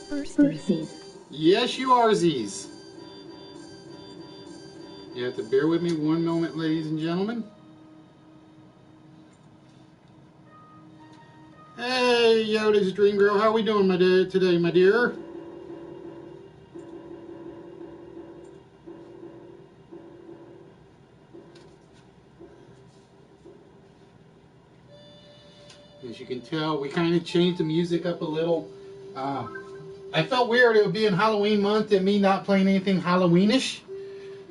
Firsties. Yes, you are, Z's. You have to bear with me one moment, ladies and gentlemen. Hey, yo, this is Dream Girl. How are we doing today, my dear? As you can tell, we kind of changed the music up a little. I felt weird it would be in Halloween month and me not playing anything Halloweenish.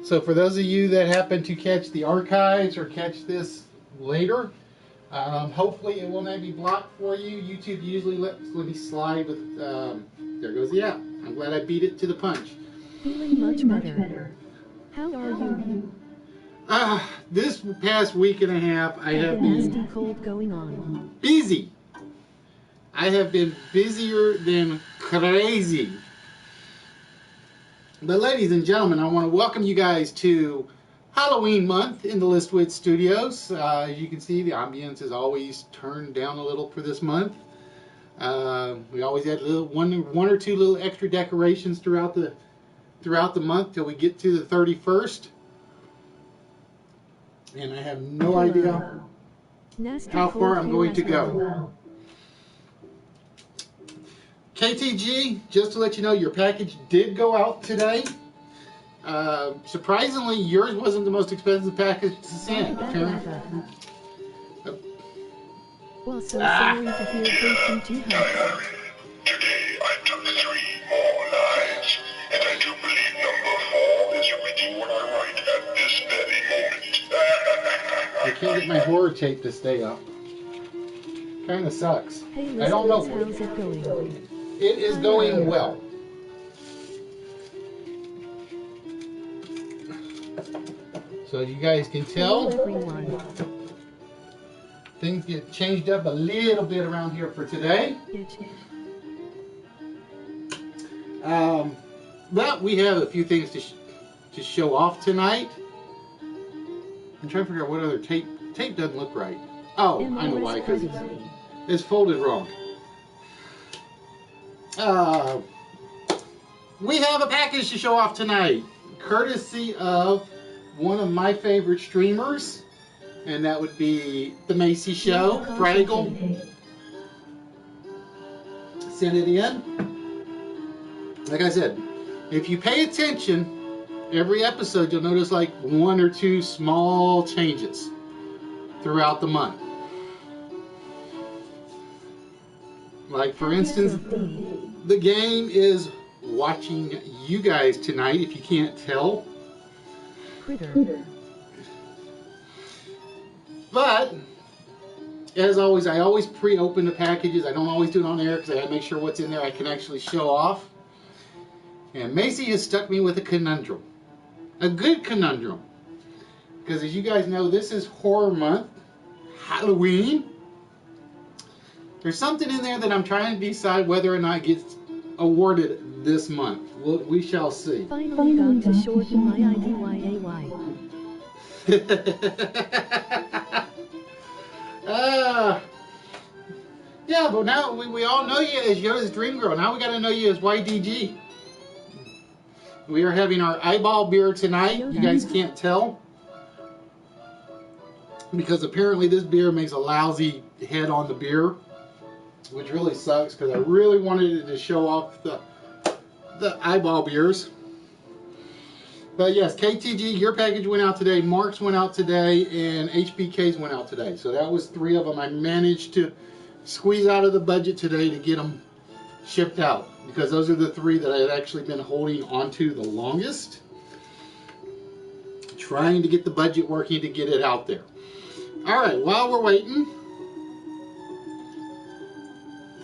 So for those of you that happen to catch the archives or catch this later, hopefully it will not be blocked for you. YouTube usually lets me slide with, there goes the app. I'm glad I beat it to the punch. Feeling much better. How are you? This past week and a half, I have nasty been cold going on. busy. I have been busier than crazy. But ladies and gentlemen, I want to welcome you guys to Halloween month in the Wits Studios. As you can see, the ambience is always turned down a little for this month. We always had one or two little extra decorations throughout the month till we get to the 31st. And I have no idea how far I'm going to go. KTG, just to let you know, your package did go out today. Surprisingly, yours wasn't the most expensive package to send. Well, so sorry to hear KTG hugs. Today I took 3 more lives, and I do believe number 4 is reading what I write at this very moment. I can't get my horror tape to stay up. Kinda sucks. Hey, I don't know. how's it going? It is going well. So you guys can tell, things get changed up a little bit around here for today. But we have a few things to show off tonight. I'm trying to figure out what other tape doesn't look right. Oh, I know why, because it's folded wrong. We have a package to show off tonight, courtesy of one of my favorite streamers, and that would be the Macy Show. Fraggle sent it in. Like I said, if you pay attention, every episode you'll notice like 1 or 2 small changes throughout the month. Like for instance, the game is watching you guys tonight, if you can't tell. But as always, I always pre-open the packages. I don't always do it on air because I gotta make sure what's in there I can actually show off. And Macy has stuck me with a conundrum. A good conundrum. Because as you guys know, this is horror month, Halloween. There's something in there that I'm trying to decide whether or not it gets awarded this month. We shall see. Finally got to shorten my IDYAY. Yeah, but now we all know you as Yoda's Dream Girl. Now we got to know you as YDG. We are having our eyeball beer tonight. You guys can't tell, because apparently this beer makes a lousy head on the beer, which really sucks because I really wanted it to show off the eyeball beers. But yes, KTG, your package went out today, Mark's went out today, and HBK's went out today. So that was 3 of them. I managed to squeeze out of the budget today to get them shipped out, because those are the 3 that I had actually been holding onto the longest, trying to get the budget working to get it out there. Alright, while we're waiting,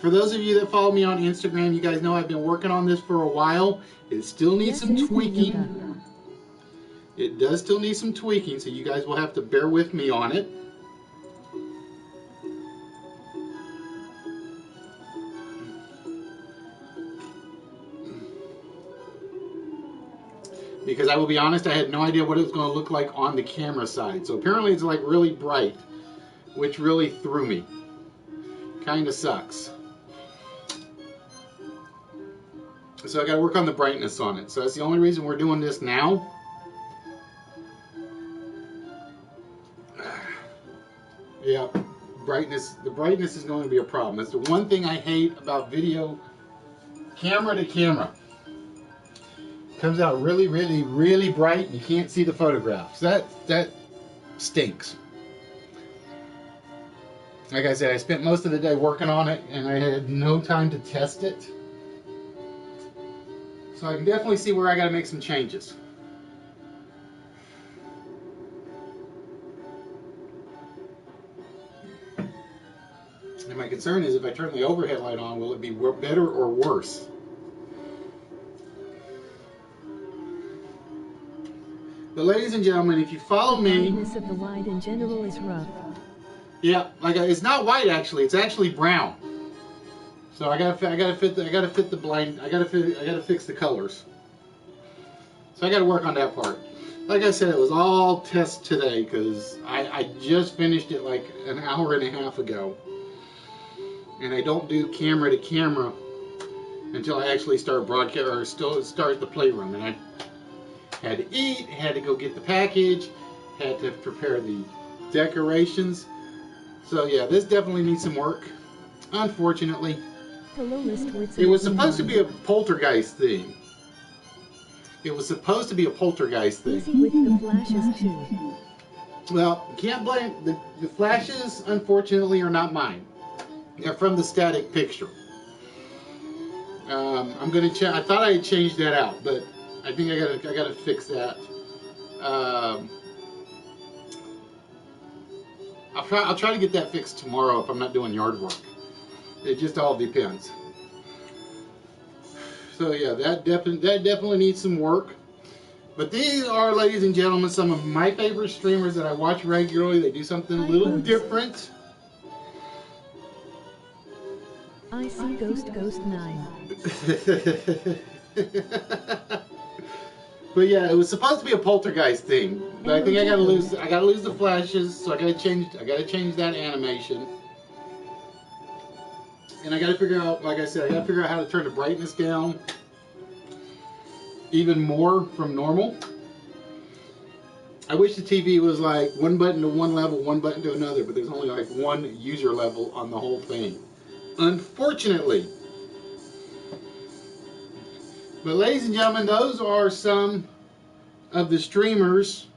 for those of you that follow me on Instagram, you guys know I've been working on this for a while. It still needs some tweaking. It does still need some tweaking, so you guys will have to bear with me on it. Because I will be honest, I had no idea what it was going to look like on the camera side. So apparently it's like really bright, which really threw me. Kind of sucks. So I got to work on the brightness on it. So that's the only reason we're doing this now. Yeah, brightness. The brightness is going to be a problem. That's the one thing I hate about video, camera to camera. It comes out really, really, really bright, and you can't see the photographs. That stinks. Like I said, I spent most of the day working on it, and I had no time to test it. So I can definitely see where I got to make some changes. And my concern is if I turn the overhead light on, will it be better or worse? But ladies and gentlemen, if you follow me... The brightness of the light in general is rough. Yeah, it's not white actually. It's actually brown. So I gotta fit the blind. I gotta fix the colors. So I gotta work on that part. Like I said, it was all test today because I just finished it like an hour and a half ago, and I don't do camera to camera until I actually start broadcast or start the playroom. And I had to eat, had to go get the package, had to prepare the decorations. So yeah, this definitely needs some work. Unfortunately. Hello, Mr. Wits. It was supposed to be a poltergeist thing. It was supposed to be a poltergeist thing. Easy with the flashes too. Well, can't blame the flashes. Unfortunately, are not mine. They're from the static picture. I'm gonna I thought I had changed that out, but I think I gotta fix that. I'll try to get that fixed tomorrow if I'm not doing yard work. It just all depends. So yeah, that definitely needs some work. But these are, ladies and gentlemen, some of my favorite streamers that I watch regularly. They do something a little different. I see Ghost 9. But yeah, it was supposed to be a poltergeist thing. But I think I gotta lose the flashes, so I gotta change that animation. And I gotta figure out, like I said, I gotta figure out how to turn the brightness down even more from normal. I wish the TV was like one button to one level, one button to another, but there's only like one user level on the whole thing. Unfortunately. But ladies and gentlemen, those are some of the streamers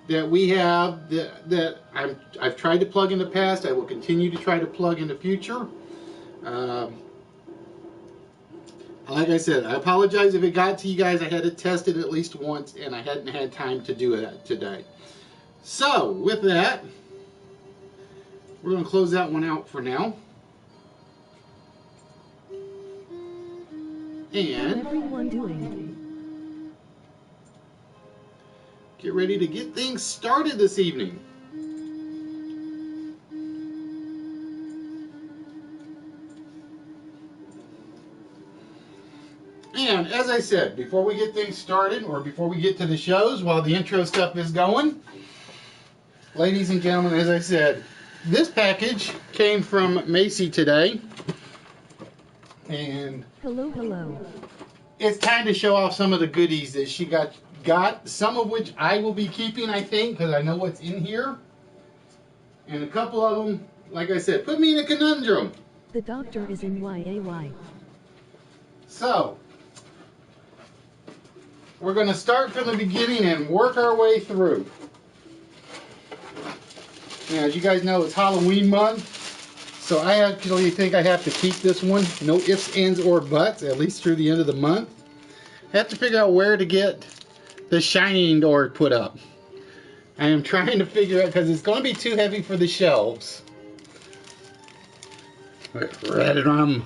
that we have that I've tried to plug in the past. I will continue to try to plug in the future. Like I said, I apologize if it got to you guys. I had to test it at least once, and I hadn't had time to do it today. So, with that, we're going to close that one out for now. And How's everyone doing? Get ready to get things started this evening. And as I said, before we get things started, or before we get to the shows, while the intro stuff is going, ladies and gentlemen, as I said, this package came from Macy today. And hello. It's time to show off some of the goodies that she got, some of which I will be keeping, I think, because I know what's in here. And a couple of them, like I said, put me in a conundrum. The doctor is in YAY. So, we're going to start from the beginning and work our way through. Now, as you guys know, it's Halloween month. So I actually think I have to keep this one. No ifs, ands, or buts, at least through the end of the month. I have to figure out where to get the shining door put up. I am trying to figure out, because it's going to be too heavy for the shelves. Red rum.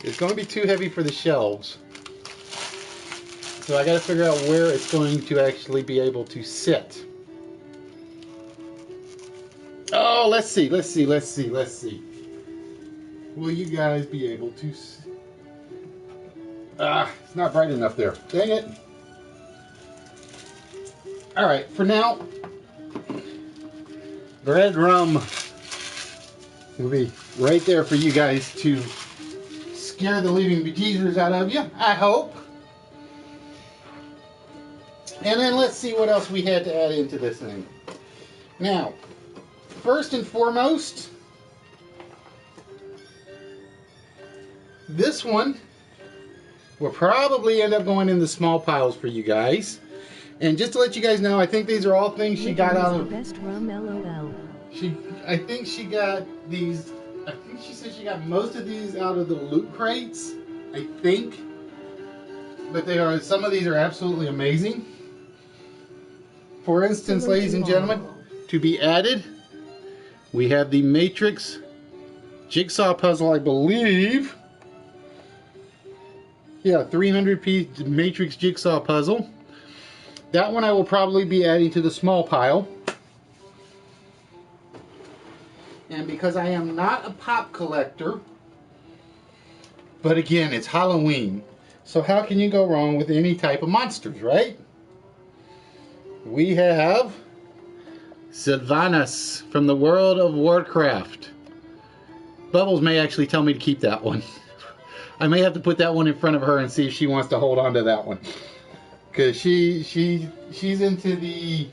It's going to be too heavy for the shelves. So I got to figure out where it's going to actually be able to sit. Oh, let's see. Will you guys be able to see? It's not bright enough there. Dang it. Alright, for now, the red rum will be right there for you guys to scare the living bejesus out of you, I hope. And then let's see what else we had to add into this thing. Now, first and foremost, this one will probably end up going in the small piles for you guys. And just to let you guys know, I think these are all things she got out of... Best rum, LOL. I think she got these... I think she said she got most of these out of the loot crates. I think. But they are... Some of these are absolutely amazing. For instance, ladies and gentlemen, to be added, we have the Matrix jigsaw puzzle, I believe. Yeah, 300-piece Matrix jigsaw puzzle. That one I will probably be adding to the small pile. And because I am not a pop collector, but again, it's Halloween, so how can you go wrong with any type of monsters, right? We have Sylvanas from the World of Warcraft. Bubbles may actually tell me to keep that one. I may have to put that one in front of her and see if she wants to hold on to that one. Because she's into the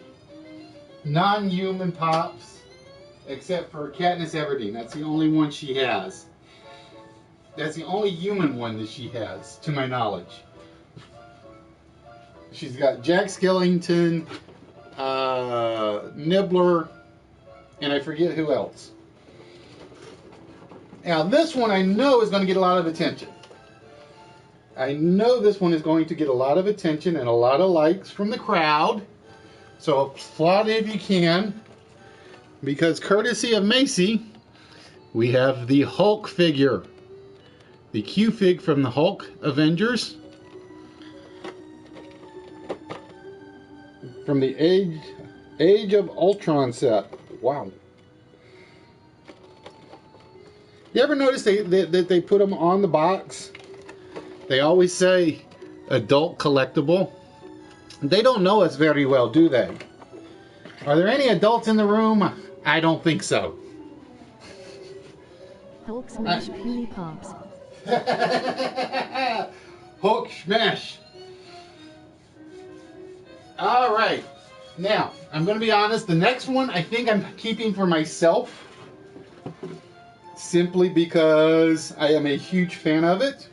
non-human pops, except for Katniss Everdeen. That's the only one she has. That's the only human one that she has, to my knowledge. She's got Jack Skellington, Nibbler, and I forget who else. Now this one I know is going to get a lot of attention. I know this one is going to get a lot of attention and a lot of likes from the crowd. So applaud if you can. Because courtesy of Macy, we have the Hulk figure. The Q-Fig from the Hulk Avengers. From the Age of Ultron set. Wow. You ever notice that they put them on the box? They always say adult collectible. They don't know us very well, do they? Are there any adults in the room? I don't think so. Hulk smash puny pops. Hulk smash. Alright. Now, I'm going to be honest. The next one I think I'm keeping for myself. Simply because I am a huge fan of it.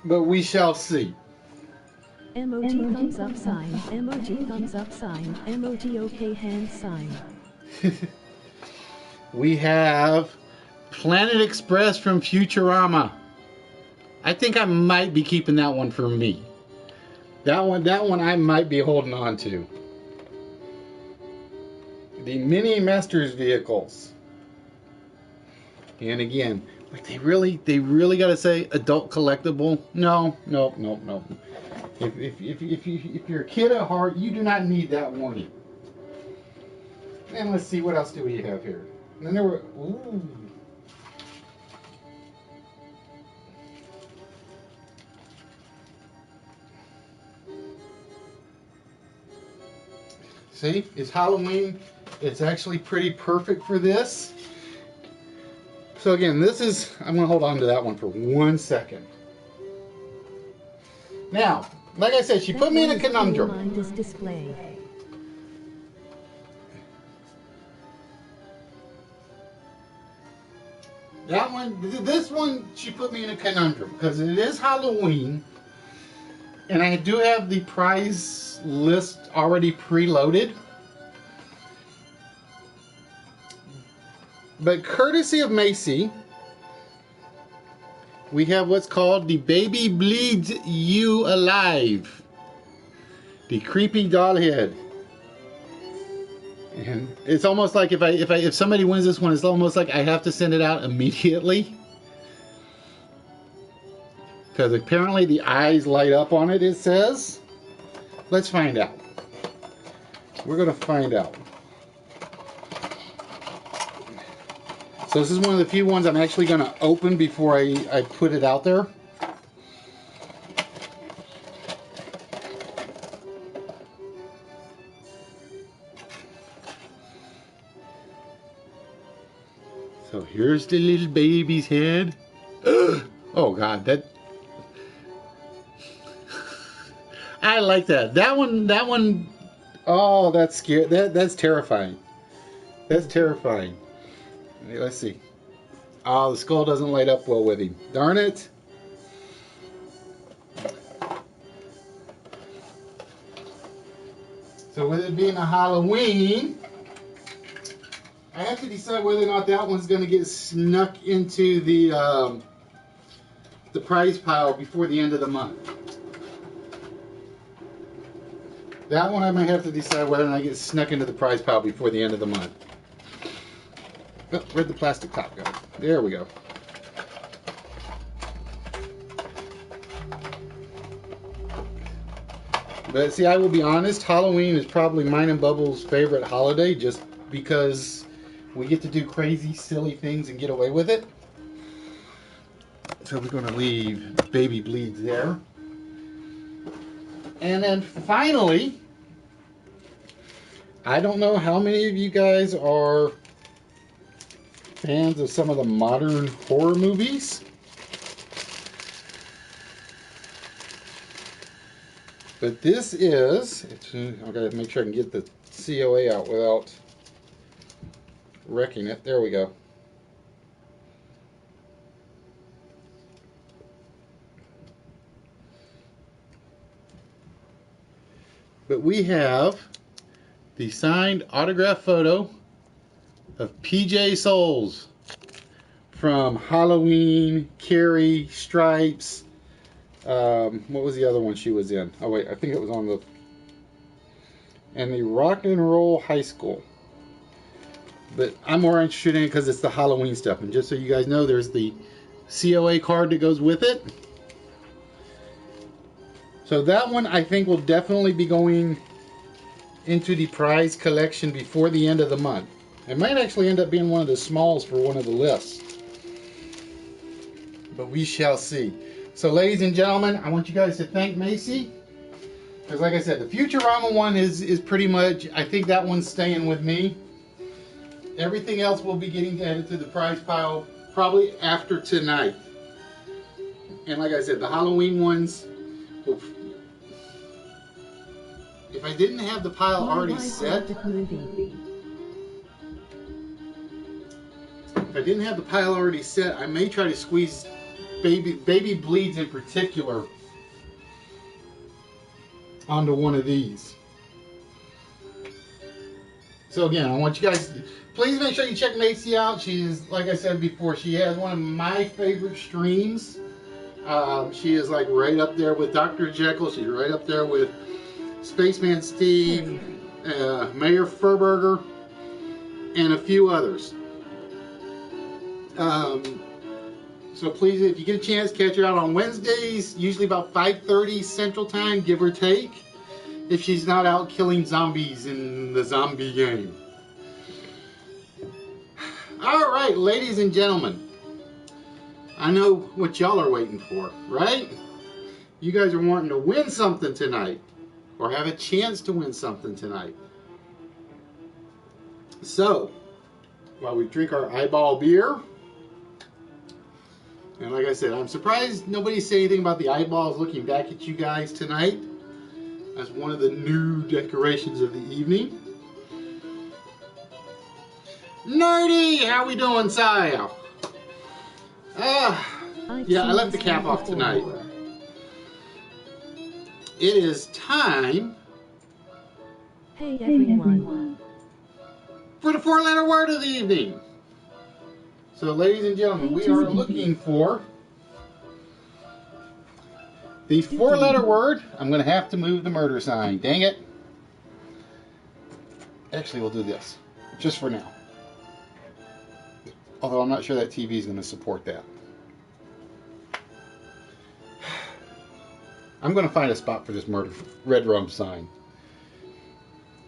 But we shall see. Emoji thumbs up sign. Emoji thumbs up sign. Emoji okay hand sign. We have Planet Express from Futurama. I think I might be keeping that one for me. That one I might be holding on to. The Mini Masters vehicles. And again, like they really gotta say adult collectible. No. If you're a kid at heart, you do not need that warning. And let's see, what else do we have here? And then there were See, it's Halloween. It's actually pretty perfect for this. So again, this is, I'm going to hold on to that one for 1 second. Now, like I said, she put me in a conundrum. This display. That one, this one, she put me in a conundrum because it is Halloween, and I do have the prize list already preloaded. But courtesy of Macy, we have what's called the Baby Bleeds You Alive. The creepy doll head. And it's almost like if somebody wins this one, it's almost like I have to send it out immediately. Because apparently the eyes light up on it, it says. Let's find out. We're going to find out. So this is one of the few ones I'm actually going to open before I put it out there. So here's the little baby's head. Oh God, that I like that. That one. Oh, that's scary. That's terrifying. That's terrifying. Let's see. Oh, the skull doesn't light up well with him. Darn it. So with it being a Halloween, I have to decide whether or not that one's going to get snuck into the prize pile before the end of the month. That one I might have to decide whether or not it gets snuck into the prize pile before the end of the month. Oh, where'd the plastic top go? There we go. But see, I will be honest, Halloween is probably mine and Bubbles' favorite holiday just because we get to do crazy, silly things and get away with it. So we're going to leave Baby Bleeds there. And then finally, I don't know how many of you guys are fans of some of the modern horror movies. But this is, I've got to make sure I can get the COA out without wrecking it. There we go. But we have the signed autograph photo of PJ Souls from Halloween, Carrie, Stripes. What was the other one she was in? Oh wait, I think it was on the... And the Rock and Roll High School. But I'm more interested in it because it's the Halloween stuff. And just so you guys know, there's the COA card that goes with it. So that one I think will definitely be going into the prize collection before the end of the month. It might actually end up being one of the smalls for one of the lists. But we shall see. So ladies and gentlemen, I want you guys to thank Macy. Because like I said, the Futurama one is pretty much, I think that one's staying with me. Everything else will be getting added to the prize pile probably after tonight. And like I said, the Halloween ones, if I didn't have the pile already set, if I didn't have the pile already set, I may try to squeeze Baby Bleeds in particular onto one of these. So again, I want you guys to please make sure you check Macy out. She's, like I said before, she has one of my favorite streams. She is like right up there with Dr. Jekyll. She's right up there with Spaceman Steve, Mayor Furburger, and a few others. So please, if you get a chance, catch her out on Wednesdays, usually about 5:30 Central Time, give or take, if she's not out killing zombies in the zombie game. Alright, ladies and gentlemen, I know what y'all are waiting for, right? You guys are wanting to win something tonight, or have a chance to win something tonight. So, while we drink our eyeball beer, and like I said, I'm surprised nobody said anything about the eyeballs looking back at you guys tonight as one of the new decorations of the evening. Nerdy, how we doing, Saya? Yeah, I left the cap off tonight. It is time. Hey everyone. For the 4-letter word of the evening. So, ladies and gentlemen, we are looking for the 4-letter word. I'm going to have to move the murder sign. Dang it. Actually, we'll do this. Just for now. Although I'm not sure that TV is going to support that. I'm going to find a spot for this red rum sign.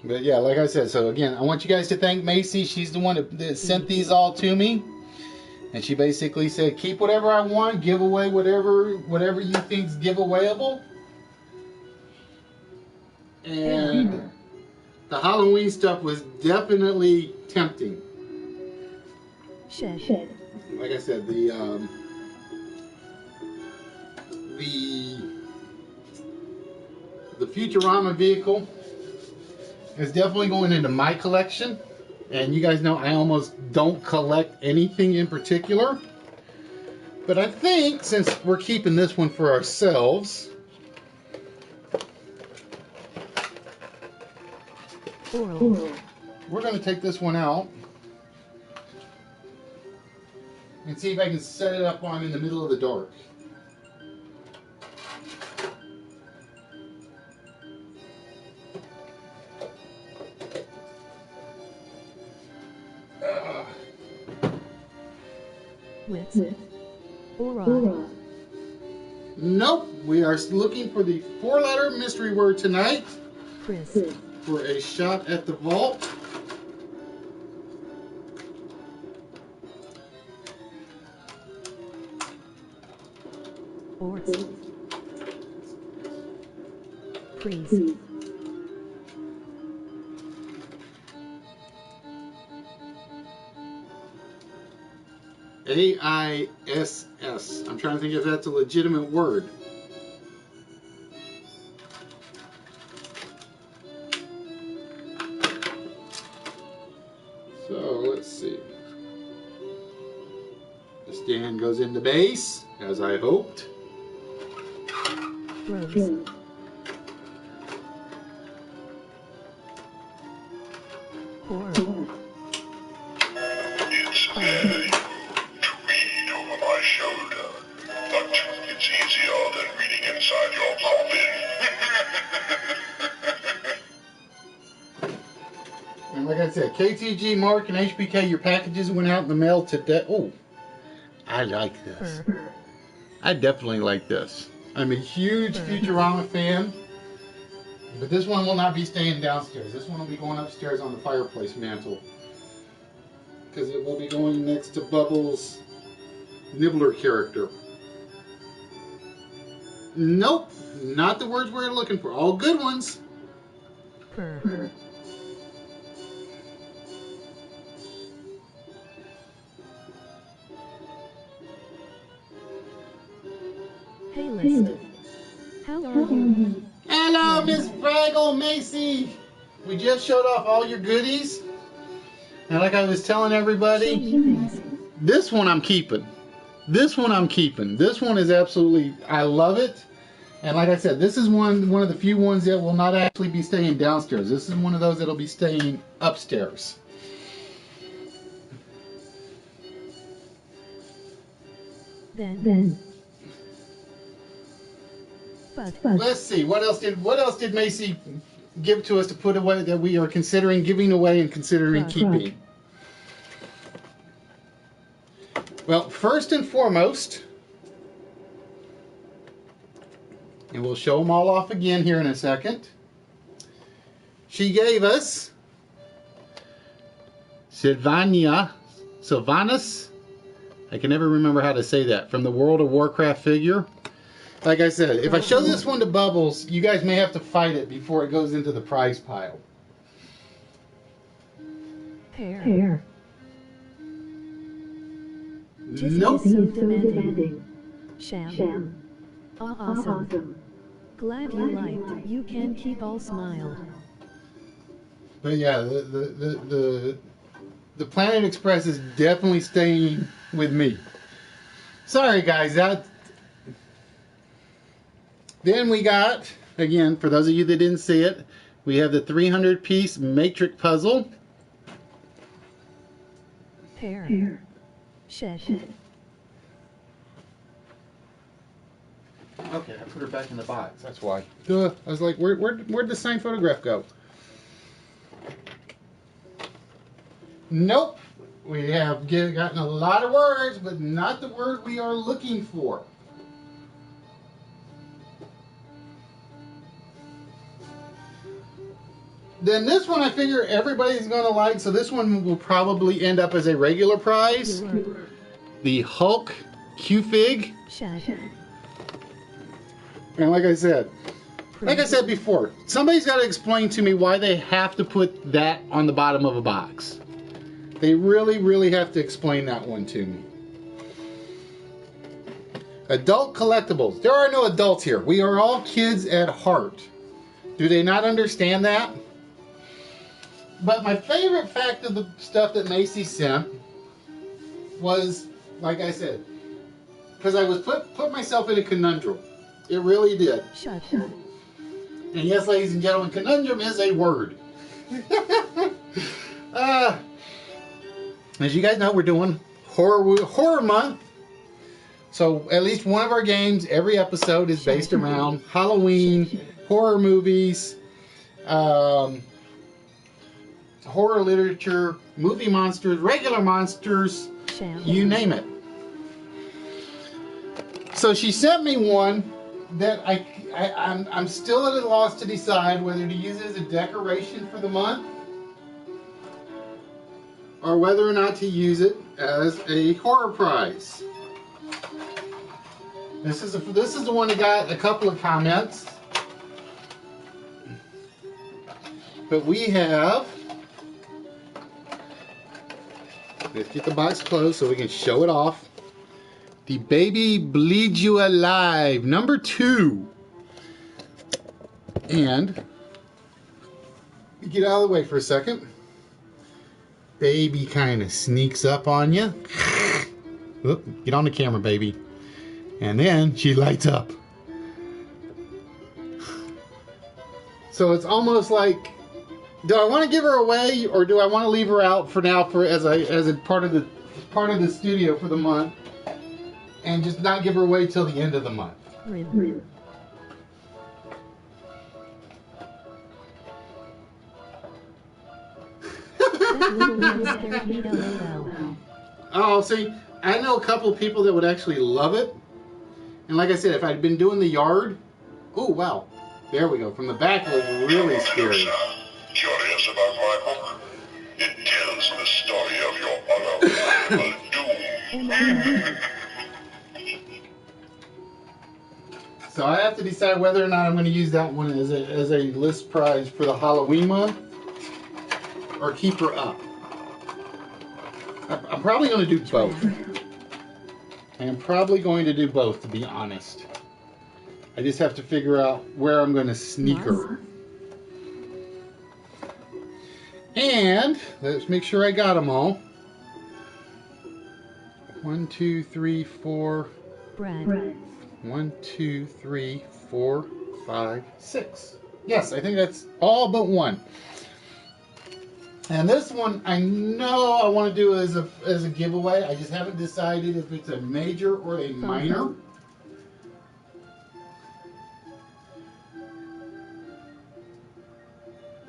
But yeah, like I said, so again, I want you guys to thank Macy. She's the one that sent these all to me. And she basically said, keep whatever I want, give away whatever you think's giveawayable. And the Halloween stuff was definitely tempting. Shed. Like I said, the Futurama vehicle is definitely going into my collection. And you guys know I almost don't collect anything in particular. But I think since we're keeping this one for ourselves, we're going to take this one out and see if I can set it up on in the middle of the dark. Wits. Aura. Nope, we are looking for the 4-letter mystery word tonight. Chris. For a shot at the vault. Orts. Please. AISS. I'm trying to think if that's a legitimate word. So let's see. The stand goes into base, as I hoped. Rose. Horror. It's heavy to read over my shoulder, but it's easier than reading inside your coffin. And like I said, KTG, Mark, and HBK, your packages went out in the mail today. Oh, I like this. I definitely like this. I'm a huge Futurama fan, but this one will not be staying downstairs. This one will be going upstairs on the fireplace mantle, because it will be going next to Bubbles' Nibbler character. Nope, not the words we're looking for. All good ones. Hey, List. How are you? Hello, Miss Fraggle Macy. We just showed off all your goodies. And like I was telling everybody, this one I'm keeping. This one I'm keeping. This one is absolutely, I love it. And like I said, this is one of the few ones that will not actually be staying downstairs. This is one of those that'll be staying upstairs. Then. But. Let's see, what else did Macy give to us to put away that we are considering giving away and considering keeping? Well, first and foremost, and we'll show them all off again here in a second, she gave us Sylvanas, I can never remember how to say that, from the World of Warcraft figure. Like I said, if I show this one to Bubbles, you guys may have to fight it before it goes into the prize pile. Hair. Nope. So demanding. Sham. Awesome. Glad you liked. You can keep all smile. But yeah, the Planet Express is definitely staying with me. Sorry guys, then we got, again, for those of you that didn't see it, we have the 300-piece matrix puzzle. Hair. Shed. Okay, I put her back in the box, that's why. Duh. I was like, where'd the signed photograph go? Nope. We have gotten a lot of words, but not the word we are looking for. Then this one I figure everybody's going to like, so this one will probably end up as a regular prize. The Hulk Q-Fig. And like I said before, somebody's got to explain to me why they have to put that on the bottom of a box. They really, really have to explain that one to me. Adult collectibles. There are no adults here. We are all kids at heart. Do they not understand that? But my favorite fact of the stuff that Macy sent was, like I said, because I was put myself in a conundrum. It really did. Shut. And yes, ladies and gentlemen, conundrum is a word. As you guys know, we're doing horror month. So at least one of our games, every episode is based around Halloween, horror movies, horror literature, movie monsters, regular monsters, you name it. So she sent me one that I'm still at a loss to decide whether to use it as a decoration for the month or whether or not to use it as a horror prize. This is the one that got a couple of comments. But we have, let's get the box closed so we can show it off. The Baby Bleed You Alive, number 2. And, get out of the way for a second. Baby kind of sneaks up on you. Oop, get on the camera, baby. And then she lights up. So it's almost like, do I want to give her away or do I want to leave her out for now as a part of the studio for the month and just not give her away till the end of the month? Oh, see, I know a couple of people that would actually love it. And like I said, if I'd been doing the yard, oh wow, there we go. From the back, it was really scary. Curious about my book? It tells the story of your unavoidable doom. So I have to decide whether or not I'm going to use that one as a list prize for the Halloween month, or keep her up. I'm probably going to do both. I am probably going to do both, to be honest. I just have to figure out where I'm going to sneak her. And let's make sure I got them all. 1, 2, 3, 4. Bread. 1, 2, 3, 4, 5, 6. Yes, I think that's all but one. And this one, I know I want to do as a giveaway. I just haven't decided if it's a major or a minor.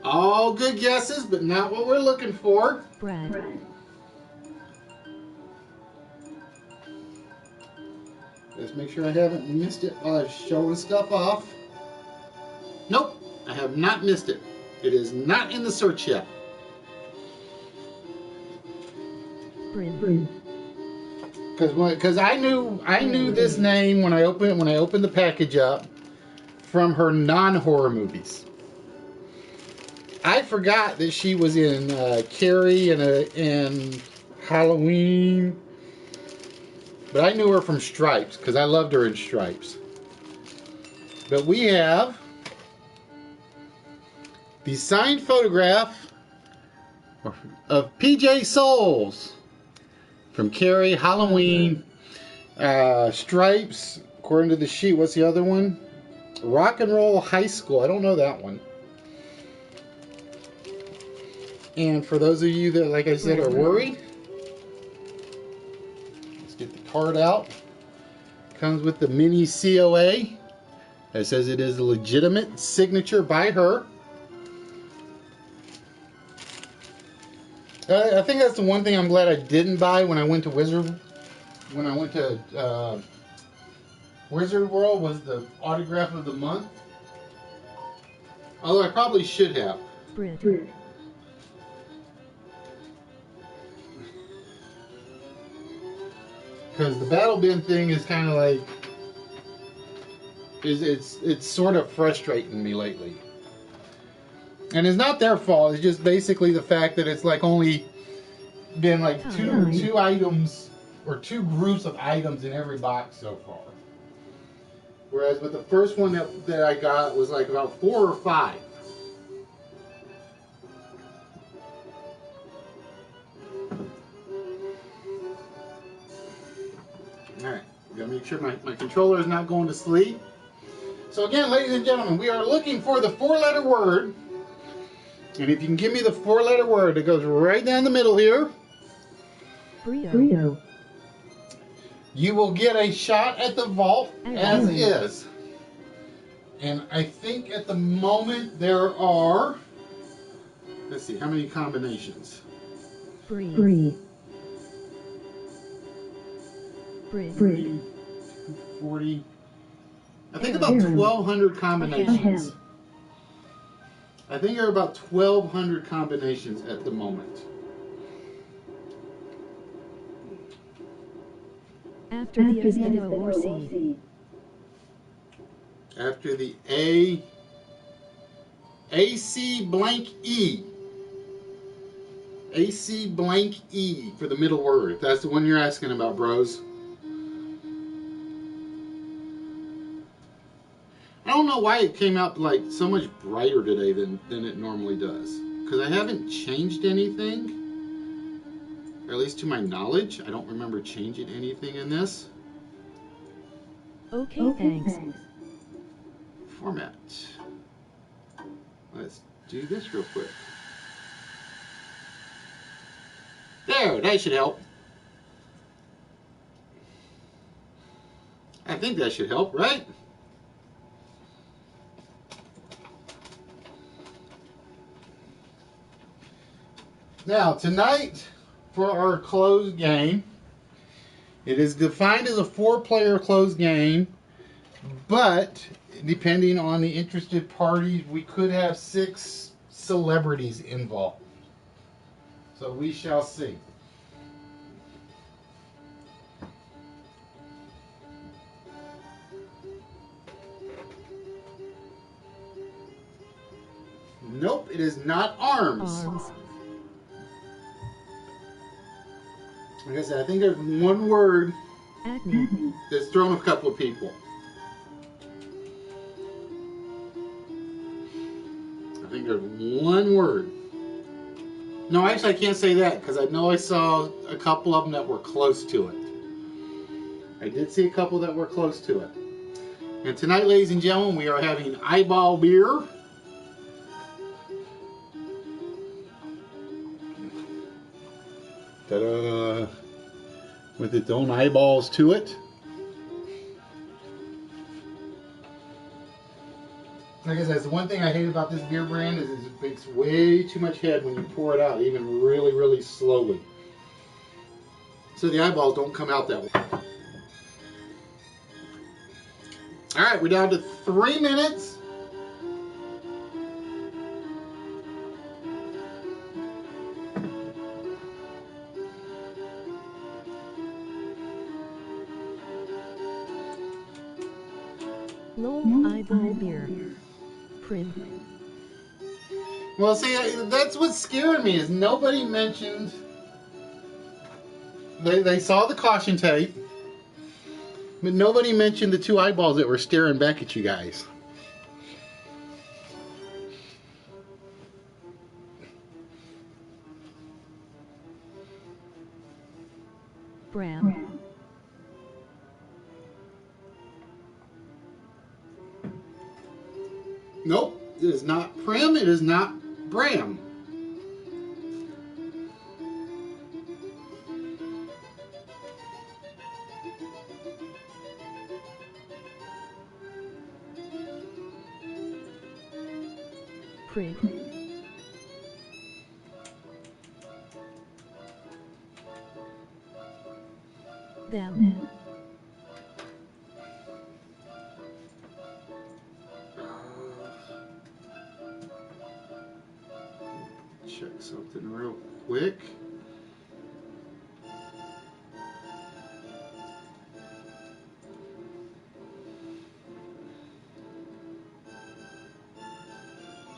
All good guesses, but not what we're looking for. Bread. Let's make sure I haven't missed it while I'm showing stuff off. Nope, I have not missed it. It is not in the search yet. Because I knew this name when I opened the package up from her non-horror movies. I forgot that she was in Carrie and Halloween, but I knew her from Stripes because I loved her in Stripes. But we have the signed photograph of PJ Souls. From Carrie, Halloween, Stripes, according to the sheet. What's the other one? Rock and Roll High School. I don't know that one. And for those of you that, like I said, are worried, let's get the card out. Comes with the mini COA. It says it is a legitimate signature by her. I think that's the one thing I'm glad I didn't buy when I went to Wizard World was the autograph of the month. Although I probably should have. Bread. Because the Battle Bin thing is kind of like, it's sort of frustrating me lately. And it's not their fault. It's just basically the fact that it's like only been like two items or two groups of items in every box so far. Whereas with the first one that I got was like about 4 or 5. Alright, gotta make sure my controller is not going to sleep. So again, ladies and gentlemen, we are looking for the 4-letter word. And if you can give me the 4-letter word that goes right down the middle here, Brio. You will get a shot at the vault as is. And I think at the moment there are, let's see, how many combinations? 3. 40. I think about 1,200 combinations. I think there are about 1,200 combinations at the moment. After the S, the O, or C. After the AC blank E. AC blank E for the middle word. That's the one you're asking about, bros. I don't know why it came out like so much brighter today than it normally does. Because I haven't changed anything. Or at least to my knowledge. I don't remember changing anything in this. Okay, thanks. Format. Let's do this real quick. There, that should help. I think that should help, right? Now, tonight, for our closed game, it is defined as a 4-player closed game, but depending on the interested parties, we could have 6 celebrities involved. So we shall see. Nope, it is not arms. Like I said, I think there's one word that's thrown a couple of people. I think there's one word. No, actually, I can't say that because I know I saw a couple of them that were close to it. I did see a couple that were close to it. And tonight, ladies and gentlemen, we are having eyeball beer. Ta-da! With its own eyeballs to it. Like I said, the one thing I hate about this beer brand is it makes way too much head when you pour it out, even really, really slowly. So the eyeballs don't come out that way. Alright, we're down to 3 minutes. Low eyeball beer. Prim. Well, see, that's what's scaring me is nobody mentioned. They saw the caution tape, but nobody mentioned the 2 eyeballs that were staring back at you guys. Bram. Nope, it is not Prim, it is not Bram. Prig. Them. Check something real quick.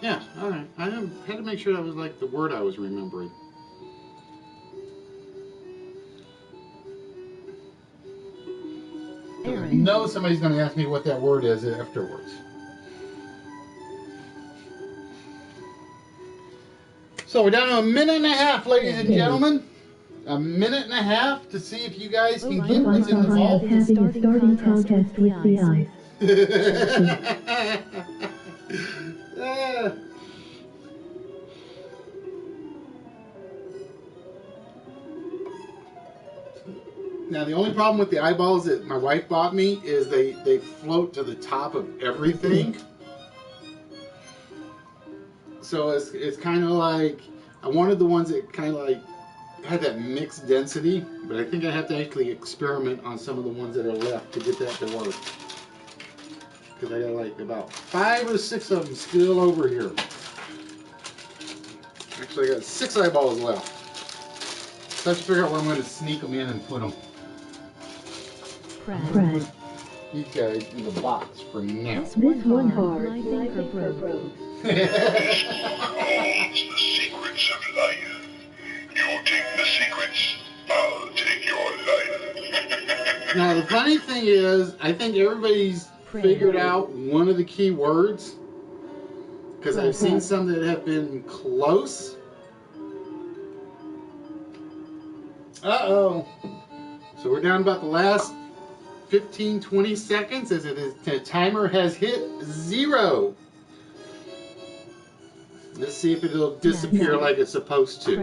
Yeah, alright. I had to make sure that was like the word I was remembering. know somebody's going to ask me what that word is afterwards. So we're down to a minute and a half, ladies and gentlemen. A minute and a half to see if you guys can get what's in the vault. Having a starting contest with the eyes. Now the only problem with the eyeballs that my wife bought me is they float to the top of everything. So it's kind of like, I wanted the ones that kind of like had that mixed density, but I think I have to actually experiment on some of the ones that are left to get that to work. Because I got like about 5 or 6 of them still over here. Actually, I got 6 eyeballs left. So I have to figure out where I'm going to sneak them in and put them. Fred. These guys in the box for now. This one hard. My finger broke. This book holds the secrets of life. You take the secrets, I'll take your life. Now the funny thing is, I think everybody's figured out one of the key words, because I've seen some that have been close. Uh-oh. So we're down about the last 15-20 seconds as the timer has hit 0. Let's see if it'll disappear like it's supposed to.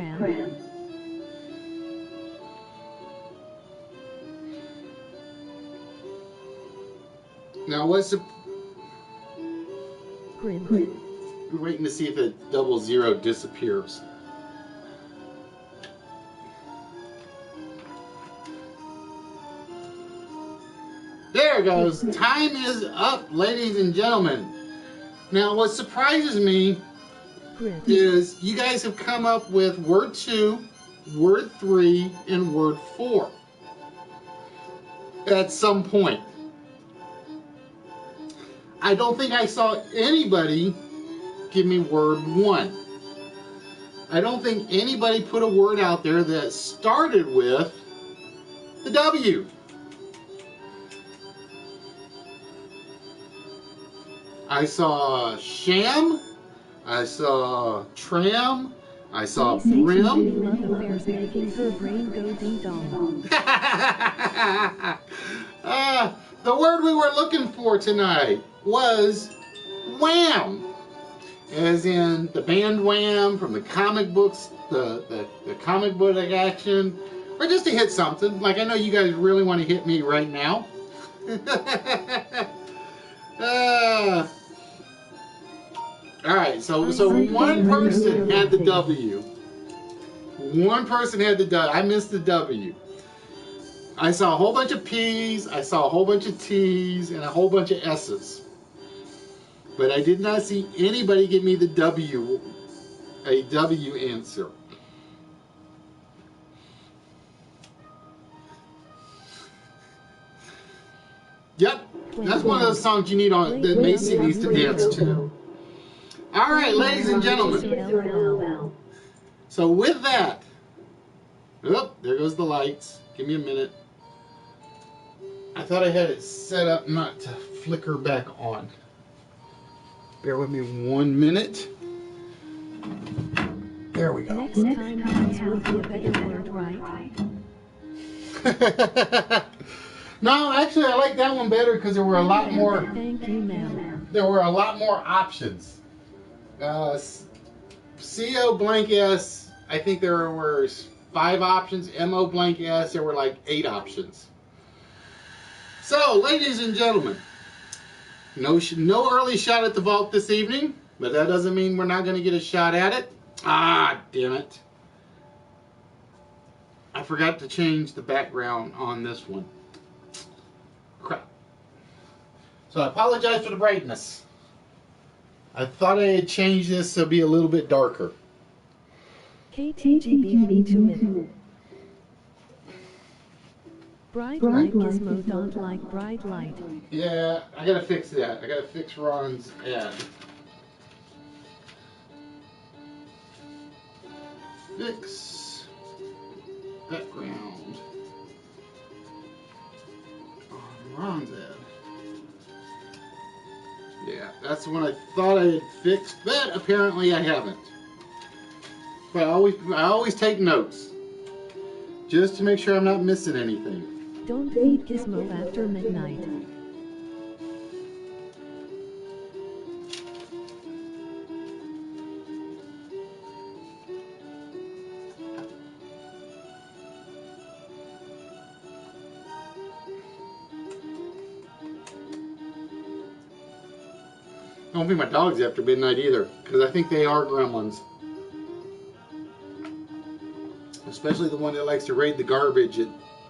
Now what's the... We're waiting to see if the 00 disappears. There it goes. Time is up, ladies and gentlemen. Now what surprises me is you guys have come up with word 2, word 3, and word 4 at some point. I don't think I saw anybody give me word 1. I don't think anybody put a word out there that started with the W. I saw sham, I saw tram, I saw brim. Making her brain go ding-dong. The word we were looking for tonight was wham, as in the band Wham from the comic books, the comic book action, or just to hit something. Like I know you guys really want to hit me right now. Alright, so one person had the W. One person had the W. I missed the W. I saw a whole bunch of P's, I saw a whole bunch of T's, and a whole bunch of S's. But I did not see anybody give me the W, a W answer. Yep, that's one of those songs you need on that Macy needs to dance to. All right, ladies and gentlemen. So with that, oh, there goes the lights. Give me a minute. I thought I had it set up not to flicker back on. Bear with me 1 minute. There we go. Next time would be a better word, right? No, actually, I like that one better because there were a lot more. Thank you, ma'am. There were a lot more options. CO blank S, I think there were 5 options. MO blank S, there were like 8 options. So, ladies and gentlemen, no early shot at the vault this evening, but that doesn't mean we're not going to get a shot at it. Ah, damn it. I forgot to change the background on this one. Crap. So I apologize for the brightness. I thought I had changed this to be a little bit darker. KTGB 2 minutes. Bright light gizmo don't like bright light. Yeah, I gotta fix that. I gotta fix Ron's ad. Fix background. Ron's ad. Yeah, that's the one I thought I had fixed, but apparently I haven't. But I always take notes, just to make sure I'm not missing anything. Don't feed Gizmo after midnight. I don't feed my dogs after midnight either, because I think they are gremlins. Especially the one that likes to raid the garbage at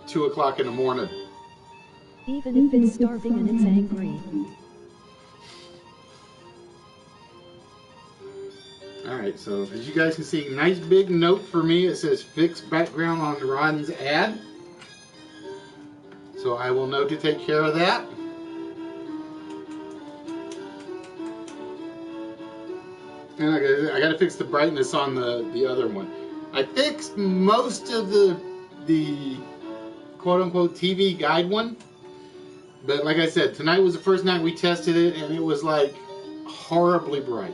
2 o'clock in the morning. Even if it's starving and it's angry. Alright, so as you guys can see, nice big note for me. It says fix background on Ron's ad. So I will know to take care of that. And I got to fix the brightness on the other one. I fixed most of the quote-unquote TV guide one. But like I said, tonight was the first night we tested it, and it was like horribly bright.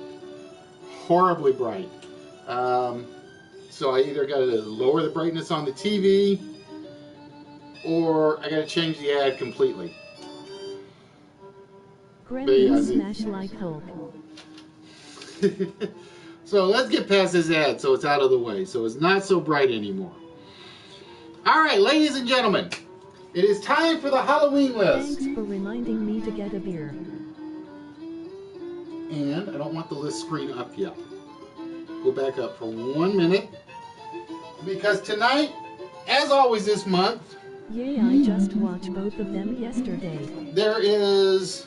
Horribly bright. So I either got to lower the brightness on the TV, or I got to change the ad completely. Gremlins smash like Hulk. So let's get past this ad so it's out of the way, so it's not so bright anymore. Alright, ladies and gentlemen, it is time for the Halloween list. Thanks for reminding me to get a beer. And I don't want the list screen up yet. Go back up for 1 minute. Because tonight, as always this month, yeah, I just watched both of them yesterday. There is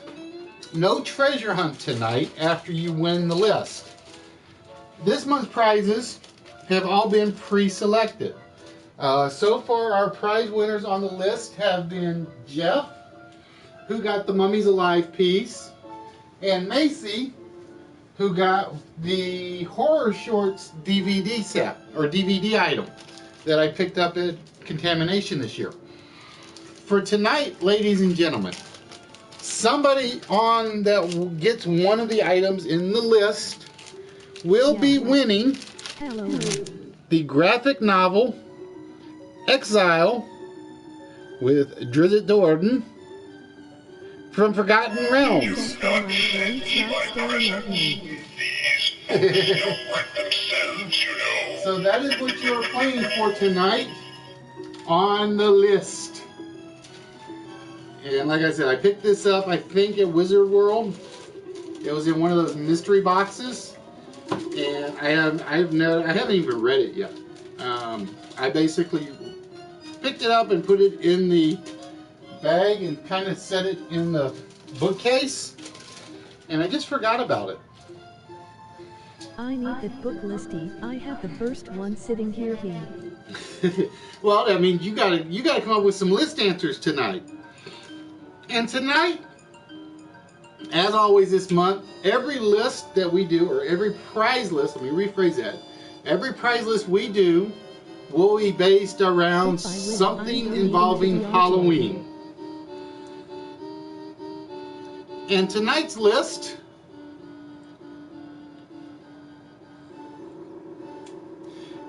no treasure hunt tonight after you win the list. This month's prizes have all been pre-selected. So far, our prize winners on the list have been Jeff, who got the Mummies Alive piece, and Macy, who got the Horror Shorts DVD set, or DVD item, that I picked up at Contamination this year. For tonight, ladies and gentlemen, somebody on that gets one of the items in the list will be winning the graphic novel Exile with Drizzt Do'Urden from Forgotten Realms. So that is what you're playing for tonight on the list. And like I said, I picked this up, I think, at Wizard World. It was in one of those mystery boxes. And I haven't even read it yet. I basically picked it up and put it in the bag and kind of set it in the bookcase, and I just forgot about it. I need that book listy. I have the first one sitting here. Well, I mean, you gotta come up with some list answers tonight. And tonight, as always this month, every list that we do, or every prize list, let me rephrase that, every prize list we do will be based around something involving Halloween. And tonight's list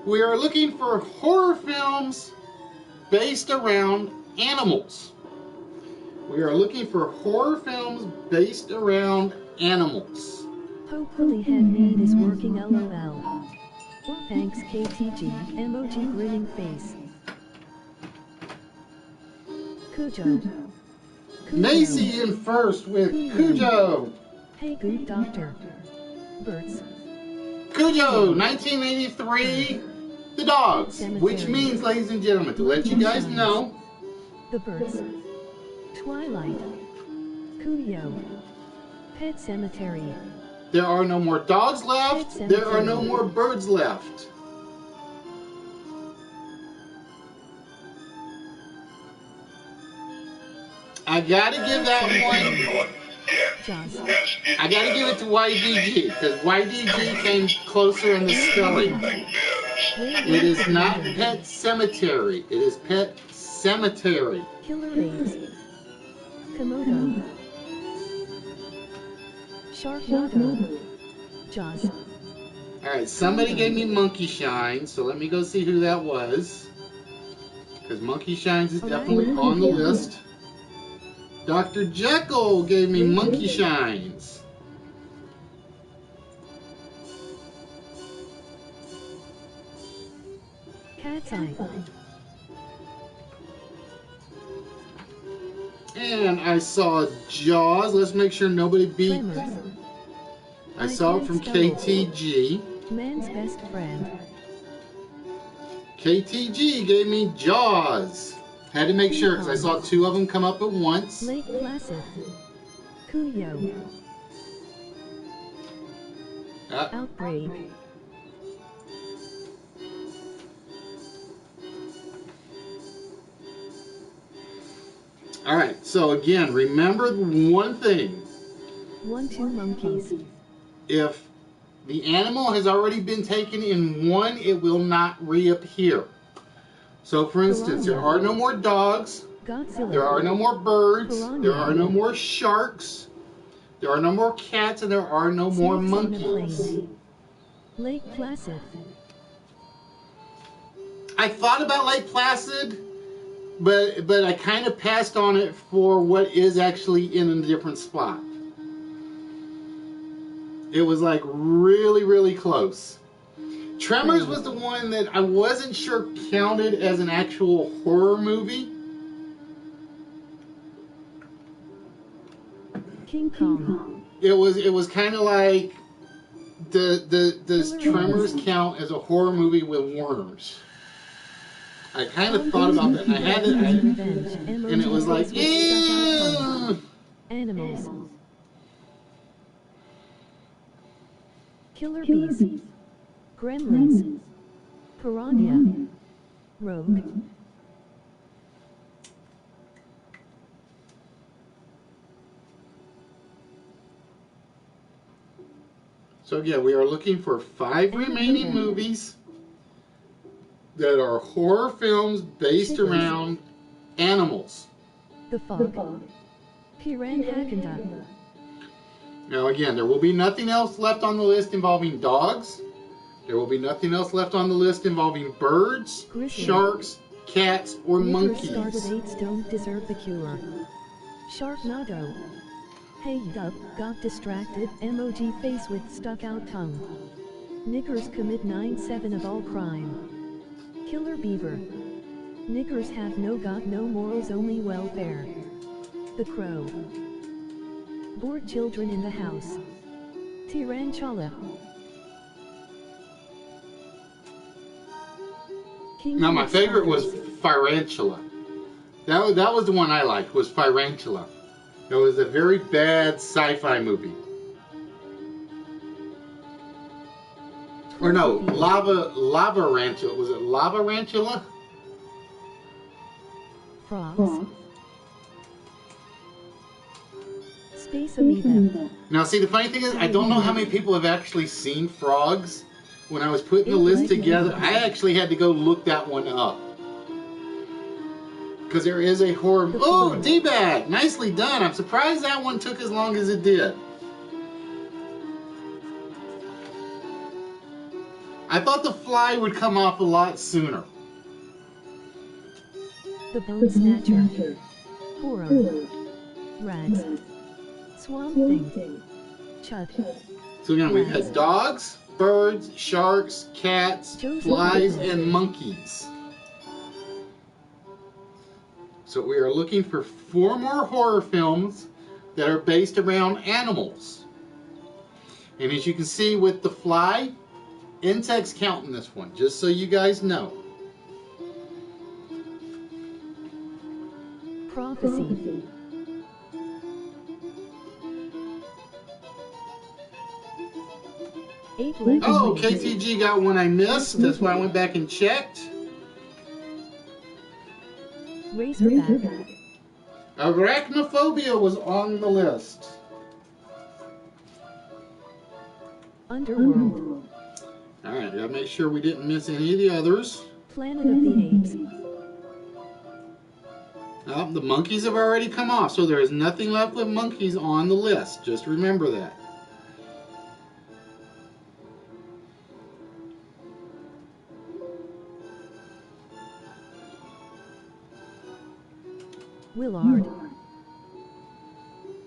we are looking for horror films based around animals. We are looking for horror films based around animals. Hopefully Handmade is working, LOL. Thanks KTG, emoji grinning face. Cujo. Macy in first with Cujo. Hey good doctor. Birds. Cujo, 1983, The Dogs, which means, ladies and gentlemen, to let you guys know, The Birds. Twilight. Cujo. Pet Cemetery. There are no more dogs left, there are no more birds left. I gotta give that one, I gotta give it to YDG, because YDG came closer in the spelling. It is not Pet Cemetery, it is Pet Cemetery. Killer Apes. Komodo. Sharknado. Jaws. Alright, somebody gave me Monkey Shines, so let me go see who that was. Because Monkey Shines is definitely on the list. Dr. Jekyll gave me Monkey Shines. Cat's Eye. And I saw Jaws. Let's make sure nobody beat. Tremors. I saw it from KTG. Man's Best Friend. KTG gave me Jaws. Had to make sure because I saw two of them come up at once. Lake Placid. Cuyo. Outbreak. Alright, so again, remember one thing. 1-2 monkeys. If the animal has already been taken in one, it will not reappear. So for instance, there are no more dogs. Godzilla. There are no more birds. Piranha. There are no more sharks. There are no more cats, and there are no more Snakes on a monkeys. plane. Lake Placid. I thought about Lake Placid, but I kind of passed on it for what is actually in a different spot. It was like really, really close. Tremors was the one that I wasn't sure counted as an actual horror movie. King Kong. It was kind of like does Tremors count as a horror movie with worms? I kind of thought about that. And I had it, and it was like, ew. Animals. Killer Bees. Gremlins. Piranha. Rogue. So again, we are looking for 5 remaining movies that are horror films based around animals. The Fog. Piranha. Now again, there will be nothing else left on the list involving dogs. There will be nothing else left on the list involving birds, Grizzly. sharks, cats, or Niggers monkeys. started 8 don't deserve the cure. Sharknado. Hey Duck, got distracted, emoji face with stuck out tongue. Niggers commit 9/7 of all crime. Killer Beaver. Niggers have got no morals, only welfare. The Crow. Bored children in the house. Tarantula. King Now my of favorite was Spiders. Firantula. That was the one I liked, was Firantula. It was a very bad sci-fi movie. Or no, Lava Rantula. Was it Lava Rantula? Frogs. Space Amoeba. Now see, the funny thing is, I don't know how many people have actually seen frogs. When I was putting the list together, I actually had to go look that one up. Because there is a horror... Oh, D-Bag! Nicely done. I'm surprised that one took as long as it did. I thought The Fly would come off a lot sooner. The Bone Snatcher. Horror. Rats. Swamp Thing. Chud. So again, we've had dogs, birds, sharks, cats, flies, and monkeys. So we are looking for 4 more horror films that are based around animals. And as you can see with The Fly, insects count in this one, just so you guys know. Prophecy. Eight-legged Oh, lizard. KTG got one I missed. That's why I went back and checked. Razorback. Arachnophobia was on the list. Underworld. Alright, gotta make sure we didn't miss any of the others. Planet of the Apes. The monkeys have already come off, so there is nothing left with monkeys on the list. Just remember that. Willard.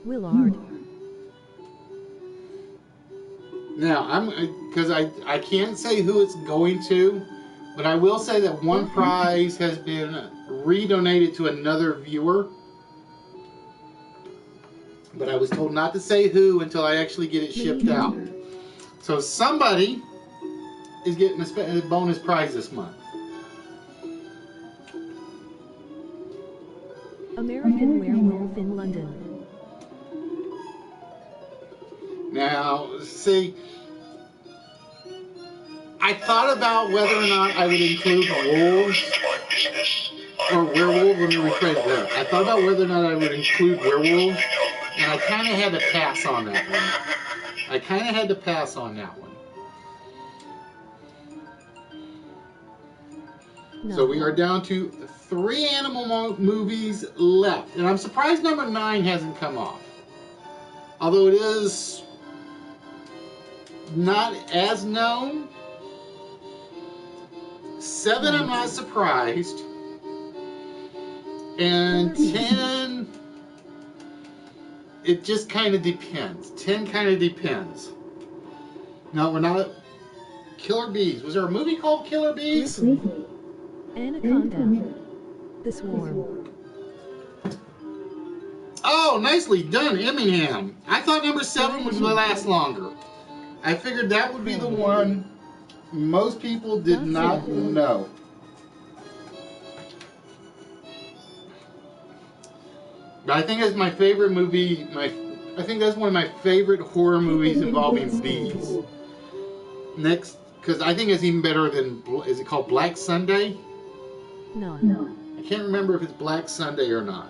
Willard. Now, because I can't say who it's going to, but I will say that one prize has been redonated to another viewer. But I was told not to say who until I actually get it shipped out. So somebody is getting a bonus prize this month. American Werewolf in London. Now, see, I thought about whether or not I would include wolves or werewolves. Let me rephrase that. I thought about whether or not I would include werewolves, and I kind of had to pass on that one. No. So we are down to 3 animal movies left, and I'm surprised number 9 hasn't come off. Although it is not as known. 7, I'm not surprised. And 10, it just kind of depends. 10 kind of depends. No, we're not. Killer Bees. Was there a movie called Killer Bees? Anaconda. The Swarm. Oh, nicely done, Emmingham. I thought number 7 would last longer. I figured that would be the one most people did not know. But I think that's my favorite movie. I think that's one of my favorite horror movies involving bees. Next, because I think it's even better than, is it called Black Sunday? No. I can't remember if it's Black Sunday or not.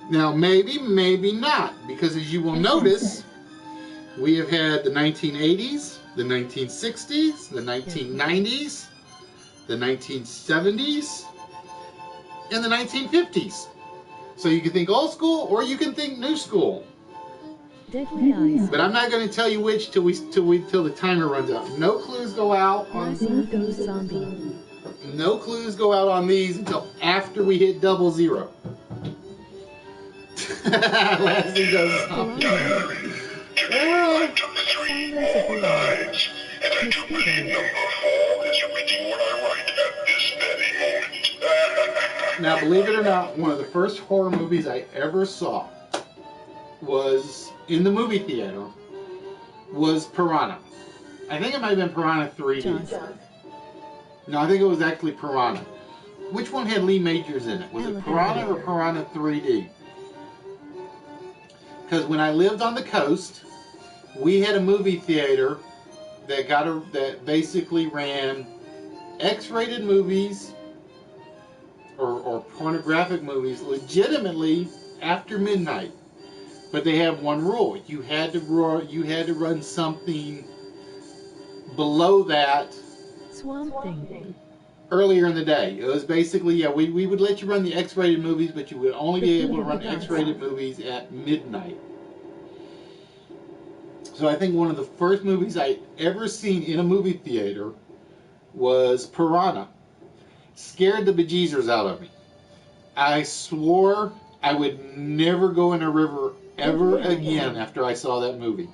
Now, maybe, maybe not, because as you will notice, we have had the 1980s, the 1960s, the 1990s, the 1970s, and the 1950s. So you can think old school, or you can think new school. Deadly Eyes. But I'm not going to tell you which till the timer runs out. No clues go out on. Lassie Goes Zombie. No clues go out on these until after we hit 00. Lassie Goes Zombie. I took 3 more lives, and I do believe number 4 is reading what I write at this very moment. Now, believe it or not, one of the first horror movies I ever saw was in the movie theater was Piranha. I think it might have been Piranha 3D. Jaws. No, I think it was actually Piranha. Which one had Lee Majors in it? Was it Piranha or Piranha 3D? Because when I lived on the coast, we had a movie theater that basically ran X-rated movies or pornographic movies legitimately after midnight. But they have one rule: you had to run something below that. Swamp Thing. Earlier in the day. It was basically, we would let you run the X-rated movies, but you would only be able to run X-rated movies at midnight. So I think one of the first movies I ever seen in a movie theater was Piranha. Scared the bejesus out of me. I swore I would never go in a river ever again after I saw that movie.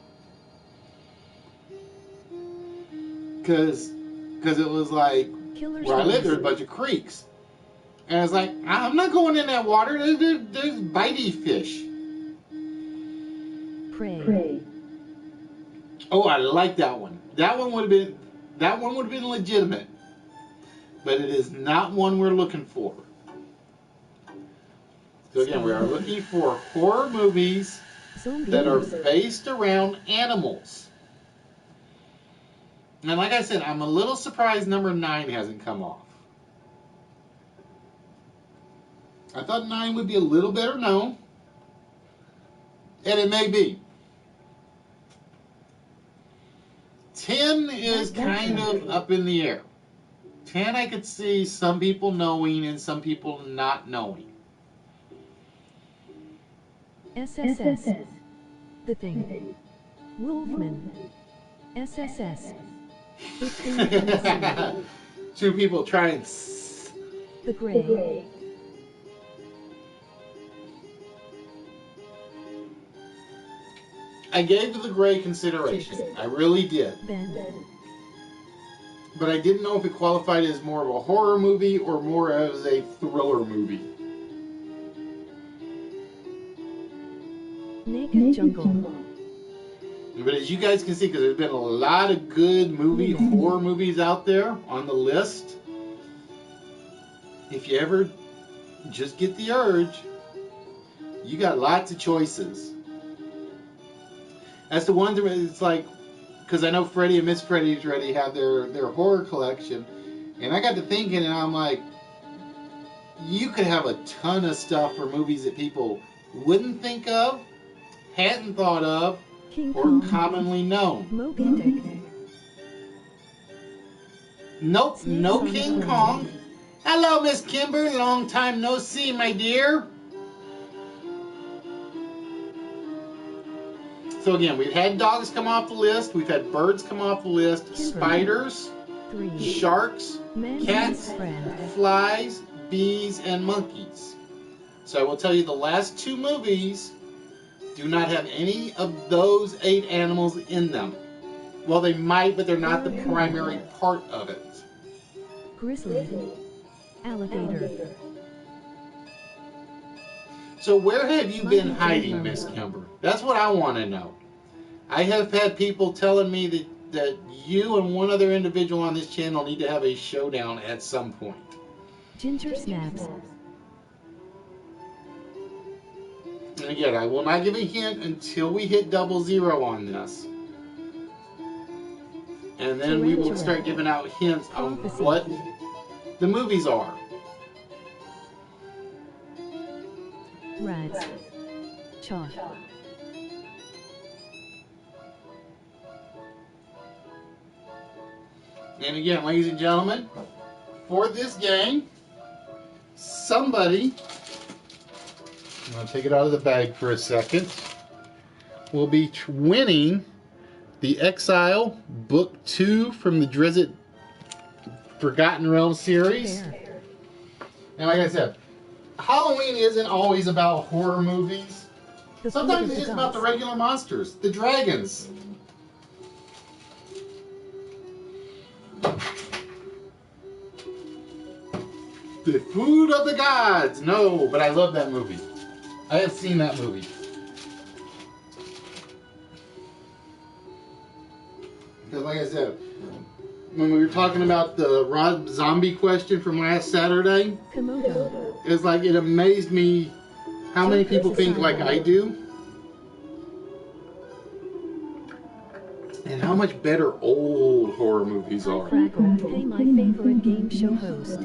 Because it was like, where I live, there's a bunch of creeks. And I was like, I'm not going in that water. There's bitey fish. Prey. Oh, I like that one. That one would have been legitimate. But it is not one we're looking for. So again, we are looking for horror movies that are based around animals. And like I said, I'm a little surprised number 9 hasn't come off. I thought 9 would be a little better known. And it may be. 10 is kind of up in the air. 10 I could see some people knowing and some people not knowing. SSS. The Thing. Wolfman. SSS. The Thing. Two people trying. The Gray. I gave The Gray consideration. I really did. Ben. But I didn't know if it qualified as more of a horror movie or more as a thriller movie. Naked Jungle. But as you guys can see, because there's been a lot of good horror movies out there on the list, if you ever just get the urge, you got lots of choices. That's the one that it's like, because I know Freddie and Miss Freddie's already have their horror collection, and I got to thinking, and I'm like, you could have a ton of stuff for movies that people wouldn't think of, hadn't thought of, King or Kong. commonly known. Moby Dick. Nope, Snakes no on King the Kong. Hello, Miss Kimber. Long time no see, my dear. So again, we've had dogs come off the list. We've had birds come off the list. Kimber. Spiders, 3. sharks, Man's cats, best friend. flies, bees, and monkeys. So I will tell you the last 2 movies do not have any of those 8 animals in them. Well, they might, but they're not the primary part of it. Grizzly. Alligator. So where have you been hiding, Miss Kimber? That's what I want to know. I have had people telling me that you and one other individual on this channel need to have a showdown at some point. Ginger Snaps. And again, I will not give a hint until we hit 00 on this. And then we will start giving out hints on what the movies are. Rats. Chalk. And again, ladies and gentlemen, for this game, somebody, I'm going to take it out of the bag for a second, will be winning the Exile Book 2 from the Drizzt Forgotten Realms series. And like I said, Halloween isn't always about horror movies. Sometimes it's just about the regular monsters, the dragons. The Food of the Gods. No, but I love that movie. I have seen that movie. Because like I said, when we were talking about the Rob Zombie question from last Saturday, Komodo. it's like it amazed me how many people think like I do. And how much better old horror movies are. Crackle. Hey, my favorite game show host.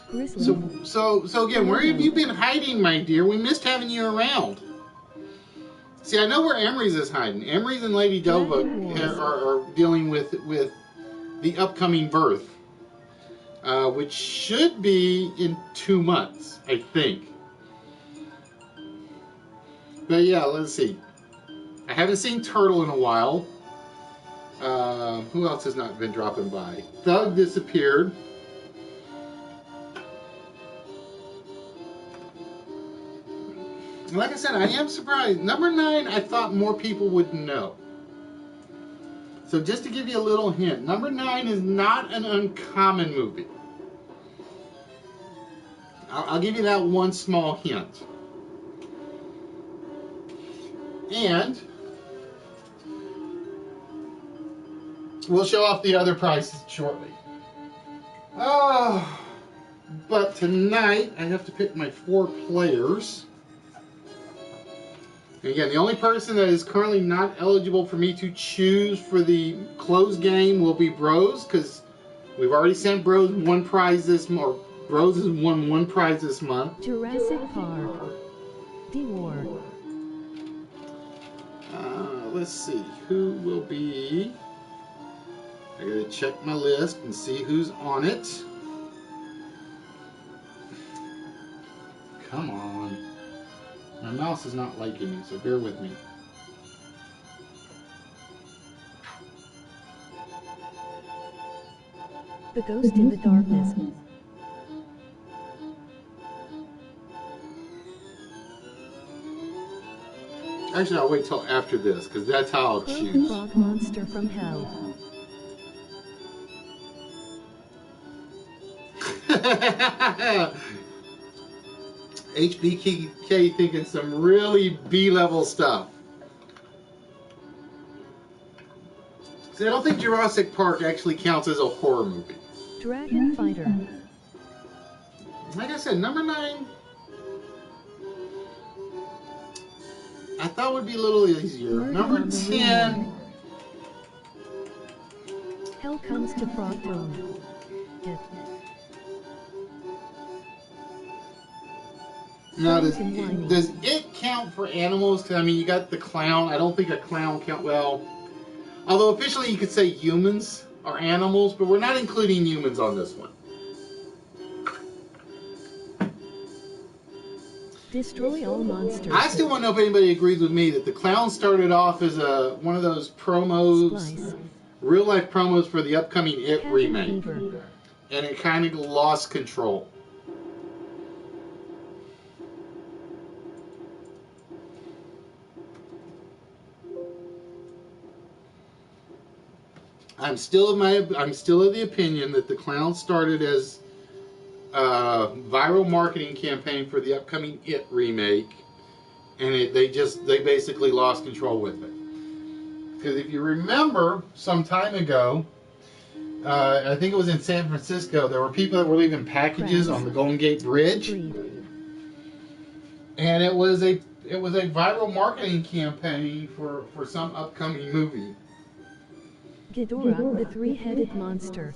Grizzly. So again, where have you been hiding, my dear? We missed having you around. See, I know where Emery's is hiding. Emery's and Lady Dova are dealing with the upcoming birth, which should be in 2 months, I think. But yeah, let's see. I haven't seen Turtle in a while. Who else has not been dropping by? Thug disappeared. Like I said, I am surprised. Number 9, I thought more people would know. So just to give you a little hint, number 9 is not an uncommon movie. I'll give you that one small hint. And we'll show off the other prices shortly. Oh, but tonight I have to pick my 4 players. Again, the only person that is currently not eligible for me to choose for the closed game will be Bros, because we've already sent Bros 1 prize this month. Bros has won 1 prize this month. Jurassic Park. D-War. Let's see, who will be... I gotta check my list and see who's on it. Come on. My mouse is not liking me, so bear with me. The Ghost in the Darkness. Actually, I'll wait till after this, because that's how I'll Crow choose. Frog Monster from Hell. HBK thinking some really B-level stuff. See, I don't think Jurassic Park actually counts as a horror movie. Dragon Fighter. Like I said, number 9, I thought would be a little easier. Murder Number on the 10. Hell Comes to Frogtown. It. Now, does it count for animals? 'Cause, I mean, you got the clown. I don't think a clown count. Well, although officially you could say humans are animals, but we're not including humans on this one. Destroy all monsters. I still want to know if anybody agrees with me that the clown started off as one of those promos, Splice. real life promos for the upcoming It Cabin remake, Fever. and it kind of lost control. I'm still of the opinion that the clown started as a viral marketing campaign for the upcoming It remake, and they basically lost control with it. Because if you remember, some time ago, I think it was in San Francisco, there were people that were leaving packages on the Golden Gate Bridge, and it was a viral marketing campaign for some upcoming movie. Ghidorah, the three-headed monster.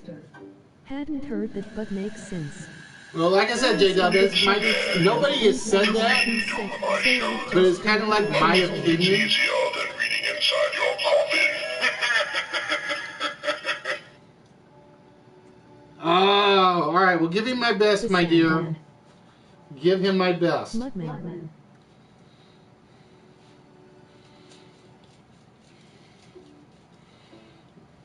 Hadn't heard that, but makes sense. Well, like I said, J-Dub, nobody has said that, but it's kind of like my opinion. Easier than reading inside your coffin. Oh, all right. Well, give him my best, my dear. Give him my best. Mudman.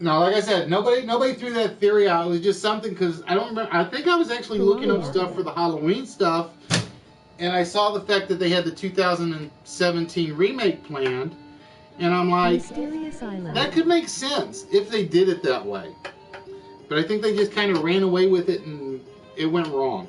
No, like I said, nobody threw that theory out. It was just something because I don't remember. I think I was actually looking up stuff for the Halloween stuff, and I saw the fact that they had the 2017 remake planned, and I'm like, Mysterious Island. that could make sense if they did it that way. But I think they just kind of ran away with it, and it went wrong.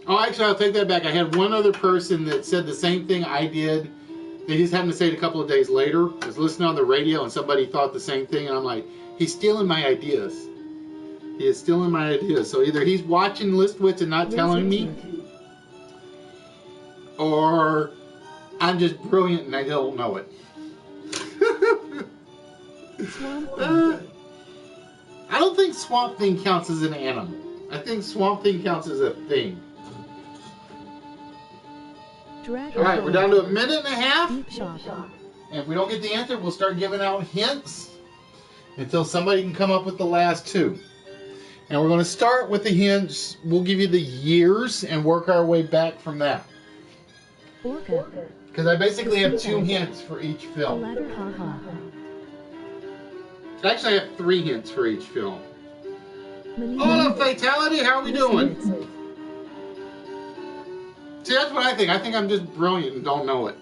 Oh, actually, I'll take that back. I had one other person that said the same thing I did. They just happened to say it a couple of days later. I was listening on the radio, and somebody thought the same thing, and I'm like, he's stealing my ideas. He is stealing my ideas. So either he's watching Listwitz and not telling me, or I'm just brilliant and I don't know it. Swamp Thing. I don't think Swamp Thing counts as an animal. I think Swamp Thing counts as a thing. Dragon All right, we're down to a minute and a half. Deep Shock. And if we don't get the answer, we'll start giving out hints until somebody can come up with the last two. And we're going to start with the hints. We'll give you the years and work our way back from that. Orca. Because I basically have two hints for each The film. Ladder Haha. Actually, I have three hints for each film. Manila. Oh, no, Fatality, how are we doing? See, that's what I think. I think I'm just brilliant and don't know it.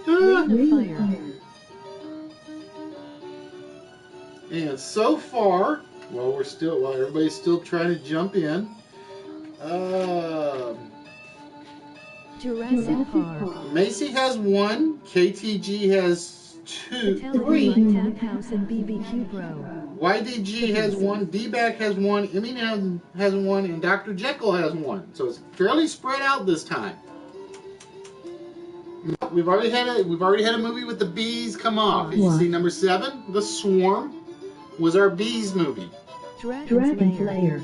Ring of Fire. And so far, while everybody's still trying to jump in, Jurassic Park. Macy has one, KTG has two, Fatality three, by Tap House and BBQ Bro. YDG has one, D-Back has one, Emmy has one, and Dr. Jekyll has one. So it's fairly spread out this time. We've already had a movie with the bees come off. You see number 7, The Swarm, was our bees movie. Dragon's Lair.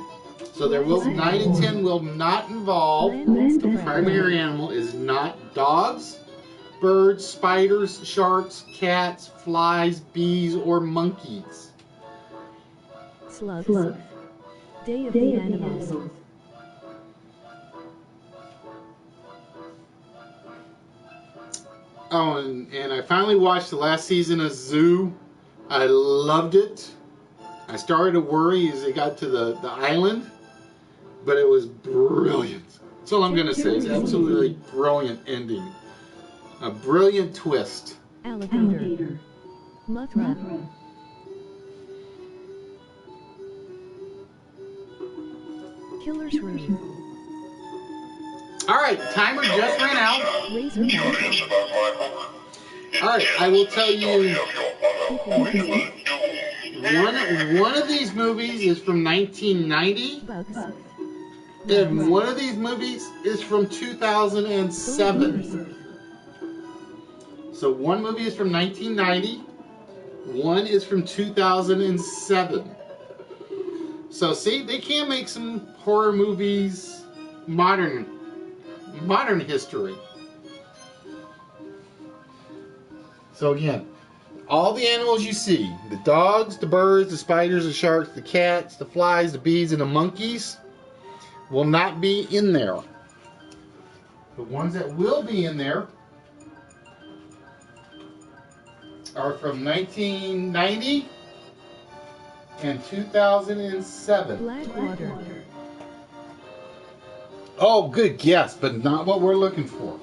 So there will 9 and 10 will not involve. The primary animal is not dogs, birds, spiders, sharks, cats, flies, bees, or monkeys. Slugs. Day of the Animals. Oh, and I finally watched the last season of Zoo. I loved it. I started to worry as they got to the island, but it was brilliant. That's all I'm going to say. It's absolutely brilliant ending. A brilliant twist. Alligator. Muthra. Killer's Room. All right, timer just ran out. Razor. Curious about my book? All right, I will tell you. One of these movies is from 1990, Bugs. and one of these movies is from 2007. So one movie is from 1990, one is from 2007. So see, they can make some horror movies modern history. So again, all the animals you see, the dogs, the birds, the spiders, the sharks, the cats, the flies, the bees, and the monkeys will not be in there. The ones that will be in there are from 1990 and 2007. Blackwater. Oh, good guess, but not what we're looking for.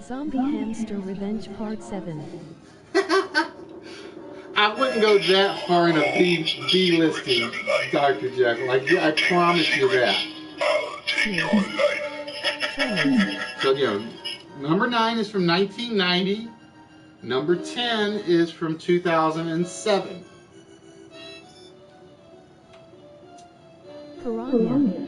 Zombie Hamster Revenge Part 7. I wouldn't go that far in a B listing, Dr. Jekyll. I promise you that. I'll take your life. So, number 9 is from 1990. Number 10 is from 2007. Piranha.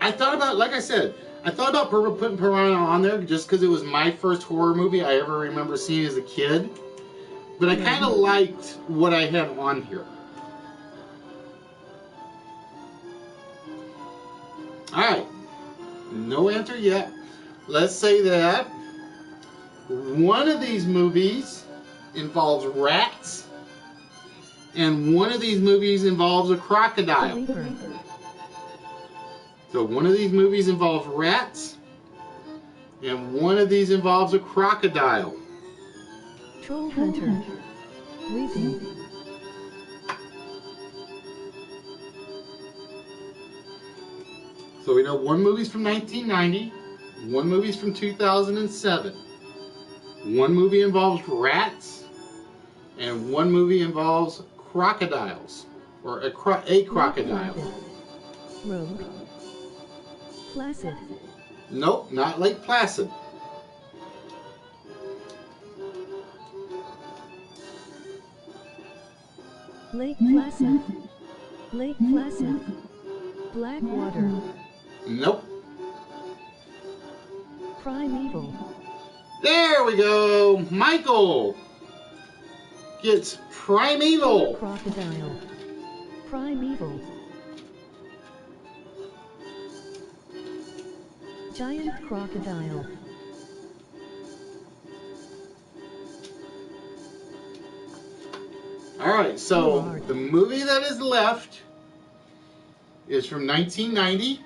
I thought about, like I said, putting Piranha on there just because it was my first horror movie I ever remember seeing as a kid. But I kind of liked what I had on here. Alright. No answer yet. Let's say that one of these movies involves rats, and one of these movies involves a crocodile. So one of these movies involves rats, and one of these involves a crocodile. Troll Hunter. Weeping. So we know one movie's from 1990, one movie's from 2007. One movie involves rats, and one movie involves crocodiles, or a crocodile. Rogue. Placid. Nope, not Lake Placid. Lake Placid. Lake Placid. Blackwater. Nope. Primeval. There we go. Michael gets Primeval. Crocodile. Primeval. Giant crocodile. Alright, so the movie that is left is from 1990.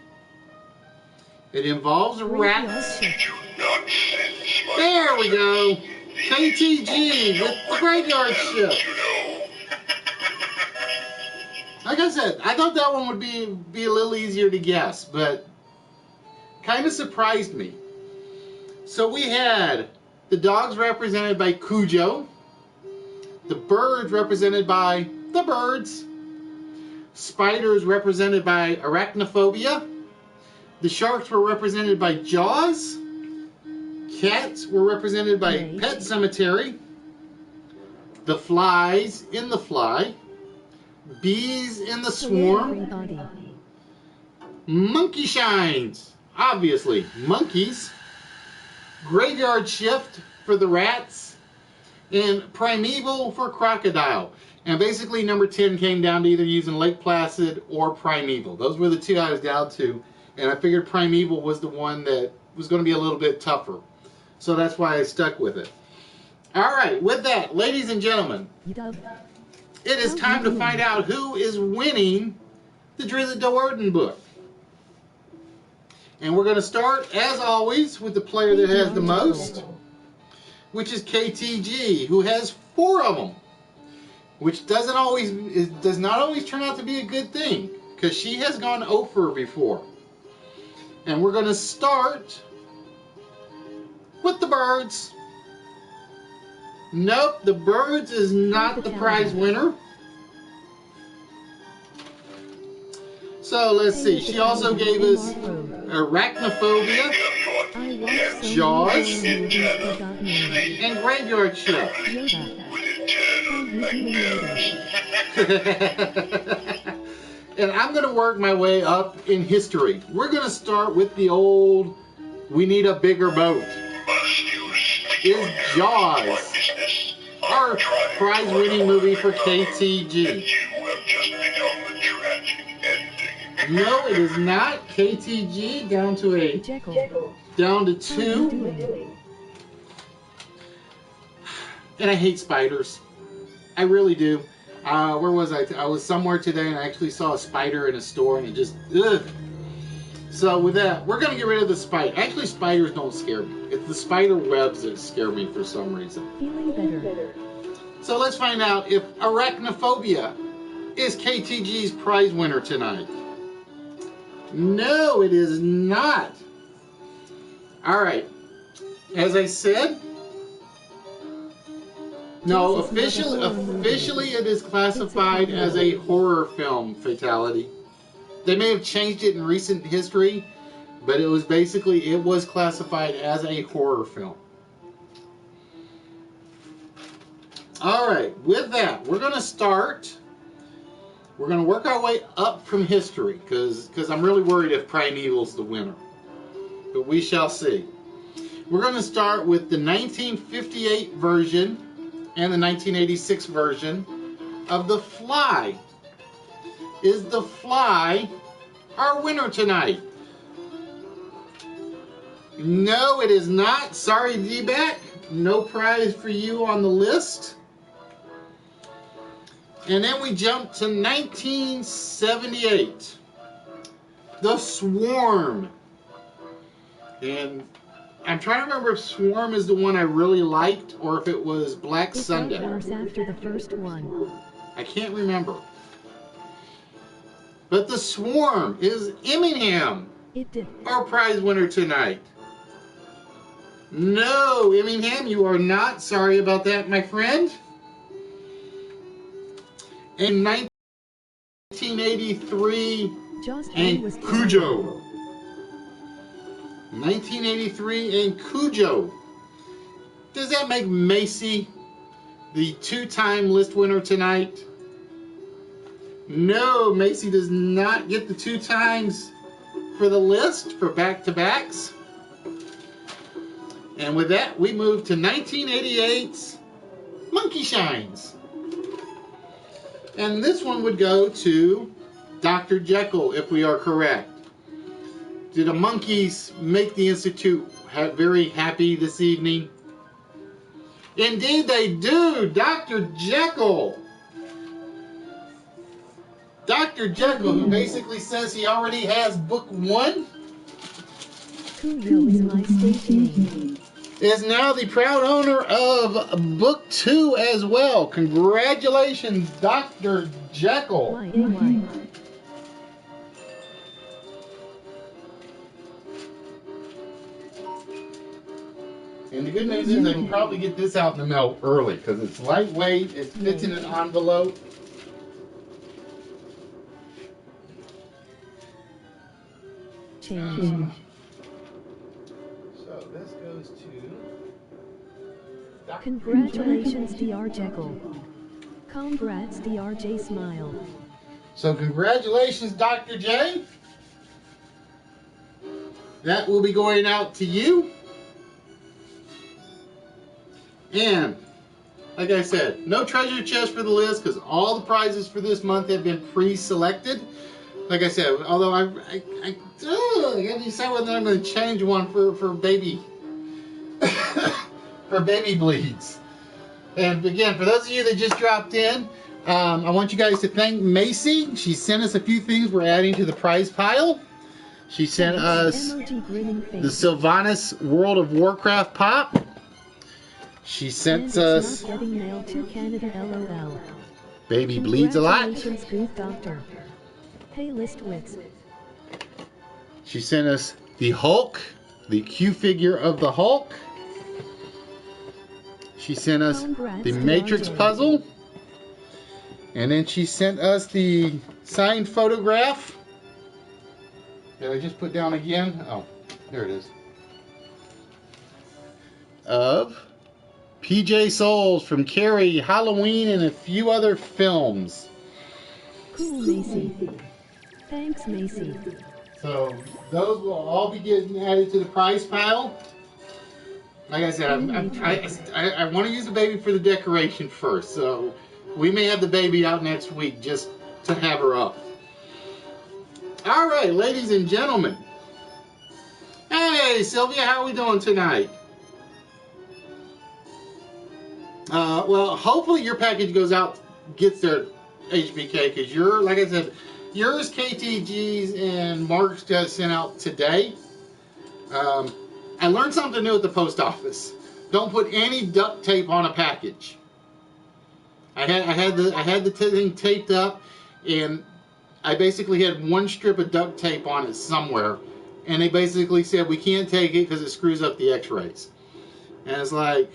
It involves rats. There we go. KTG with the Graveyard Shift. Like I said, I thought that one would be a little easier to guess, but kind of surprised me. So we had the dogs represented by Cujo, the birds represented by the birds, spiders represented by Arachnophobia, the sharks were represented by Jaws, cats were represented by Pet Cemetery, the flies in The Fly, bees in The Swarm, monkey shines obviously, monkeys. Graveyard Shift for the rats. And Primeval for crocodile. And basically number 10 came down to either using Lake Placid or Primeval. Those were the two I was down to. And I figured Primeval was the one that was going to be a little bit tougher. So that's why I stuck with it. Alright, with that, ladies and gentlemen, it is time to find out who is winning the Drizzt Do'Urden book. And we're going to start, as always, with the player that has the most, which is KTG, who has 4 of them. Which does not always turn out to be a good thing, because she has gone over before. And we're going to start with the birds. Nope, the birds is not the prize winner. So let's see. She also gave us Arachnophobia, Jaws, and Graveyard Shift. And I'm going to work my way up in history. We're going to start with the old, we need a bigger boat. Is Jaws our prize-winning movie for KTG? No, it is not. KTG down to 2. And I hate spiders. I really do. Where was I? I was somewhere today and I actually saw a spider in a store and it just, ugh. So with that, we're going to get rid of the spider. Actually, spiders don't scare me. It's the spider webs that scare me for some reason. Feeling better. So let's find out if Arachnophobia is KTG's prize winner tonight. No, it is not. Alright. As I said, no, officially it is classified as a horror film fatality. They may have changed it in recent history, but it was classified as a horror film. Alright, with that, we're going to start. We're going to work our way up from history, because I'm really worried if Primeval's the winner. But we shall see. We're going to start with the 1958 version and the 1986 version of The Fly. Is The Fly our winner tonight? No, it is not. Sorry, D-Back. No prize for you on the list. And then we jump to 1978. The Swarm. And I'm trying to remember if Swarm is the one I really liked or if it was Black Sunday. 8 hours after the first one. I can't remember. But The Swarm is Emmingham, our prize winner tonight. No, Emmingham, you are not. Sorry about that, my friend. In 1983 and Cujo. 1983 and Cujo. Does that make Macy the 2-time list winner tonight? No, Macy does not get the 2 times for the list for back-to-backs. And with that, we move to 1988's Monkey Shines. And this one would go to Dr. Jekyll, if we are correct. Do the monkeys make the Institute very happy this evening? Indeed they do, Dr. Jekyll. Dr. Jekyll, who basically says he already has book 1. Cujo is my stage name. Is now the proud owner of book 2 as well. Congratulations, Dr. Jekyll. Why? And the good news is I can probably get this out in the mail early because it's lightweight, it fits in an envelope. Change. So this goes to Dr. Congratulations, Dr. Jekyll. Congrats, Dr. J. Smile. So congratulations, Dr. J. that will be going out to you. And like I said, no treasure chest for the list because all the prizes for this month have been pre-selected. Like I said, although I gotta decide whether I'm going to change one for baby for baby bleeds. And again, for those of you that just dropped in, I want you guys to thank Macy. She sent us a few things we're adding to the prize pile. She sent us the Sylvanas World of Warcraft pop. She sent us Baby Bleeds a Lot. Doctor. Hey, list Wits. She sent us the Hulk, the Q figure of the Hulk. She sent us the Matrix puzzle. And then she sent us the signed photograph. Did I just put down again? Oh, there it is. Of PJ Souls from Carrie, Halloween, and a few other films. Cool, Macy. Thanks, Macy. So those will all be getting added to the prize pile. Like I said, I want to use the baby for the decoration first. So we may have the baby out next week just to have her up. All right, ladies and gentlemen. Hey, Sylvia, how are we doing tonight? Well, hopefully your package goes out, gets there, HBK, because you're, like I said, yours, KTG's, and Mark's got sent out today. I learned something new at the post office. Don't put any duct tape on a package. I had the thing taped up, and I basically had one strip of duct tape on it somewhere, and they basically said we can't take it because it screws up the X-rays. And it's like,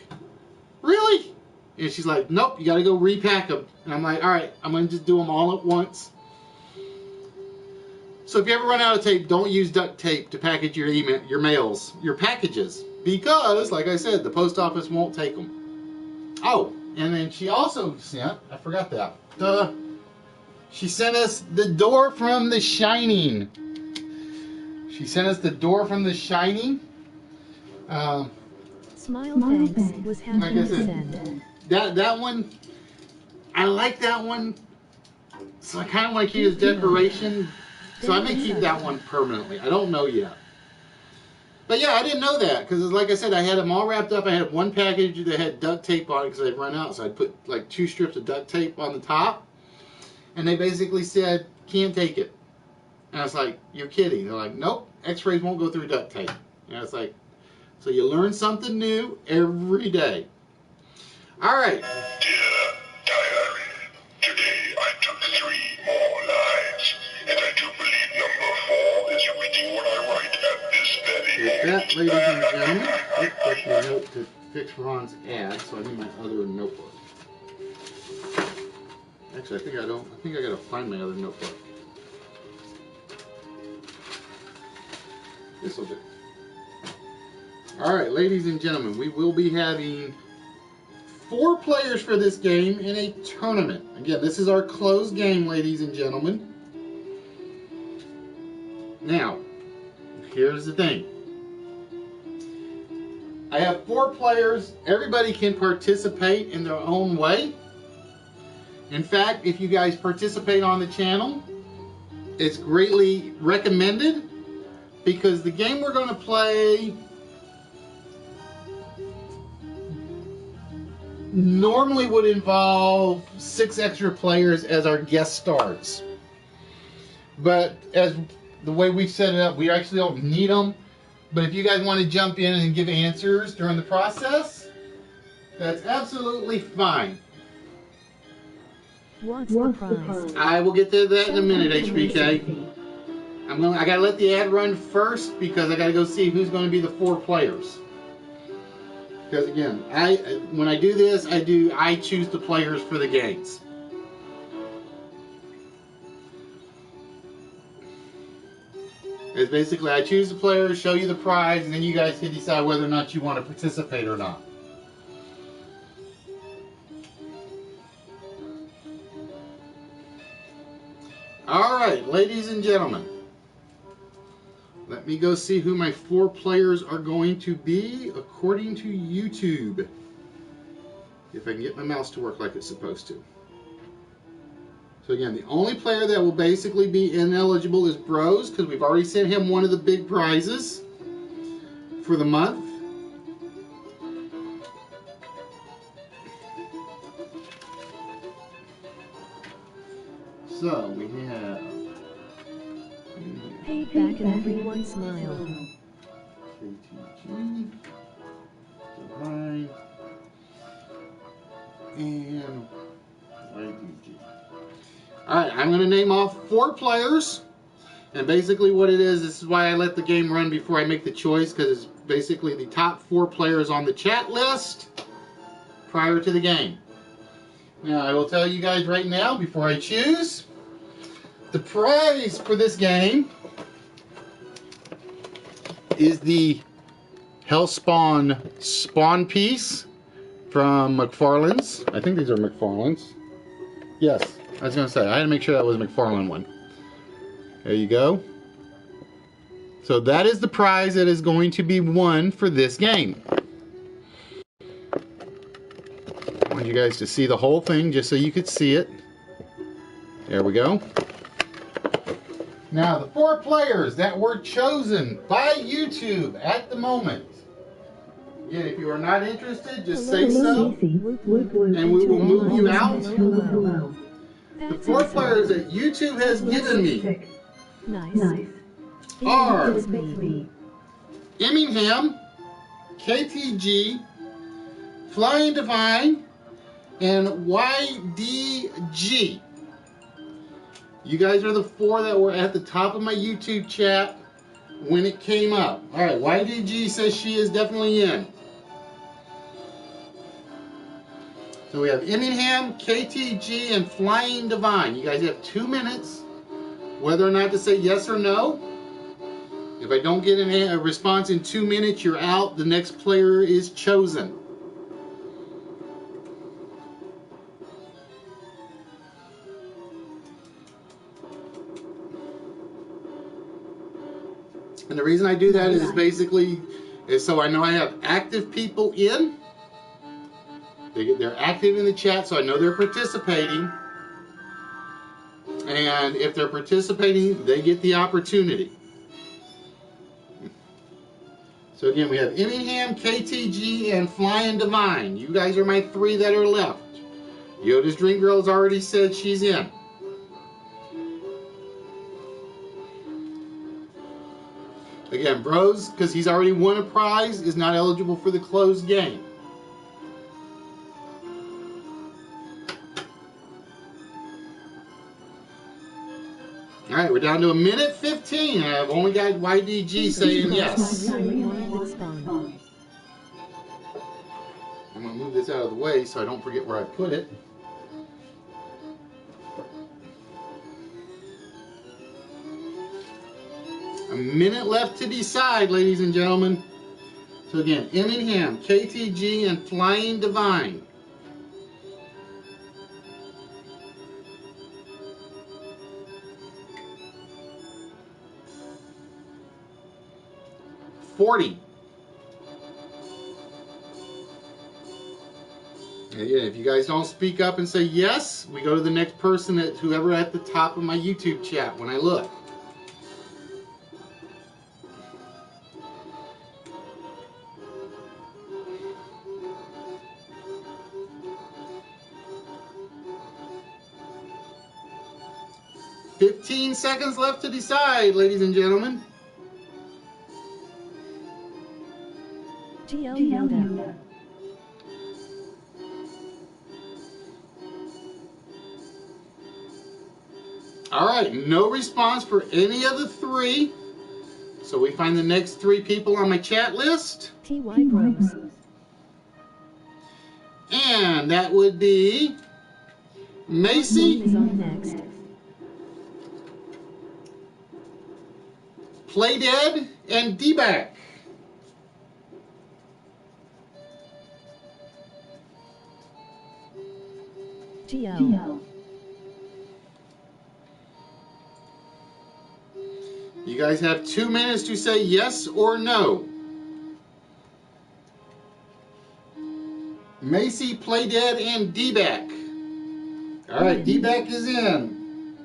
really? And she's like, nope, you got to go repack them. And I'm like, all right, I'm going to just do them all at once. So if you ever run out of tape, don't use duct tape to package your email, your mails, your packages, because, like I said, the post office won't take them. Oh, and then she also sent, I forgot that, she sent us the door from The Shining. She sent us the door from The Shining. Smile thanks was happy like I to said, send. That one, I like that one, so I kind of want to keep it as decoration. So I may keep that one permanently. I don't know yet. But yeah, I didn't know that because, like I said, I had them all wrapped up. I had one package that had duct tape on it because I'd run out. So I'd put like 2 strips of duct tape on the top. And they basically said, can't take it. And I was like, you're kidding. They're like, nope, X-rays won't go through duct tape. And I was like, so you learn something new every day. All right. Dear diary, today I took 3 more lives, and I do believe number 4 is reading what I write at this very With moment. that, ladies and gentlemen, that's my note to fix Ron's ad, so I need my other notebook. Actually, I think I gotta find my other notebook. This'll do. Alright, ladies and gentlemen, we will be having 4 players for this game in a tournament. Again, this is our closed game, ladies and gentlemen. Now, here's the thing. I have 4 players. Everybody can participate in their own way. In fact, if you guys participate on the channel, it's greatly recommended because the game we're going to play normally would involve 6 extra players as our guest stars. But as the way we set it up, we actually don't need them. But if you guys want to jump in and give answers during the process, that's absolutely fine. What's the prize? I will get to that in a minute, HBK. I gotta let the ad run first because I gotta go see who's going to be the 4 players. Because again, when I do this, I choose the players for the games. It's basically I choose the players, show you the prize, and then you guys can decide whether or not you want to participate or not. Alright, ladies and gentlemen. Let me go see who my 4 players are going to be according to YouTube. If I can get my mouse to work like it's supposed to. So again, the only player that will basically be ineligible is Bros, because we've already sent him one of the big prizes for the month. So we have Paid back and everyone smile. KTG, Divine, and YDG. Alright, I'm going to name off 4 players. And basically what it is, this is why I let the game run before I make the choice, because it's basically the top 4 players on the chat list prior to the game. Now, I will tell you guys right now, before I choose, the prize for this game is the Hellspawn spawn piece from McFarlane's. I think these are McFarlane's. Yes, I was going to say, I had to make sure that was a McFarlane one. There you go. So that is the prize that is going to be won for this game. I want you guys to see the whole thing just so you could see it. There we go. Now, the 4 players that were chosen by YouTube at the moment. Again, if you are not interested, just say so, and we will move you out. The 4 players that YouTube has given me are Emmingham, KTG, Flying Divine, and YDG. You guys are the 4 that were at the top of my YouTube chat when it came up. Alright, YDG says she is definitely in. So we have Emmingham, KTG, and Flying Divine. You guys have 2 minutes whether or not to say yes or no. If I don't get a response in 2 minutes, you're out. The next player is chosen. And the reason I do that is basically so I know I have active people in. They're active in the chat, so I know they're participating. And if they're participating, they get the opportunity. So again, we have Emmingham, KTG, and Flying Divine. You guys are my 3 that are left. Yoda's Dream Girl's already said she's in. Again, Bros, because he's already won a prize, is not eligible for the closed game. Alright, we're down to 1:15, and I've only got YDG saying yes. I'm going to move this out of the way so I don't forget where I put it. A minute left to decide, ladies and gentlemen. So again, Emmingham, KTG, and Flying Divine. $40. And again, if you guys don't speak up and say yes, we go to the next person, whoever at the top of my YouTube chat when I look. $15 seconds left to decide, ladies and gentlemen. GL Yoda. Alright, no response for any of the 3. So we find the next 3 people on my chat list. TY Bros. And that would be Macy, Is on next. Play Dead, and D-Back. GL. You You guys have 2 minutes to say yes or no. Macy, Play Dead, and D-Back. Alright, D-Back is in.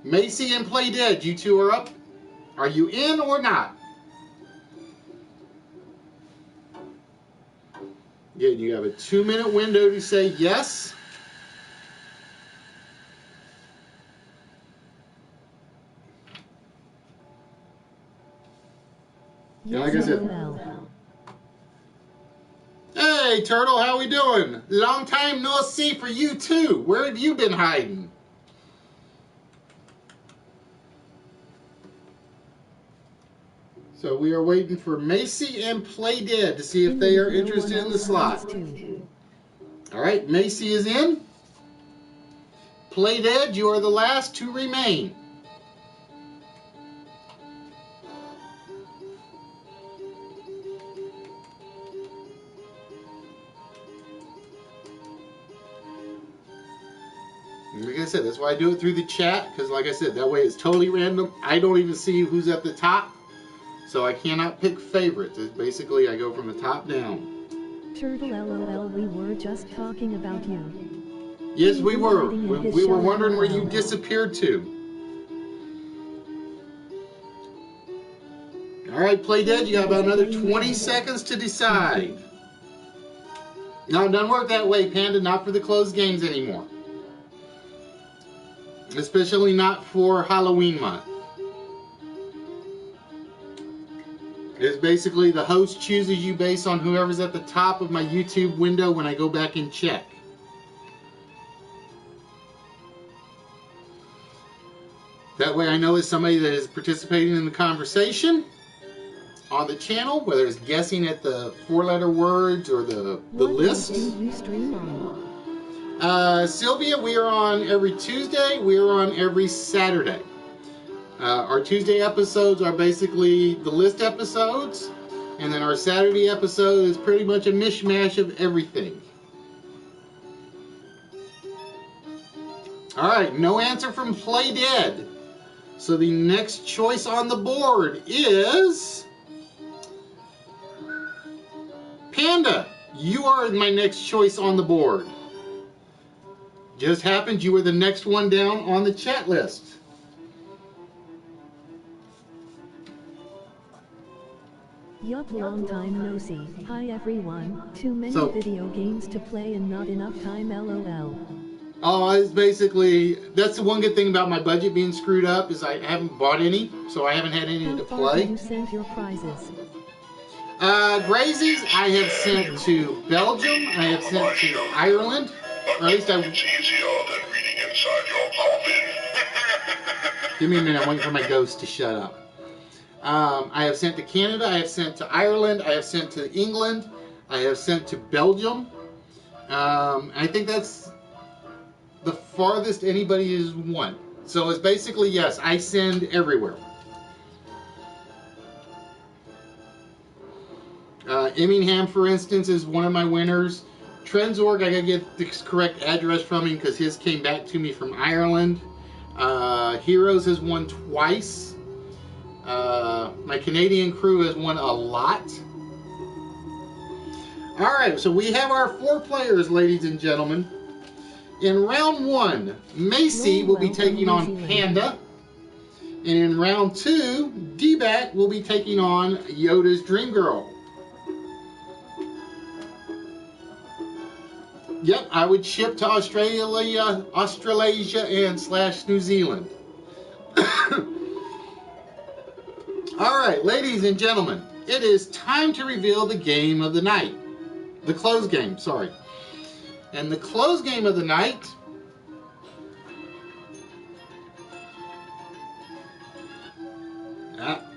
Macy and Play Dead, you two are up. Are you in or not? Again, you have a 2-minute window to say yes. And like I said, hey Turtle, how we doing? Long time no see for you too. Where have you been hiding? So we are waiting for Macy and Play Dead to see if they are interested in the slot. Alright, Macy is in. Play Dead, you are the last to remain. Like I said, that's why I do it through the chat, because like I said, that way it's totally random. I don't even see who's at the top, so I cannot pick favorites. It's basically, I go from the top down. Turtle LOL, we were just talking about you. Yes, we were. We were wondering where you disappeared to. Alright, Play Dead, you got about another 20 seconds to decide. No, it doesn't work that way, Panda, not for the closed games anymore. Especially not for Halloween month. It's basically the host chooses you based on whoever's at the top of my YouTube window when I go back and check. That way I know it's somebody that is participating in the conversation on the channel, whether it's guessing at the 4-letter words or the list. Sylvia, we are on every Tuesday. We are on every Saturday. Our Tuesday episodes are basically the list episodes, and then our Saturday episode is pretty much a mishmash of everything. Alright, no answer from Play Dead. So the next choice on the board is Panda. You are my next choice on the board. Just happened you were the next one down on the chat list. Yup, long time no see. Hi everyone. Too many video games to play and not enough time, LOL. Oh, it's basically, that's the one good thing about my budget being screwed up, is I haven't bought any, so I haven't had any to play. How far have you sent your prizes? Grazies, I have sent to Belgium, I have sent to Ireland, or at least I... It's easier than reading inside your coffin. Give me a minute, I'm waiting for my ghost to shut up. I have sent to Canada, I have sent to Ireland, I have sent to England, I have sent to Belgium. I think that's the farthest anybody has won. So it's basically, yes, I send everywhere. Immingham, for instance, is one of my winners. Trenzorg, I gotta get the correct address from him because his came back to me from Ireland. Heroes has won twice. My Canadian crew has won a lot. Alright, so we have our 4 players, ladies and gentlemen. In round 1, Macy will be taking on Panda. And in round 2, D-Back will be taking on Yoda's Dream Girl. Yep, I would ship to Australasia and / New Zealand. Alright, ladies and gentlemen, it is time to reveal the game of the night. The closed game, sorry. And the closed game of the night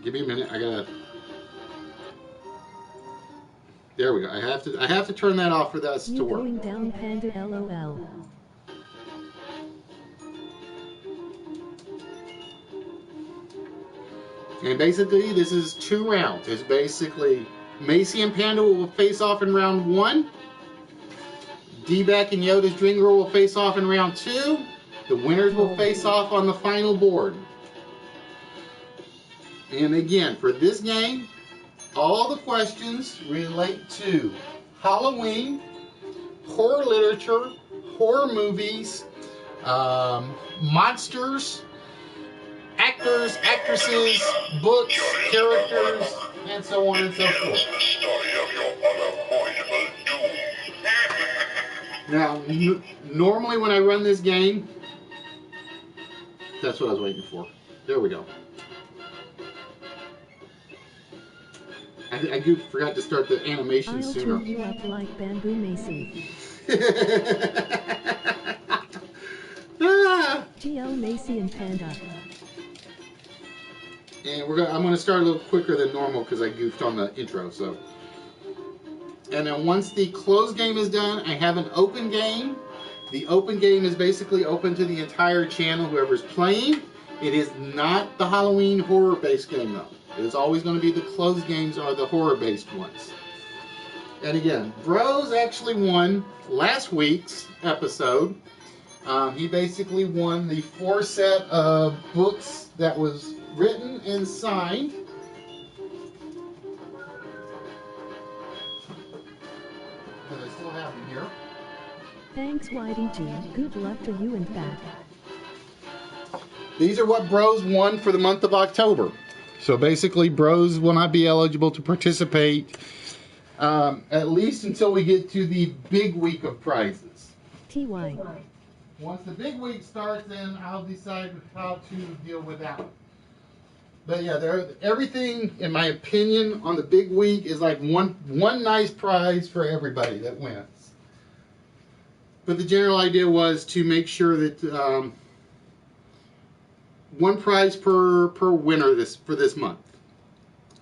give me a minute, I gotta... There we go. I have to turn that off for this to work. Going down, Panda, LOL. And basically, this is 2 rounds. It's basically Macy and Panda will face off in round 1. D-Back and Yoda's Dream Girl will face off in round 2. The winners will face off on the final board. And again, for this game, all the questions relate to Halloween, horror literature, horror movies, monsters, actors, actresses, books, characters, and so on and so forth. The story of your unavoidable doom. Now, normally when I run this game, that's what I was waiting for. There we go. I forgot to start the animation I'll sooner. chew you up like bamboo Macy. GL Macy and Panda. And I'm gonna start a little quicker than normal because I goofed on the intro. So, and then once the closed game is done, I have an open game. The open game is basically open to the entire channel, whoever's playing. It is not the Halloween horror-based game though. It is always going to be the closed games are the horror-based ones. And again, Bros actually won last week's episode. He basically won the 4 set of books that was written and signed. And I still have them here. Thanks YDG, good luck to you and back. These are what Bros won for the month of October. So basically, Bros will not be eligible to participate at least until we get to the big week of prizes. TY. Once the big week starts, then I'll decide how to deal with that one. But yeah, everything, in my opinion, on the big week is like one nice prize for everybody that wins. But the general idea was to make sure that one prize per winner for this month,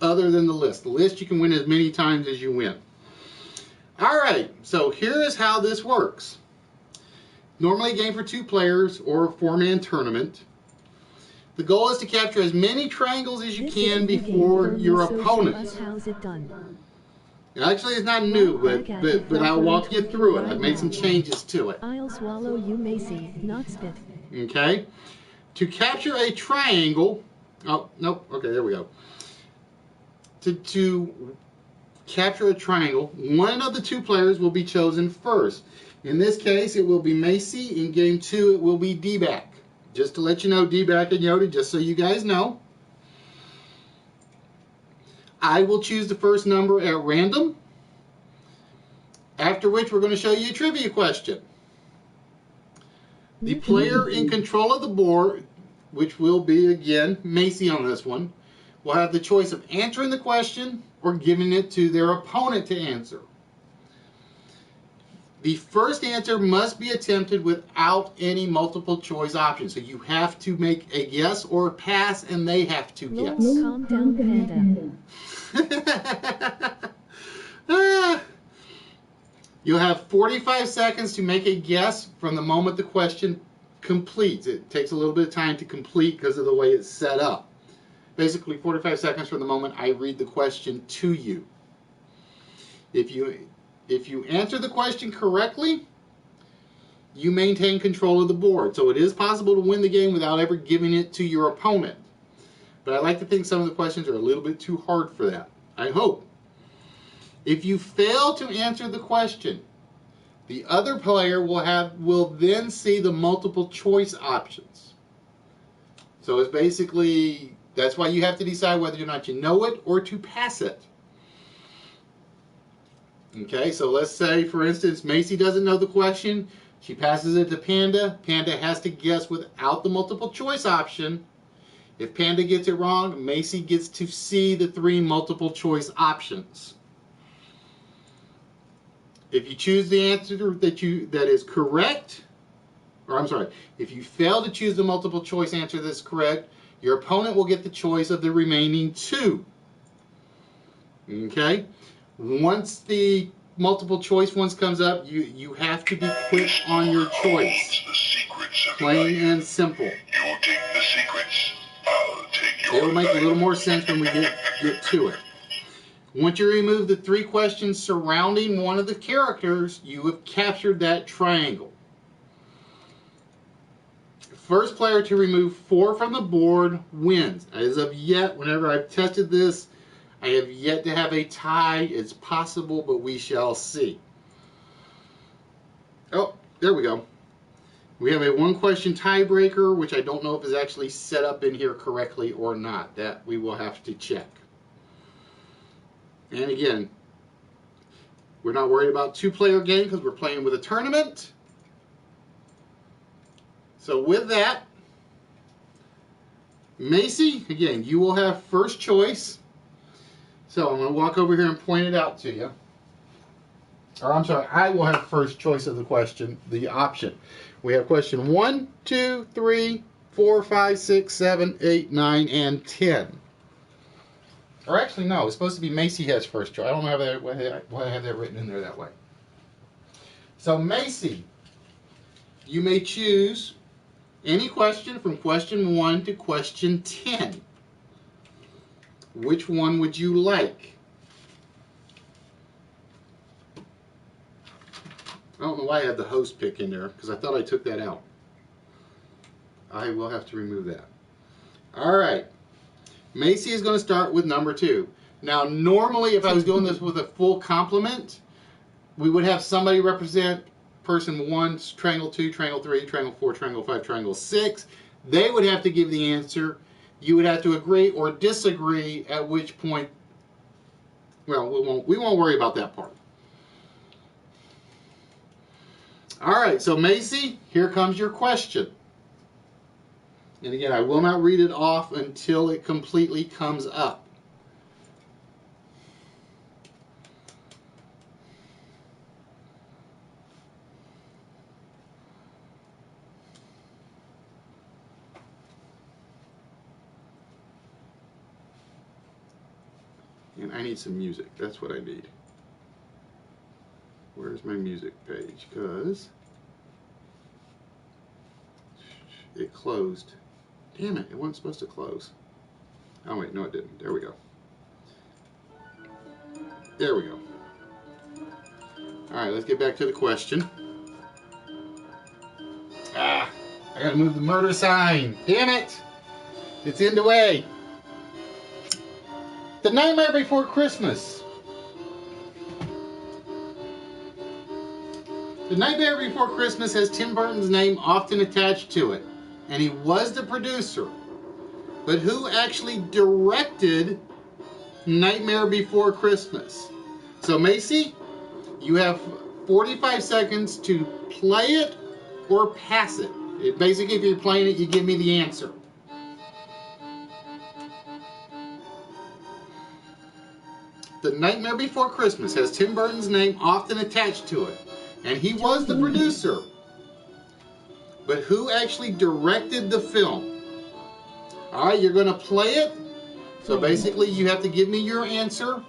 other than the list. The list you can win as many times as you win. All right, so here is how this works. Normally a game for 2 players or a 4-man tournament. The goal is to capture as many triangles as you can before your opponent. How's it done? Actually, it's not new, but I'll walk you through it. I've made some changes to it. I'll swallow you, Macy, not spit. Okay. To capture a triangle, oh, nope, okay, there we go. To capture a triangle, one of the 2 players will be chosen first. In this case, it will be Macy. In game 2, it will be D-Back. Just to let you know, D-Back and Yoda, just so you guys know. I will choose the first number at random, after which we're going to show you a trivia question. The player in control of the board, which will be, again, Macy on this one, will have the choice of answering the question or giving it to their opponent to answer. The first answer must be attempted without any multiple choice options. So you have to make a guess or a pass, and they have to guess. Calm down, Panda. You'll have 45 seconds to make a guess from the moment the question completes. It takes a little bit of time to complete because of the way it's set up. Basically, 45 seconds from the moment I read the question to you. If you answer the question correctly, you maintain control of the board. So it is possible to win the game without ever giving it to your opponent. But I like to think some of the questions are a little bit too hard for that. I hope. If you fail to answer the question, the other player will then see the multiple choice options. So it's basically, that's why you have to decide whether or not you know it or to pass it. Okay, so let's say, for instance, Macy doesn't know the question. She passes it to Panda. Panda has to guess without the multiple choice option. If Panda gets it wrong, Macy gets to see the 3 multiple choice options. If you choose the answer that is correct, or I'm sorry, if you fail to choose the multiple choice answer that's correct, your opponent will get the choice of the remaining 2. Okay? Once the multiple choice ones comes up, you have to be quick on your choice. Plain and simple. You take the secrets, I'll take your It will make a little more sense when we get to it. Once you remove the 3 questions surrounding one of the characters, you have captured that triangle. first player to remove 4 from the board wins. As of yet, whenever I've tested this, I have yet to have a tie. It's possible, but we shall see. Oh, there we go. We have a 1-question tiebreaker, which I don't know if is actually set up in here correctly or not. That we will have to check. And again, we're not worried about 2-player game because we're playing with a tournament. So with that, Macy, again, you will have first choice. So I'm going to walk over here and point it out to you. Or I'm sorry, I will have first choice of the question, the option. We have question 1, 2, 3, 4, 5, 6, 7, 8, 9, and 10. Or actually, no, it's supposed to be Macy has first choice. I don't know why I have that written in there that way. So Macy, you may choose any question from question 1 to question 10. Which one would you like? I don't know why I had the host pick in there, because I thought I took that out. I will have to remove that. Alright. Macy is going to start with number 2. Now, normally, if I was doing this with a full complement, we would have somebody represent person 1, triangle 2, triangle 3, triangle 4, triangle 5, triangle 6. They would have to give the answer. You would have to agree or disagree, at which point, well, we won't worry about that part. Alright, so Macy, here comes your question. And again, I will not read it off until it completely comes up. And I need some music. That's what I need. Where's my music page? Because it closed. Damn it, it wasn't supposed to close. Oh wait, no it didn't. There we go. There we go. Alright, let's get back to the question. Ah, I gotta move the murder sign. Damn it! It's in the way. The Nightmare Before Christmas. The Nightmare Before Christmas has Tim Burton's name often attached to it, and he was the producer. But who actually directed Nightmare Before Christmas? So Macy, you have 45 seconds to play it or pass it. Basically, if you're playing it, you give me the answer. The Nightmare Before Christmas has Tim Burton's name often attached to it, and he was the producer. But who actually directed the film? Alright, you're going to play it. So basically, you have to give me your answer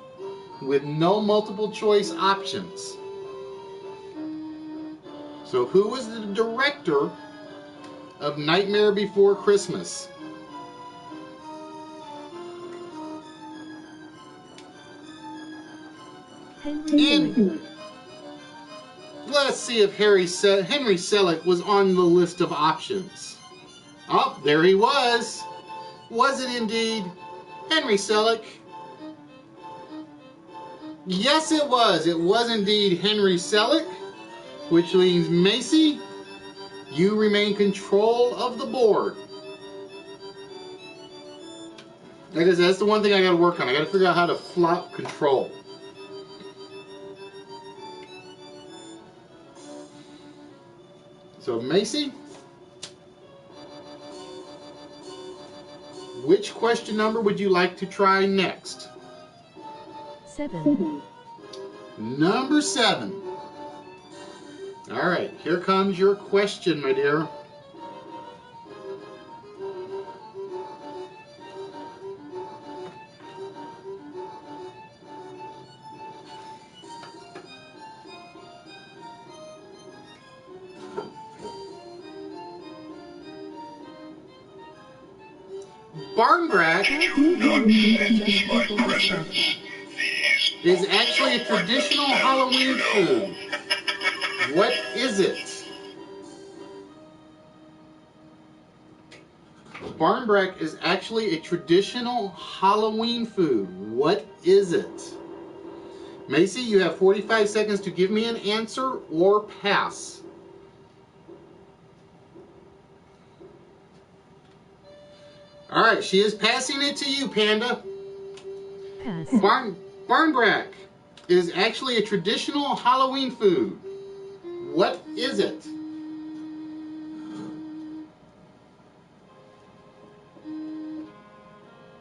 with no multiple choice options. So who was the director of Nightmare Before Christmas? And let's see if Henry Selick was on the list of options. Oh, there he was. Was it indeed Henry Selick? Yes, it was. It was indeed Henry Selick, which means Macy, you remain control of the board. Because that's the one thing I got to work on. I got to figure out how to flop control. So Macy, which question number would you like to try next? 7. Number 7. All right, here comes your question, my dear. Barnbrack Do not sense my presence. is actually a traditional Halloween food. What is it? barnbrack is actually a traditional Halloween food. What is it? Macy, you have 45 seconds to give me an answer or pass. All right, she is passing it to you, Panda. Pass. Barnbrack is actually a traditional Halloween food. What is it?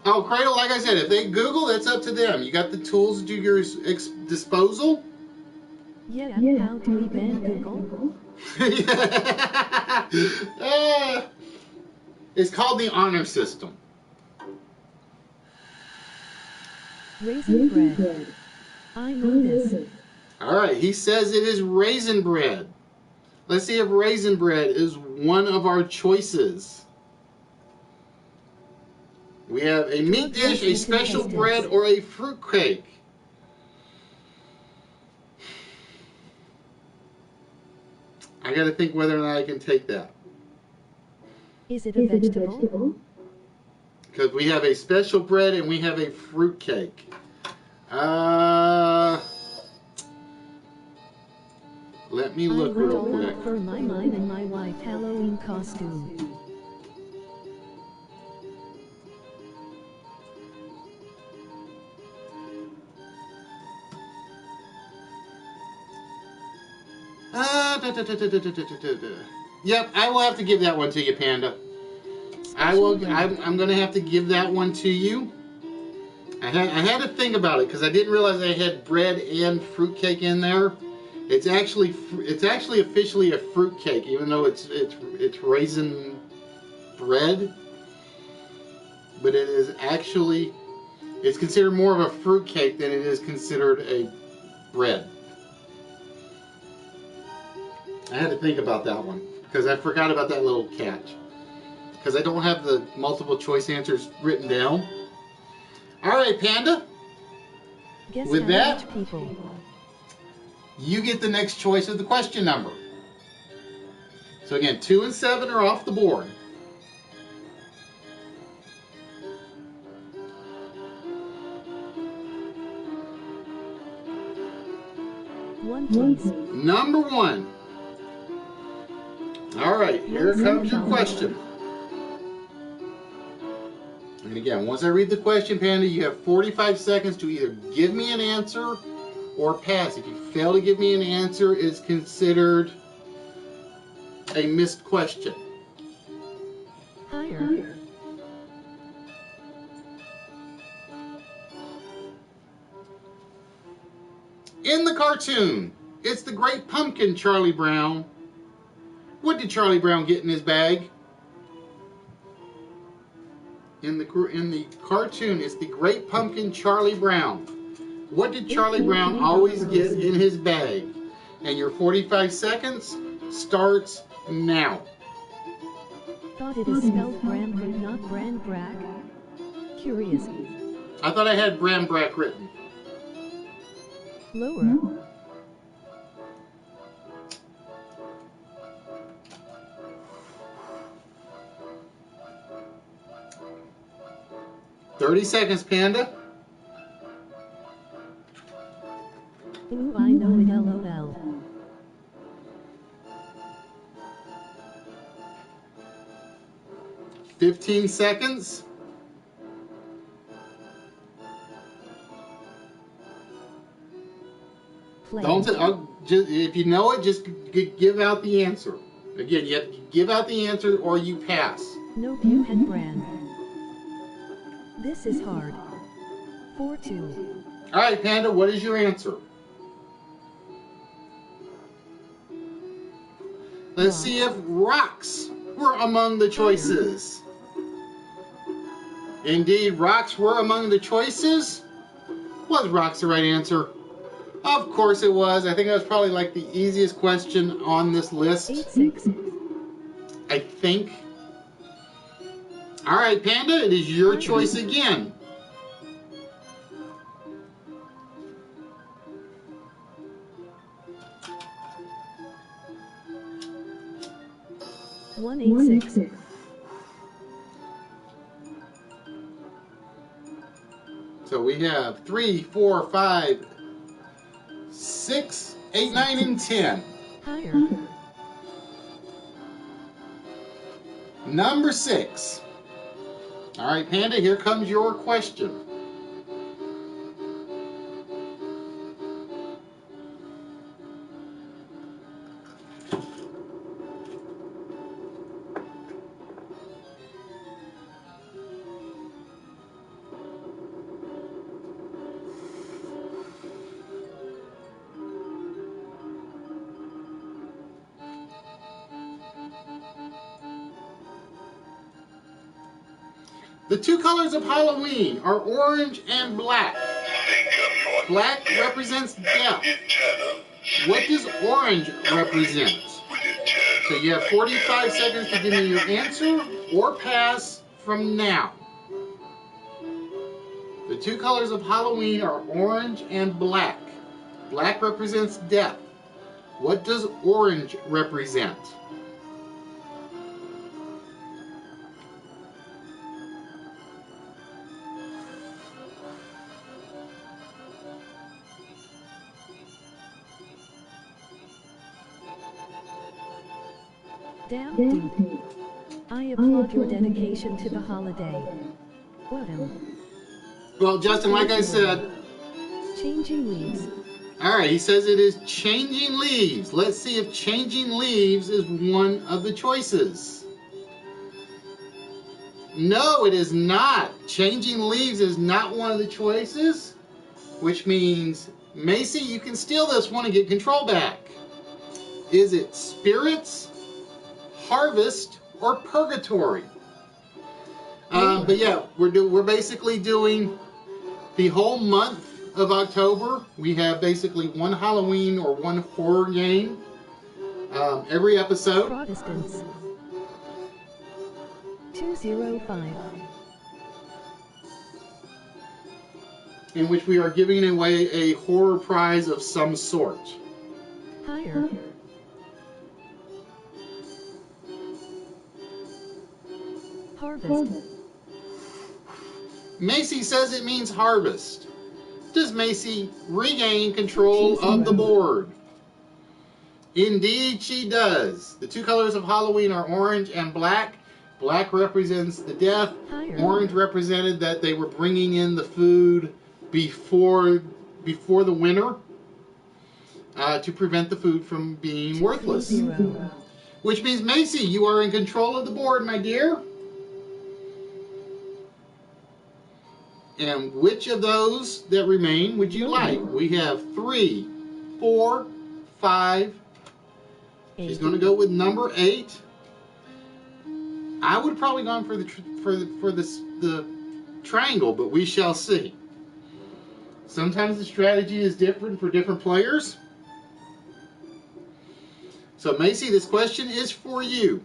Oh, Cradle, like I said, if they Google, it's up to them. You got the tools at your disposal? Yeah, how do we ban Google? It's called the honor system. Raisin bread. I know this. All right, he says it is raisin bread. Let's see if raisin bread is one of our choices. We have a meat dish, a special bread, or a fruit cake. I got to think whether or not I can take that. Is it a vegetable? Because we have a special bread and we have a fruit cake. Let me look real quick. For my mine and my wife Halloween costume. Yep, I will have to give that one to you, Panda. I'm going to have to give that one to you. I had to think about it because I didn't realize I had bread and fruitcake in there. It's actually officially a fruitcake, even though it's raisin bread. But it is actually, it's considered more of a fruitcake than it is considered a bread. I had to think about that one because I forgot about that little catch. Because I don't have the multiple choice answers written down. All right, Panda. Guess with that, people. You get the next choice of the question number. So again, 2 and 7 are off the board. One, please. Number 1. All right, here comes your question. And again, once I read the question, Panda, you have 45 seconds to either give me an answer or pass. If you fail to give me an answer, it's considered a missed question. Higher. In the cartoon, it's the Great Pumpkin, Charlie Brown. What did Charlie Brown get in his bag? In the cartoon, it's the Great Pumpkin, Charlie Brown. What did Charlie Brown always get in his bag? And your 45 seconds starts now. Thought it is spelled Bram, but not Branbrack. Curious. I thought I had Branbrack written. Lower. "30 seconds, Panda." Ooh, I know it, LOL. 15 seconds. Don't. If you know it, just give out the answer. Again, you have to give out the answer or you pass. Nope, you had Bran. This is hard. 4-2. All right, Panda, what is your answer? Let's see if rocks were among the choices. Indeed, rocks were among the choices. Was rocks the right answer? Of course it was. I think that was probably like the easiest question on this list. 8-6. I think. All right, Panda, it is your choice again. One, 8, 6. So we have 3, 4, 5, 6, 8, 9, and 10. Higher. Number 6. All right, Panda, here comes your question. The two colors of Halloween are orange and black. Black represents death. What does orange represent? So you have 45 seconds to give me your answer or pass from now. The two colors of Halloween are orange and black. Black represents death. What does orange represent? Damn dude. I applaud your dedication to the holiday. Well, Justin, like I said, Changing leaves. alright, he says it is changing leaves. Let's see if changing leaves is one of the choices. No, it is not. Changing leaves is not one of the choices, which means, Macy, you can steal this one and get control back. Is it spirits, harvest, or purgatory? But yeah, we're basically doing the whole month of October. We have basically one Halloween or one horror game every episode. Protestants. 205. In which we are giving away a horror prize of some sort. Higher. Harvest. Macy says it means harvest. Does Macy regain control of the board? Indeed she does. The two colors of Halloween are orange and black. Black represents the death. Higher. Orange represented that they were bringing in the food before the winter to prevent the food from being worthless. 230. Which means, Macy, you are in control of the board, my dear. And which of those that remain would you like? We have 3, 4, 5. She's going to go with number 8. I would have probably gone for the triangle, but we shall see. Sometimes the strategy is different for different players. So Macy, this question is for you.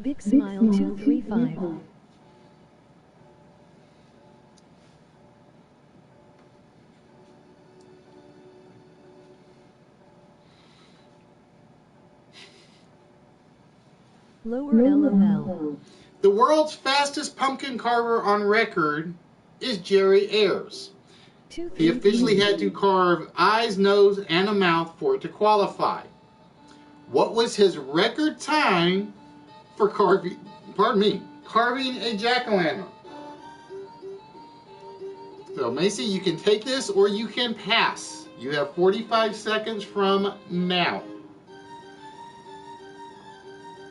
Big Smile 235. Lower LOL. The world's fastest pumpkin carver on record is Jerry Ayers. He officially had to carve eyes, nose, and a mouth for it to qualify. What was his record time for carving a jack-o'-lantern? So Macy, you can take this or you can pass. You have 45 seconds from now.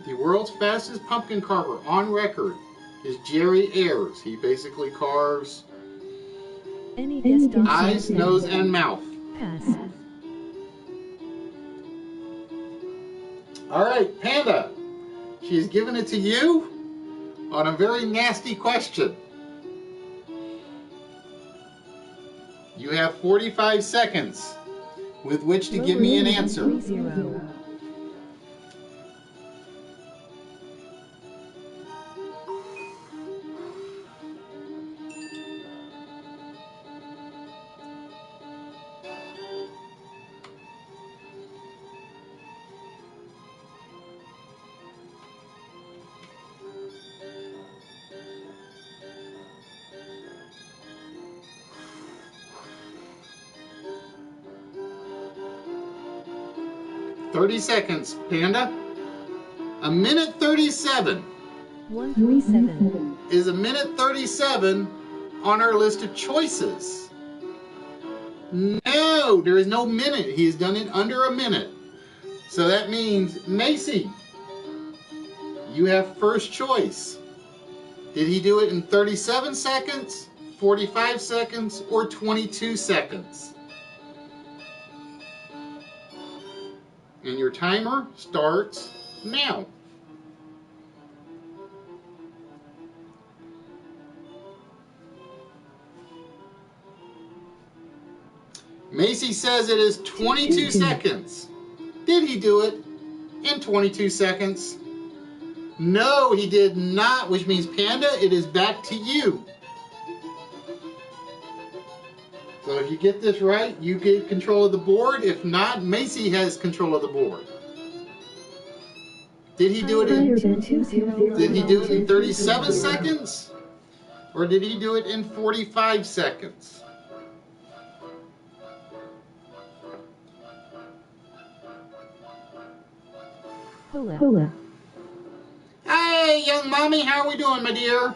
The world's fastest pumpkin carver on record is Jerry Ayers. He basically carves Any guest on eyes, Saturday? nose, and mouth. Pass. All right, Panda. She's given it to you on a very nasty question. You have 45 seconds with which to give me an answer. 30. 30 seconds, Panda. A minute 37 137 is a minute 37 on our list of choices. No, there is no minute. He has done it under a minute. So that means, Macy, you have first choice. Did he do it in 37 seconds, 45 seconds, or 22 seconds? And your timer starts now. Macy says it is 22 seconds. Did he do it in 22 seconds? No, he did not, which means, Panda, it is back to you. So if you get this right, you get control of the board. If not, Macy has control of the board. Did he do it in 37 seconds? Or did he do it in 45 seconds? Hola. Hey, young mommy, how are we doing, my dear?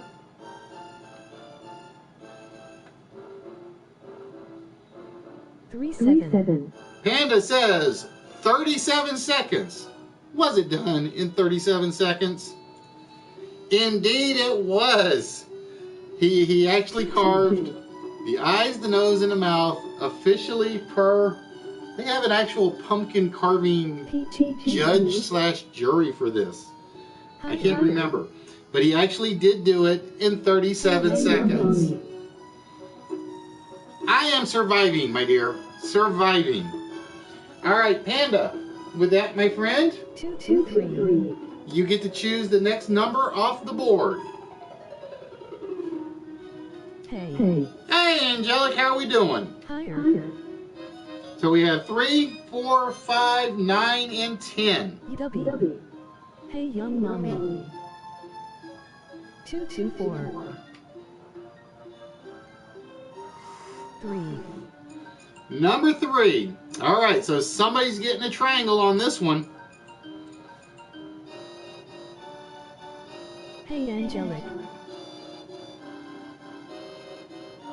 Three seven. Panda says 37 seconds. Was it done in 37 seconds? Indeed it was. He actually carved the eyes, the nose, and the mouth officially per... They have an actual pumpkin carving judge/jury for this. I can't remember. But he actually did do it in 37 seconds. I am surviving, my dear. Surviving. All right, Panda. With that, my friend, 223. you get to choose the next number off the board. Hey. Hey, Angelic, how are we doing? Higher. So we have 3, 4, 5, 9, and 10. EW. Hey, young mommy. 224. 3. Number 3. All right, so somebody's getting a triangle on this one. Hey, Angelic.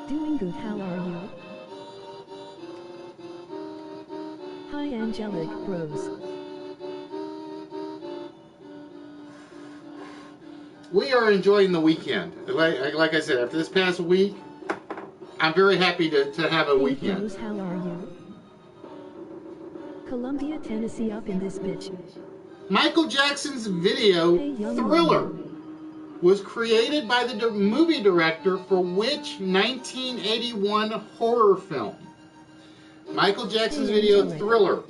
Doing good, how are you? Hi, Angelic Bros. We are enjoying the weekend. Like I said, after this past week, I'm very happy to have a Hey, weekend. Bros, how are you? Columbia, Tennessee up in this bitch. Michael Jackson's video, Hey, young Thriller, mommy. was created by the movie director for which 1981 horror film? Michael Jackson's video, Thriller,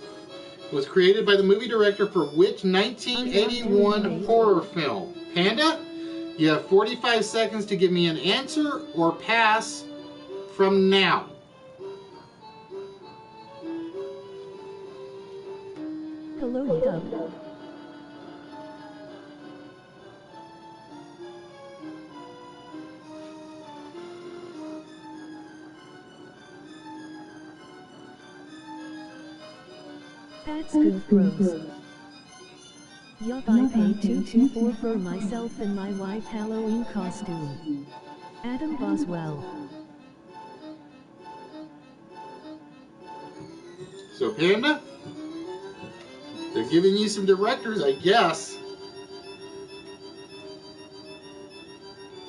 was created by the movie director for which 1981 horror film? Panda, you have 45 seconds to give me an answer or pass from now. Hello, Dub. That's good, bros. Yup, I paid $224 for myself and my wife Halloween costume. Adam Boswell. So, Panda, they're giving you some directors, I guess.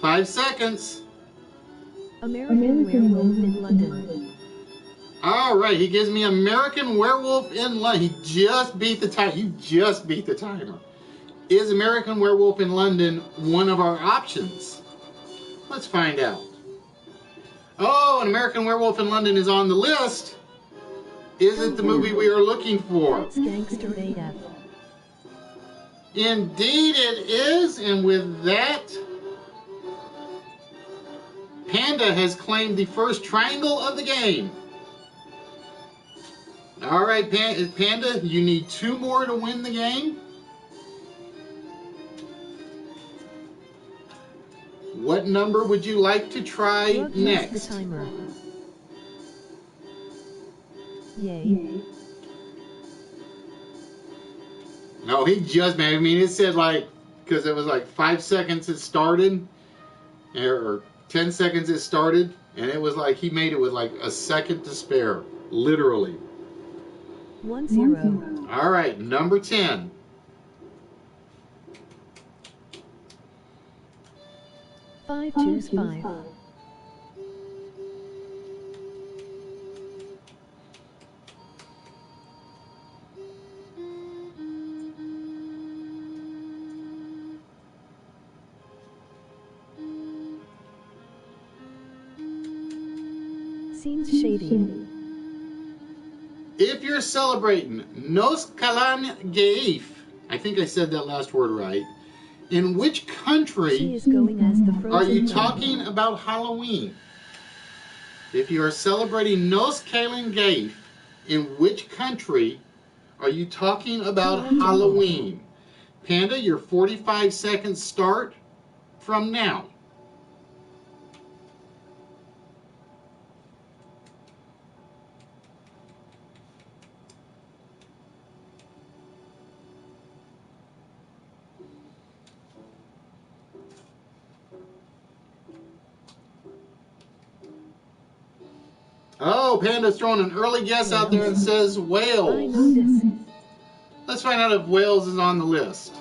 5 seconds. American Werewolf in London. All right, he gives me American Werewolf in London. He just beat the time. You just beat the timer. Is American Werewolf in London one of our options? Let's find out. Oh, an American Werewolf in London is on the list. Is it the movie we are looking for? That's Gangster AF. Indeed it is, and with that, Panda has claimed the first triangle of the game. All right, Panda, you need 2 more to win the game. What number would you like to try next? The timer. Yay. No, he just made. I mean, it said like, because it was like 5 seconds it started, or 10 seconds it started, and it was like he made it with like a second to spare, literally. 1-0. All right, number 10. Five, choose 5. Seems shady. If you're celebrating Nos Kalan Geif, I think I said that last word right. In which She country is going as the are you frozen talking about Halloween? If you are celebrating Nos Kalan Geif, in which country are you talking about Halloween? Panda, your 45 seconds start from now. Oh, Panda's throwing an early guess out there and says I Wales. know this. Let's find out if Wales is on the list.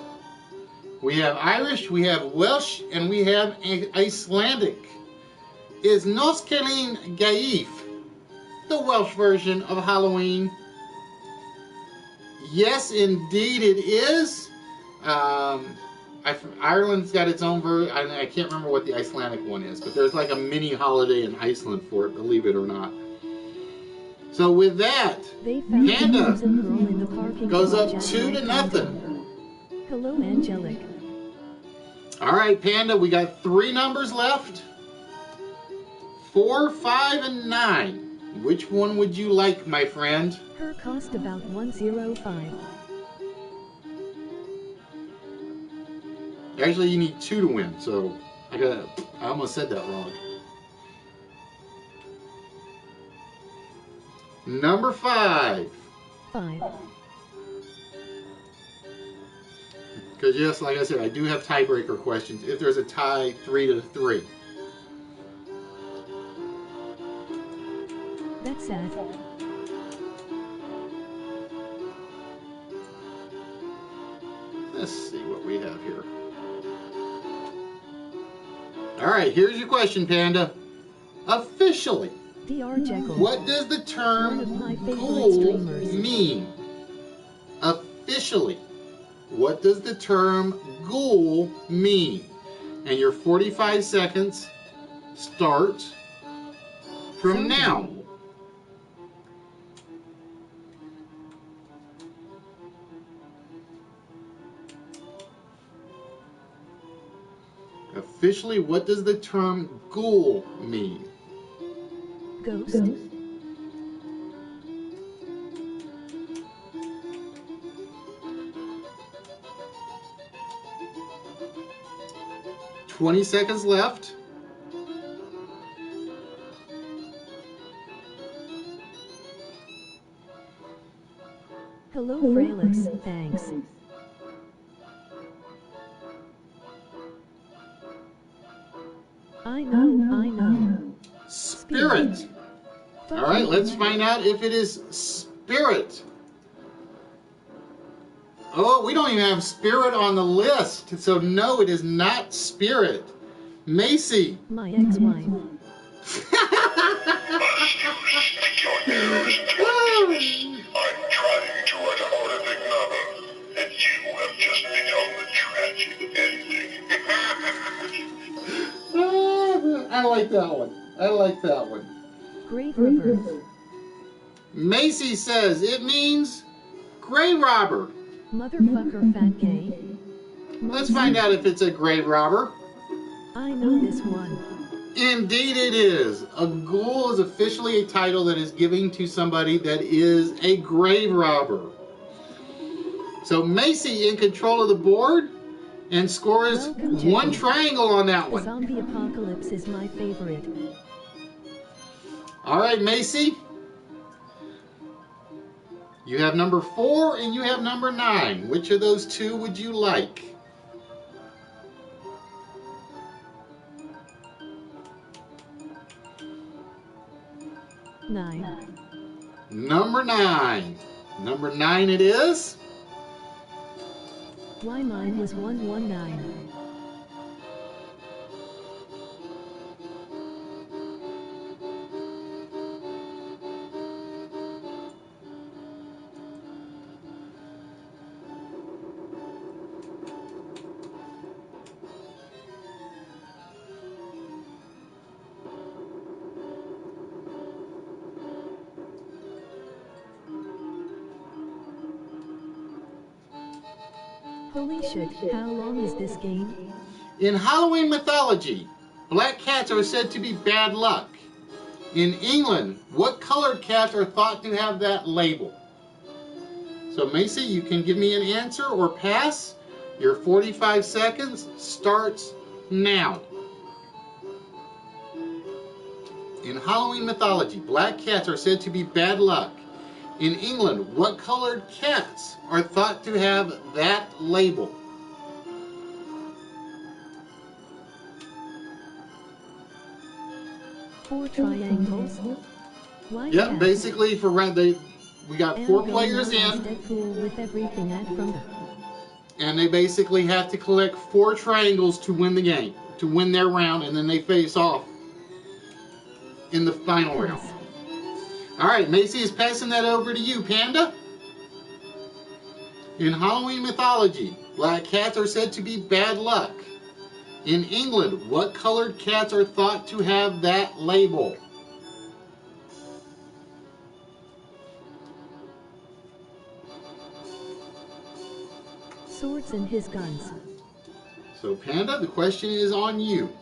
We have Irish, we have Welsh, and we have Icelandic. Is Nos Kalan Geif the Welsh version of Halloween? Yes, indeed it is. Ireland's got its own version. I can't remember what the Icelandic one is, but there's like a mini holiday in Iceland for it, believe it or not. So with that, They found Panda a frozen girl in the parking goes garage up at 2-0. night. Hello, Angelic. All right, Panda, we got 3 numbers left. 4, 5, and 9. Which one would you like, my friend? Her cost about 105. Actually, you need 2 to win, so I almost said that wrong. Number 5. 5. Because yes, like I said, I do have tiebreaker questions. If there's a tie, 3-3. That's sad. Let's see what we have here. All right, here's your question, Panda. Officially, Dr. Jekyll. what does the term One of my favorite ghoul streamers. mean? Officially, what does the term ghoul mean? And your 45 seconds start from now. Officially, what does the term ghoul mean? Ghost. 20 seconds left. Hello, Fralix. Thanks. I know. Spirit. All right, let's find out if it is spirit. Oh, we don't even have spirit on the list. So no, it is not spirit. Macy. My ex-wife. Must you stick your nose towards this? I'm trying to write a horrific novel, and you have just become the tragic ending. I like that one. I like that one. Grave robber. Macy says it means grave robber. Motherfucker fat gay. Let's find out if it's a grave robber. I know this one. Indeed it is. A ghoul is officially a title that is given to somebody that is a grave robber. So Macy in control of the board and scores one triangle on that The one. zombie apocalypse is my favorite. All right, Macy. You have number 4 and you have number 9. Which of those two would you like? Nine. Number 9. Number 9 it is. Why mine was 119. Holy shit, how long is this game? In Halloween mythology, black cats are said to be bad luck. In England, what colored cats are thought to have that label? So Macy, you can give me an answer or pass. Your 45 seconds starts now. In Halloween mythology, black cats are said to be bad luck. In England, what colored cats are thought to have that label? Four triangles. Why Yep, cat? basically for round we got 4 players in, Deadpool with everything at from the. and they basically have to collect 4 triangles to win the game, to win their round, and then they face off in the final round. All right, Macy is passing that over to you, Panda. In Halloween mythology, black cats are said to be bad luck. In England, what colored cats are thought to have that label? Swords and his guns. So, Panda, the question is on you.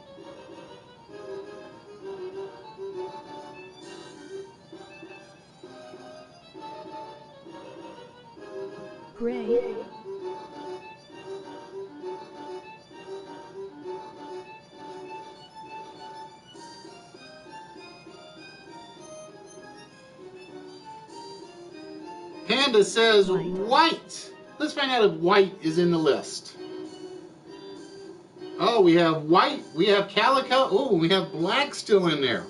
Gray. Panda says white. Let's find out if white is in the list. Oh, we have white, we have calico, oh, we have black still in there.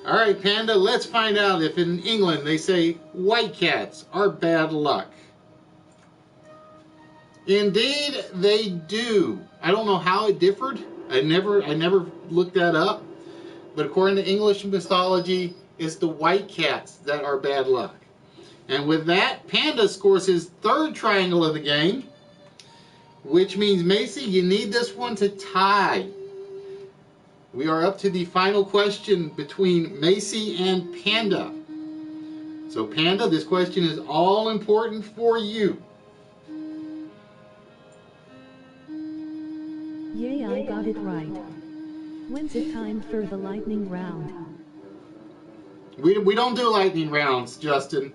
All right, Panda, let's find out if in England they say white cats are bad luck. Indeed, they do. I don't know how it differed. I never looked that up. But according to English mythology, it's the white cats that are bad luck. And with that, Panda scores his 3rd triangle of the game, which means, Macy, you need this one to tie. We are up to the final question between Macy and Panda. So, Panda, this question is all important for you. Yay, I got it right. When's it time for the lightning round? We don't do lightning rounds, Justin.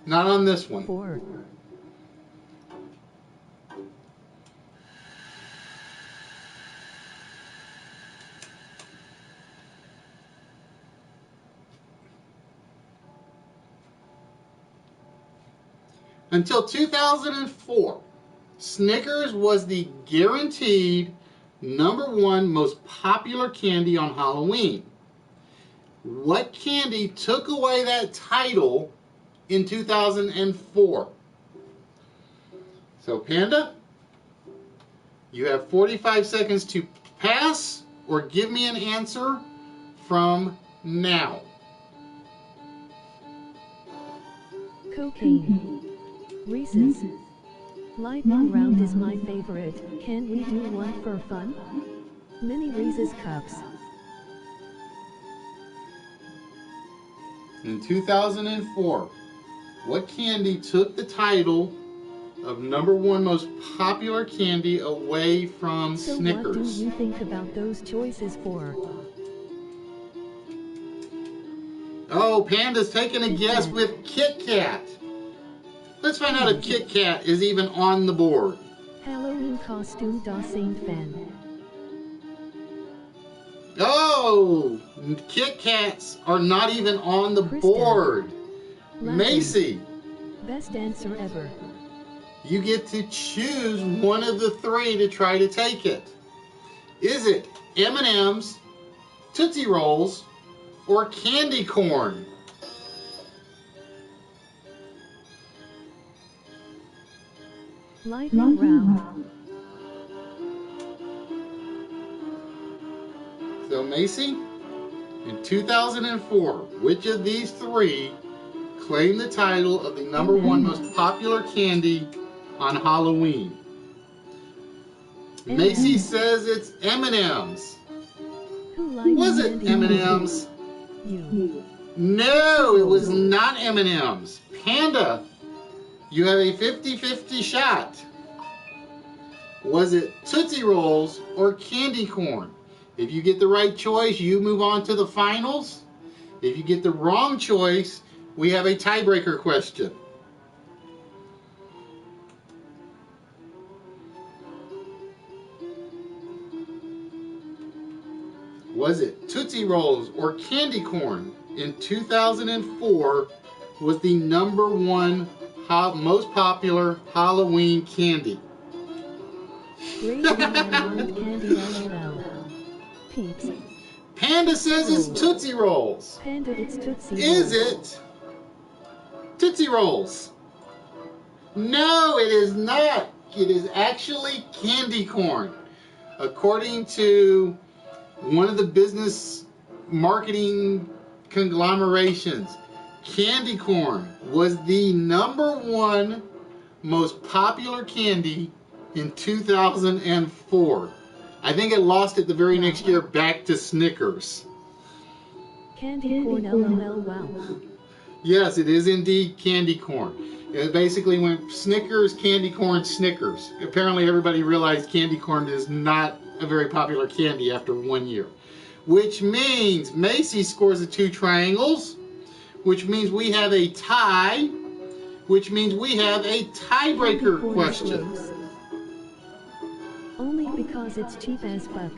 Not on this one. 4. Until 2004, Snickers was the guaranteed #1 most popular candy on Halloween. What candy took away that title in 2004? So, Panda, you have 45 seconds to pass or give me an answer from now. Cocaine. Reese's. Lightning round is my favorite. Can't we do one for fun? Mini Reese's cups. In 2004, what candy took the title of #1 most popular candy away from So Snickers? what do you think about those choices for? Oh, Panda's taking a guess with Kit Kat. Let's find out if Kit Kat is even on the board. Halloween costume da Saint Fan. Oh, Kit Kats are not even on the board. Latin. Macy, Best answer ever. You get to choose one of the three to try to take it. Is it M&M's, Tootsie Rolls, or candy corn? Lightning round. So Macy, in 2004, which of these three claimed the title of the #1 most popular candy on Halloween? Macy says it's M&M's. Who likes Was it candy? M&M's? You. No, it was not M&M's. Panda, you have a 50-50 shot. Was it Tootsie Rolls or candy corn? If you get the right choice, you move on to the finals. If you get the wrong choice, we have a tiebreaker question. Was it Tootsie Rolls or candy corn? In 2004 was the #1 most popular Halloween candy. Great candy LOL. Peeps. Panda says it's Tootsie Rolls. Panda, it's Tootsie Rolls. Is it Tootsie Rolls? No, it is not. It is actually candy corn. According to one of the business marketing conglomerations, candy corn was the #1 most popular candy in 2004. I think it lost it the very next year back to Snickers. Candy corn LOL, wow. Yes, it is indeed candy corn. It basically went Snickers, candy corn, Snickers. Apparently everybody realized candy corn is not a very popular candy after 1 year. Which means Macy scores the 2 triangles, which means we have a tie, which means we have a tiebreaker question. Only because it's cheap as fuck.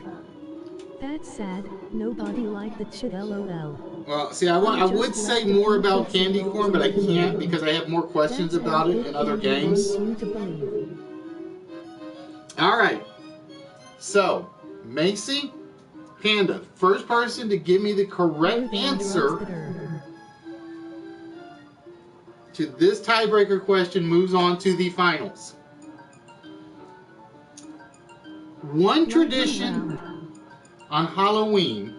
That's sad, nobody liked the shit LOL. Well, see, I would say more about candy corn, but I can't because I have more questions about it in other games. Alright, so, Macy, Panda, first person to give me the correct answer to this tiebreaker question moves on to the finals. One tradition on Halloween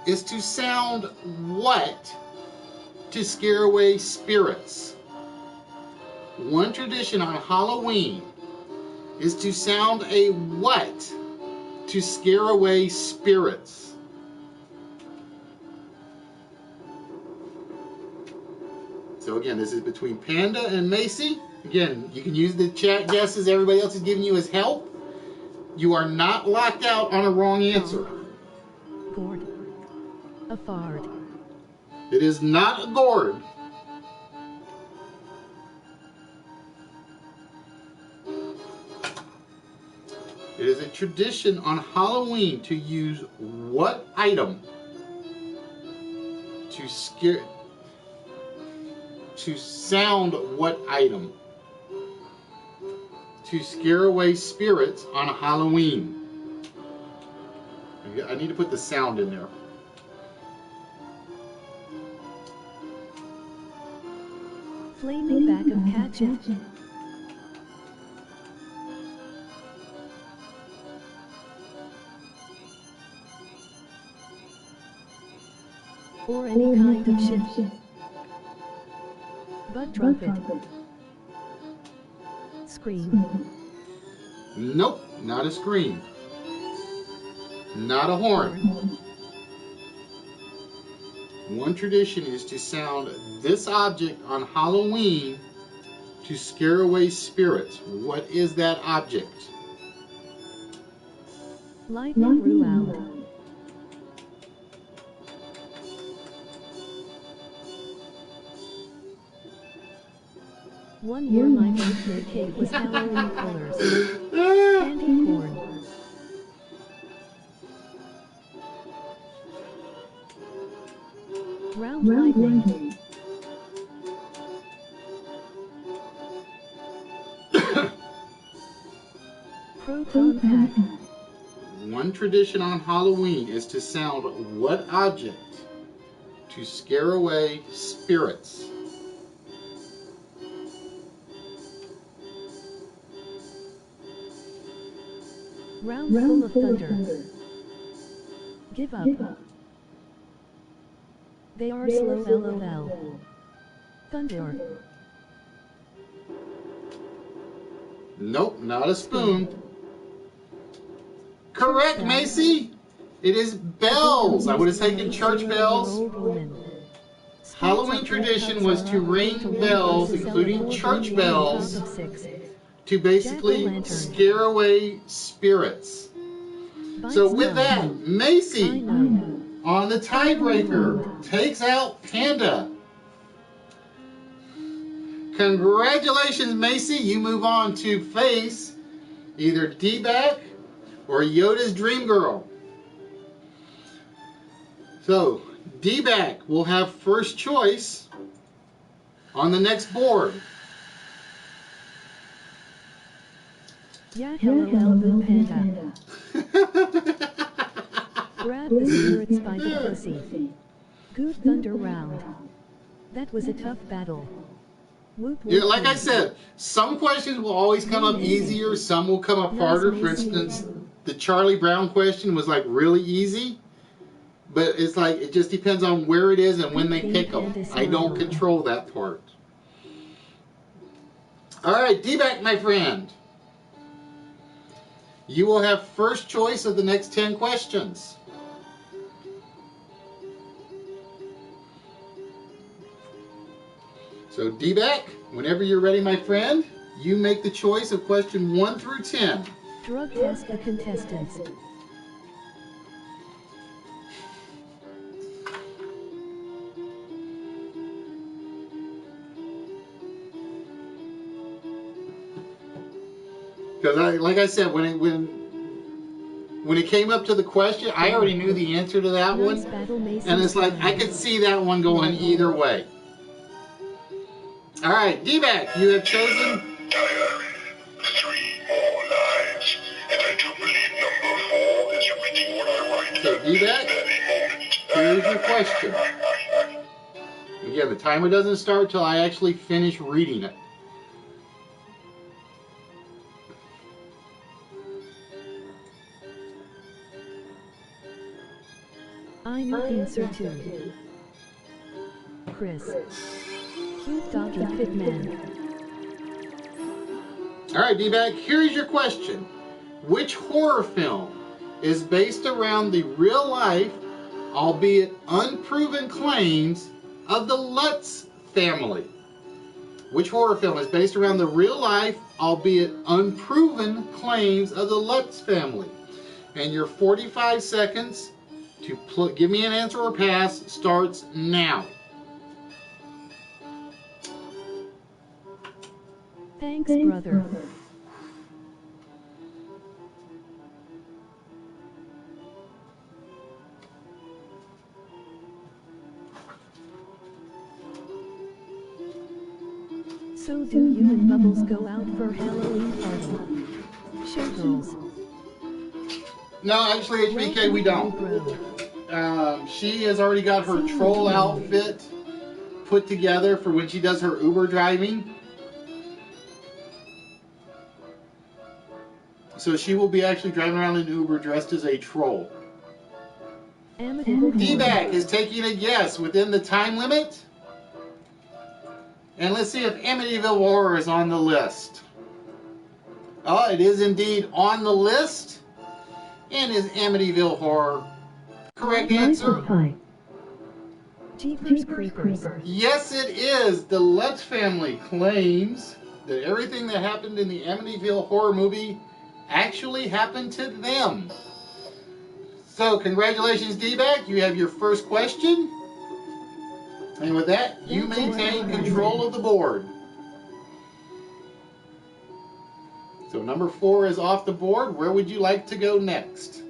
is to sound what to scare away spirits? One tradition on Halloween is to sound a what to scare away spirits? So again, this is between Panda and Macy. Again, you can use the chat guesses everybody else is giving you as help. You are not locked out on a wrong answer. Gourd. A fart. It is not a gourd. It is a tradition on Halloween to use what item to sound what item to scare away spirits on Halloween. I need to put the sound in there. Flaming bag of ketchup. Or any kind of shit. Butt trumpet. Scream. Nope, not a scream. Not a horn. One tradition is to sound this object on Halloween to scare away spirits. What is that object? Lightning round. One year my birthday cake was Halloween colors. Candy corn. Round lightning. Photon pack. One tradition on Halloween is to sound what object to scare away spirits? Round full of thunder. Give up. They are slow LOL. Thunder. Nope, not a spoon. Correct, Macy. It is bells. I would have taken church bells. Halloween tradition was to ring bells, including church bells, to basically scare away spirits. So with that, Macy, on the tiebreaker, takes out Panda. Congratulations, Macy. You move on to face either D-Back or Yoda's Dream Girl. So, D-Back will have first choice on the next board. Yeah, hello, Boo Panda. Grab the spirits by the pussy. Good thunder round. That was a tough battle. Whoop, whoop, Yeah, like I said, some questions will always come up easier, some will come up harder. For instance, the Charlie Brown question was like really easy, but it's like it just depends on where it is and when they pick them. I don't control that part. All right, D-Back, my friend. You will have first choice of the next 10 questions. So D-Back, whenever you're ready, my friend, you make the choice of question 1 through 10. Drug test the contestants. Because like I said, when it came up to the question, I already knew the answer to that one, and it's like I could see that one going either way. All right, D-Back, you have chosen. Diary, 3 more lives, and I do believe number 4 is reading what I write. Okay, D-Back, here's your question. Again, the timer doesn't start till I actually finish reading it. I'm looking Sir too. Chris. Cute doggy fit man. All right, D-Back, here's your question. Which horror film is based around the real life, albeit unproven claims of the Lutz family? Which horror film is based around the real life, albeit unproven claims of the Lutz family? And your 45 seconds to give me an answer or pass starts now. Thanks, brother. So do you and Bubbles go out for Halloween party? Showgirls. No, actually, HBK, we don't. She has already got her troll outfit put together for when she does her Uber driving. So she will be actually driving around in Uber dressed as a troll. D-Back is taking a guess within the time limit. And let's see if Amityville Horror is on the list. Oh, it is indeed on the list. And is Amityville Horror correct answer? Jeepers Creepers. Yes, it is. The Lutz family claims that everything that happened in the Amityville Horror movie actually happened to them. So, congratulations, D-Back. You have your first question. And with that, you maintain control of the board. So, number 4 is off the board. Where would you like to go next?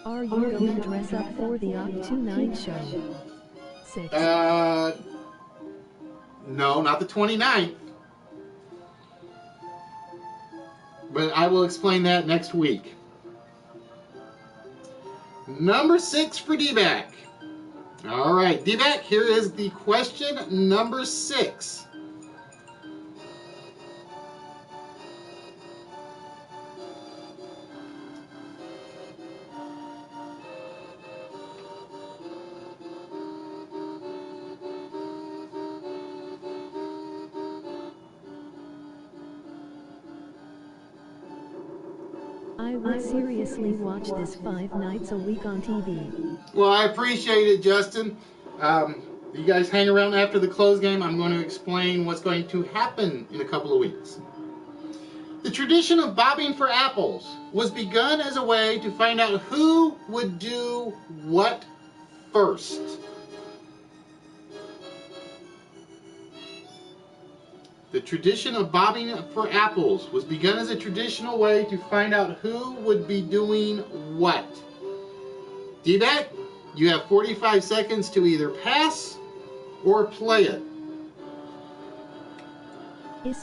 Are you going to dress up for the Octu night show? 6. No, not the 29th. But I will explain that next week. Number 6 for D-Back. All right, D-Back, here is the question number 6. I would seriously watch this 5 nights a week on TV. Well, I appreciate it, Justin. You guys hang around after the close game. I'm going to explain what's going to happen in a couple of weeks. The tradition of bobbing for apples was begun as a way to find out who would do what first. The tradition of bobbing for apples was begun as a traditional way to find out who would be doing what. D-Back, you have 45 seconds to either pass or play it.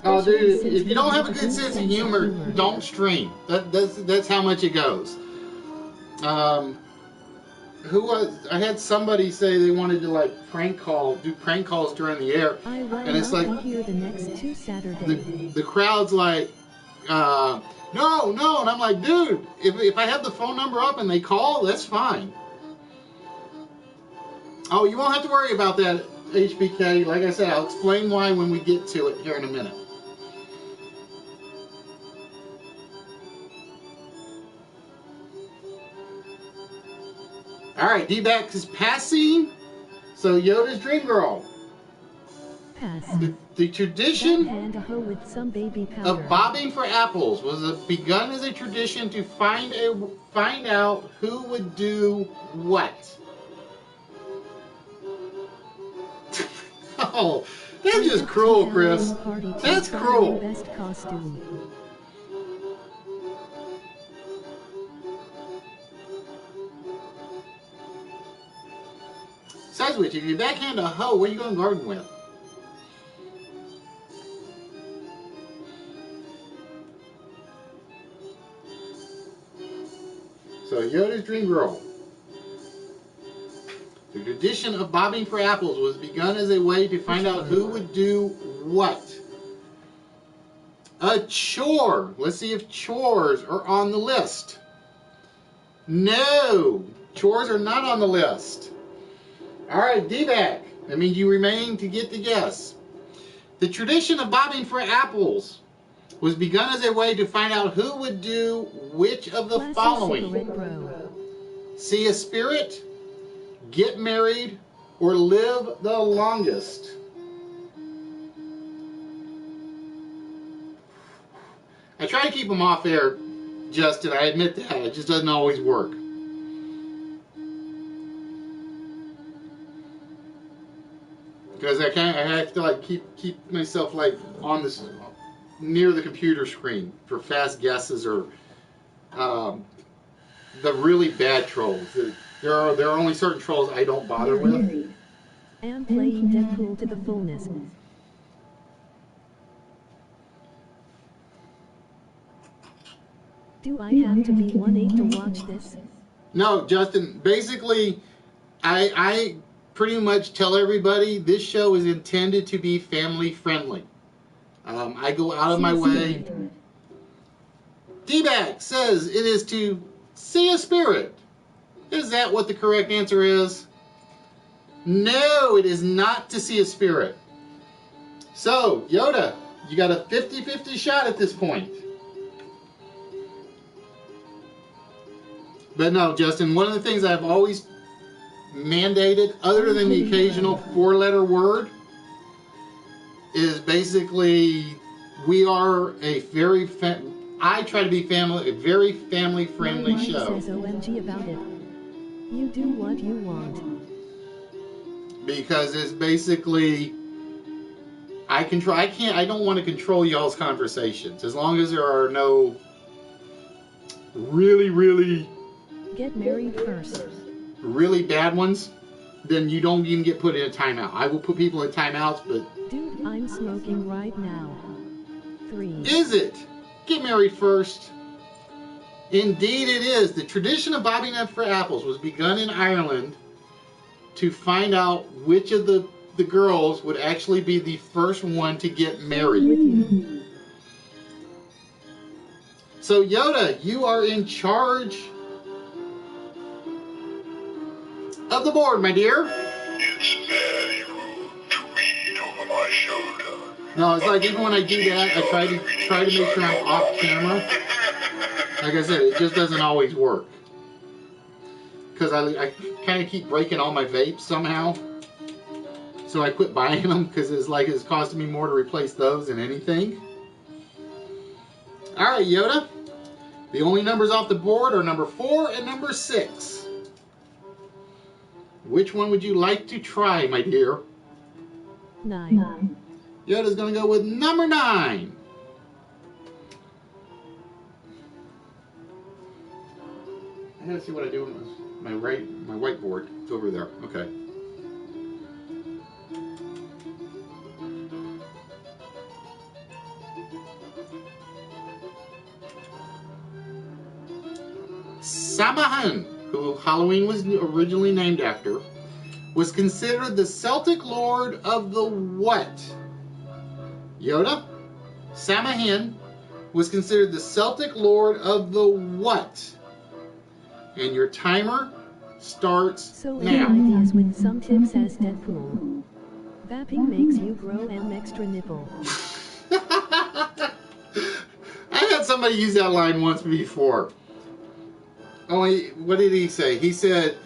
Oh, dude, if you don't have a good sense of humor, don't stream. That's how much it goes. I had somebody say they wanted to like do prank calls during the air, and it's like here the next 2 Saturdays. the crowd's like, no, and I'm like, dude, if I have the phone number up and they call, that's fine. Oh, you won't have to worry about that, HBK. Like I said, I'll explain why when we get to it here in a minute. All right, D-Back is passing. So Yoda's Dream Girl. Pass. The tradition and a hoe with some baby powder. of bobbing for apples was begun as a tradition to find out who would do what. Oh, that's just cruel, Chris. That's cruel. Best costume. Besides which, if you backhand a hoe, what are you going to garden with? So Yoda's Dream Girl. The tradition of bobbing for apples was begun as a way to find out who would do what. A chore. Let's see if chores are on the list. No, chores are not on the list. All right, D-Back. That means you remain to get the guess. The tradition of bobbing for apples was begun as a way to find out who would do which of the following. See a spirit, get married, or live the longest. I try to keep them off air, Justin. I admit that. It just doesn't always work. Because I have to like keep myself like on this near the computer screen for fast guesses or the really bad trolls. There are only certain trolls I don't bother with. And playing Deadpool to the fullness. Do I have to be 1/8 to watch this? No, Justin. Basically, I pretty much tell everybody this show is intended to be family friendly. I go out of my way. D-Back says it is to see a spirit. Is that what the correct answer is? No, it is not to see a spirit. So, Yoda, you got a 50-50 shot at this point. But no, Justin, one of the things I've always mandated, other than the occasional 4-letter word, is basically we are a very I try to be a very family-friendly show. Says OMG about it. You do what you want. Because it's basically I don't want to control y'all's conversations as long as there are no really Get married first. really bad ones, then you don't even get put in a timeout. I will put people in timeouts, but... Dude, I'm smoking right now. 3. Is it? Get married first. Indeed it is. The tradition of bobbing up for apples was begun in Ireland to find out which of the girls would actually be the first one to get married. With you. So Yoda, you are in charge of the board, my dear. It's very rude to read over my shoulder. No, it's like even when I do that, I try to make sure I'm off camera. Like I said, it just doesn't always work. Because I kind of keep breaking all my vapes somehow. So I quit buying them because it's costing me more to replace those than anything. Alright, Yoda. The only numbers off the board are number 4 and number 6. Which one would you like to try, my dear? 9. Yoda's going to go with number 9. I gotta see what I do with my whiteboard. It's over there. Okay. Samhain, who Halloween was originally named after, was considered the Celtic lord of the what? Yoda? Samhain was considered the Celtic lord of the what? And your timer starts So now. any ideas with some tips as Deadpool? Vapping makes you grow an extra nipple. I had somebody use that line once before. Only, what did he say? He said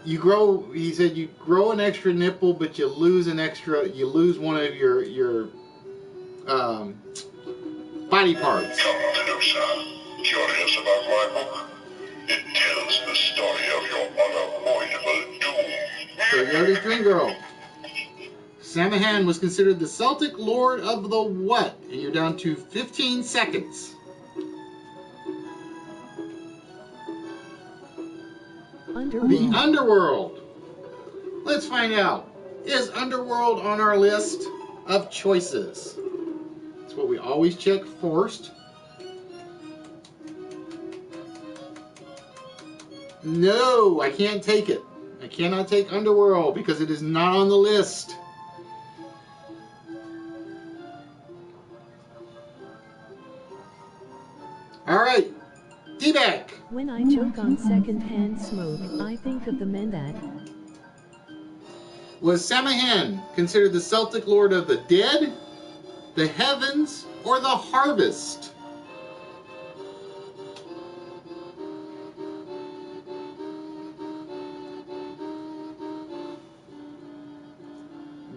you grow an extra nipple, but you lose one of your body parts. Come closer. Curious about my book? It tells the story of your unavoidable doom. So Yoda's Dream Girl. Samhain was considered the Celtic lord of the what? And you're down to 15 seconds. Underworld. The Underworld. Let's find out. Is Underworld on our list of choices? That's what we always check first. No, I can't take it. I cannot take Underworld because it is not on the list. Alright, D-back. When I choke on second-hand smoke, I think of the men that... Was Samhain considered the Celtic lord of the dead, the heavens, or the harvest?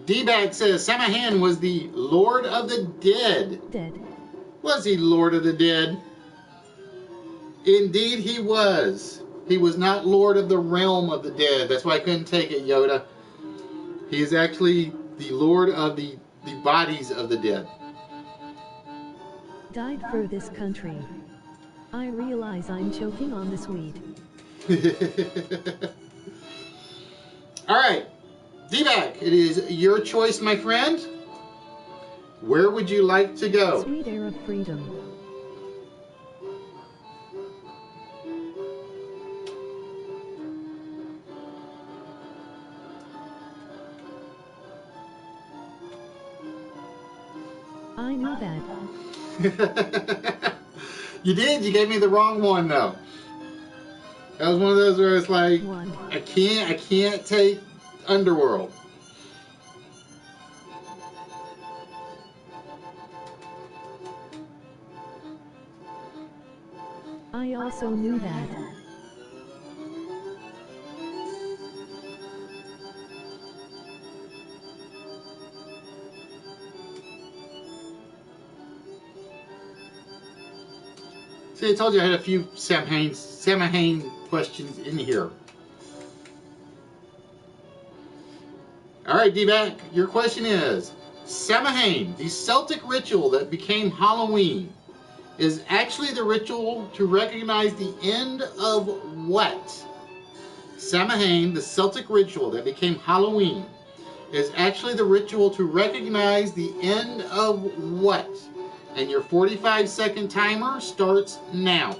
D-Bag says Samhain was the lord of the dead. Dead. Was he lord of the dead? Indeed he was. He was not lord of the realm of the dead. That's why I couldn't take it, Yoda. He is actually the lord of the bodies of the dead. Died for this country. I realize I'm choking on the sweet. Alright, D-Bag, it is your choice, my friend. Where would you like to go? Sweet air of freedom. I knew that. You did? You gave me the wrong one, though. That was one of those where it's like, One. I can't take Underworld. I also knew that. See, I told you I had a few Samhain questions in here. Alright, D-Back, your question is, Samhain, the Celtic ritual that became Halloween, is actually the ritual to recognize the end of what? Samhain, the Celtic ritual that became Halloween, is actually the ritual to recognize the end of what? And your 45-second timer starts now.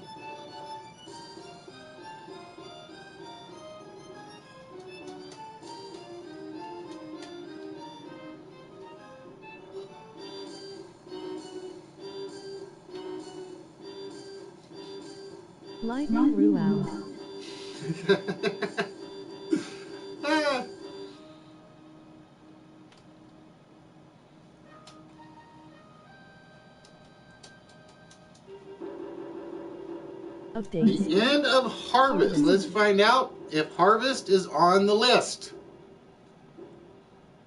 Lightning Ruau. Updates. The end of harvest. Let's find out if harvest is on the list.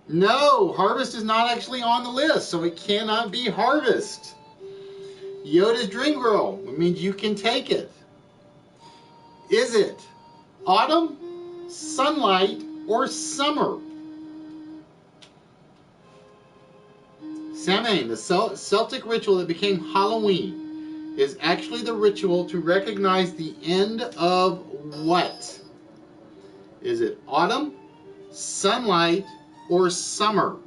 No, harvest is not actually on the list, so it cannot be harvest. Yoda's Dream Girl. It means you can take it. Is it autumn, sunlight, or summer? Samhain, the Celtic ritual that became Halloween, is actually the ritual to recognize the end of what? Is it autumn, sunlight, or summer?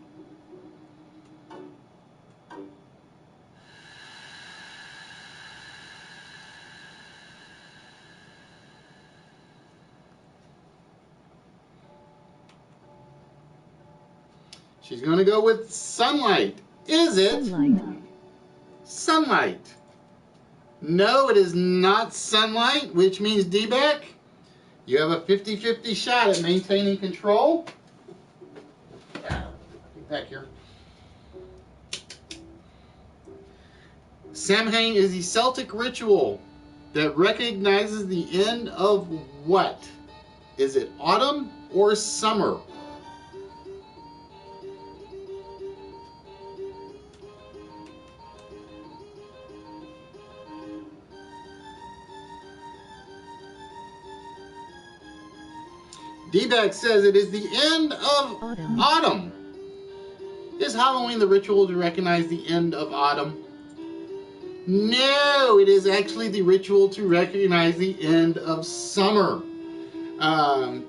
She's going to go with sunlight. Is it sunlight? No, it is not sunlight, which means D-back, you have a 50-50 shot at maintaining control. Get back here. Samhain is the Celtic ritual that recognizes the end of what? Is it autumn or summer? D-back says it is the end of autumn. Is Halloween the ritual to recognize the end of autumn? No, it is actually the ritual to recognize the end of summer. I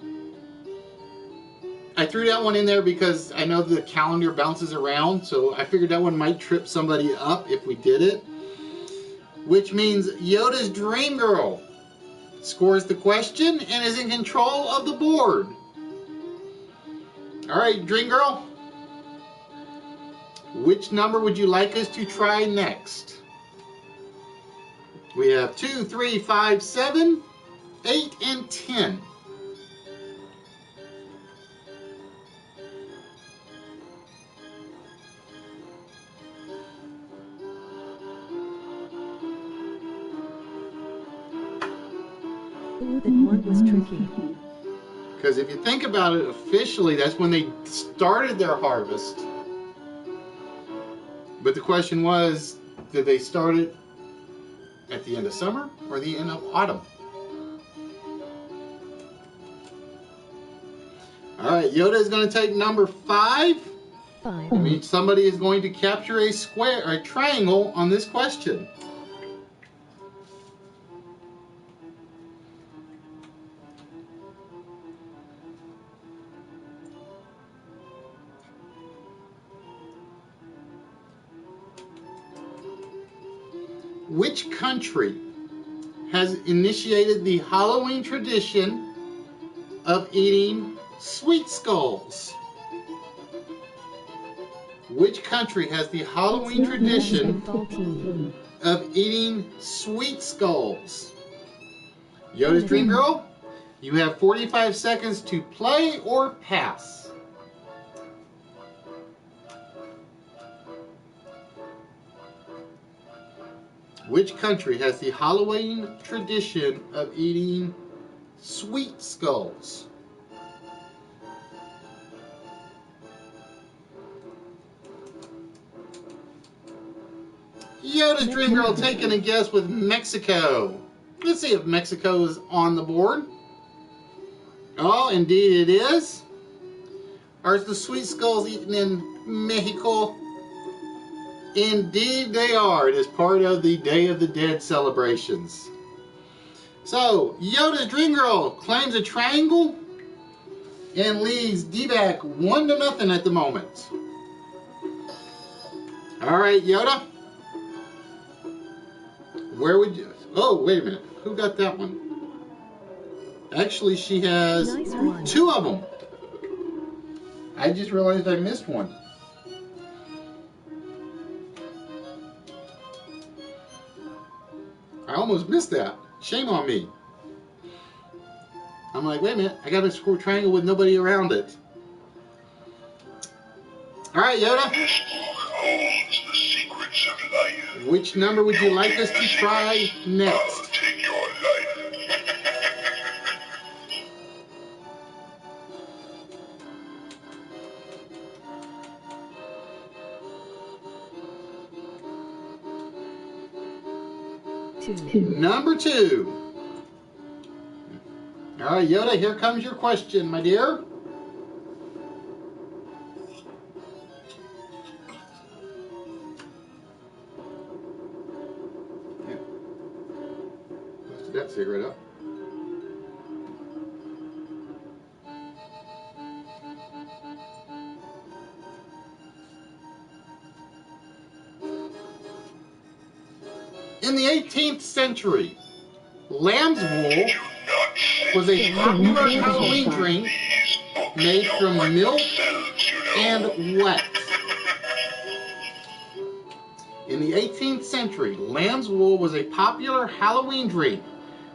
threw that one in there because I know the calendar bounces around, so I figured that one might trip somebody up if we did it. Which means Yoda's Dream Girl scores the question and is in control of the board. All right, Dream Girl. Which number would you like us to try next? We have 2, 3, 5, 7, 8, and 10. Ooh, that one was tricky. Because if you think about it, officially, that's when they started their harvest. But the question was, did they start it at the end of summer or the end of autumn? All right, Yoda is going to take number 5. 5. That means somebody is going to capture a square or a triangle on this question. Which country has initiated the Halloween tradition of eating sweet skulls? Which country has the Halloween tradition of eating sweet skulls? Yoda's Dream Girl, you have 45 seconds to play or pass. Which country has the Halloween tradition of eating sweet skulls? Yoda's Dream Girl taking a guess with Mexico. Let's see if Mexico is on the board. Oh, indeed it is. Are the sweet skulls eaten in Mexico? Indeed they are. It is part of the Day of the Dead celebrations. So, Yoda's Dream Girl claims a triangle and leads D-Back 1-0 at the moment. Alright, Yoda. Where would you... Oh, wait a minute. Who got that one? Actually, she has Nice 2 of them. I just realized I missed one. I almost missed that. Shame on me. I'm like, wait a minute. I got a square triangle with nobody around it. Alright, Yoda. This book holds the secrets of life. Which number would you like us to try I'll next? take your life. Number 2. Alright, Yoda, here comes your question, my dear. Yeah. Busted that cigarette up. In the 18th century, lamb's wool was a popular Halloween drink made from milk and what? In the 18th century, lamb's wool was a popular Halloween drink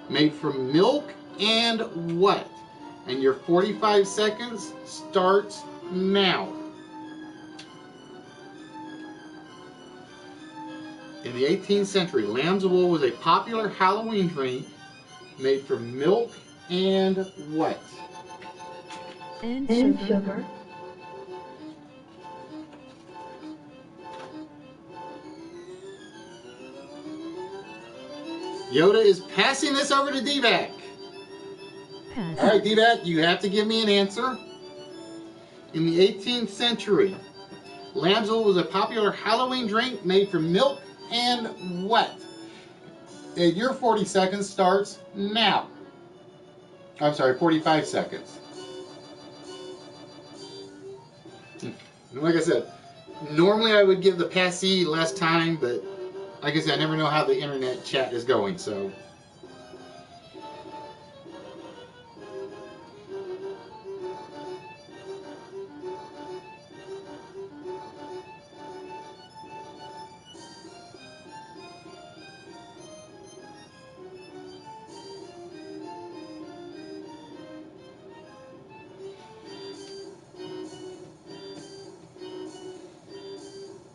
made from milk and what? And your 45 seconds starts now. In the 18th century, lamb's wool was a popular Halloween drink made from milk and what? And sugar. Yoda is passing this over to D-Back. Pass. Alright, D-Back, you have to give me an answer. In the 18th century, lamb's wool was a popular Halloween drink made from milk and what? And your 40 seconds starts now. I'm sorry, 45 seconds. Like I said, normally I would give the passee less time, but like I said, I never know how the internet chat is going, so.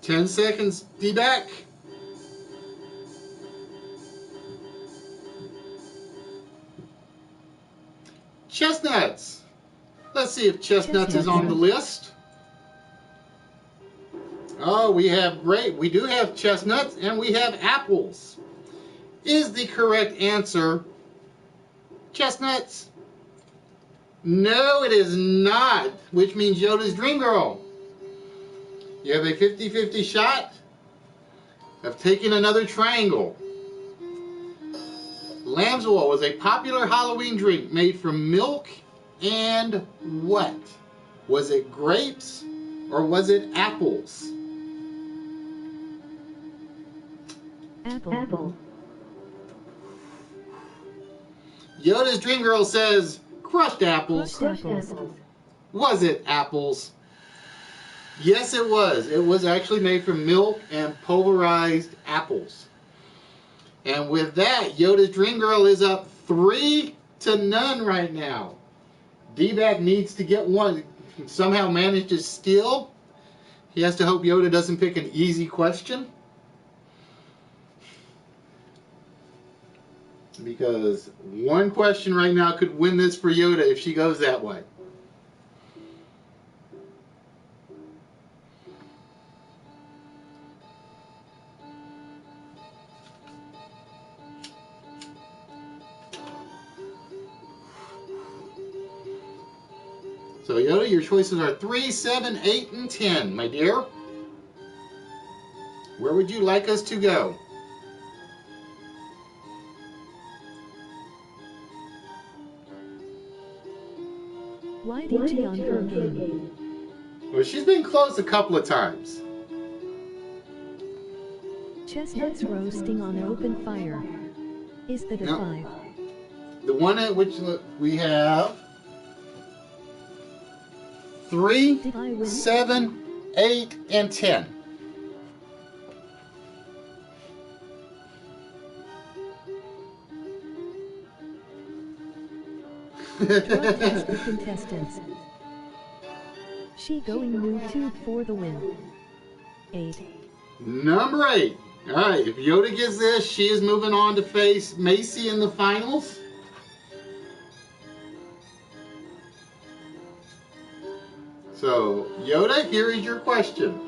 Ten seconds, D-Back. Chestnuts. Let's see if chestnuts is on the list. Oh, we do have chestnuts and we have apples. Is the correct answer chestnuts? No, it is not, which means Yoda's Dream Girl. You have a 50-50 shot of taking another triangle. Lamb's wool was a popular Halloween drink made from milk and what? Was it grapes or was it apples? Apple. Yoda's Dream Girl says crushed apples. Crushed apples. Was it apples? Yes, it was. It was actually made from milk and pulverized apples. And with that, Yoda's Dream Girl is up 3-0 right now. D-Back needs to get one. Somehow managed to steal. He has to hope Yoda doesn't pick an easy question. Because one question right now could win this for Yoda if she goes that way. So Yoda, your choices are 3, 7, 8, and 10, my dear. Where would you like us to go? Why did she on her game? Well, she's been close a couple of times. Chestnuts roasting on open fire. Is that a No. 5? The one at which we have 3, Did I win? 7, 8, and 10. Drug test the contestants. She going new tube for the win. 8. Number 8. All right, if Yoda gets this, she is moving on to face Macy in the finals. So, Yoda, here is your question.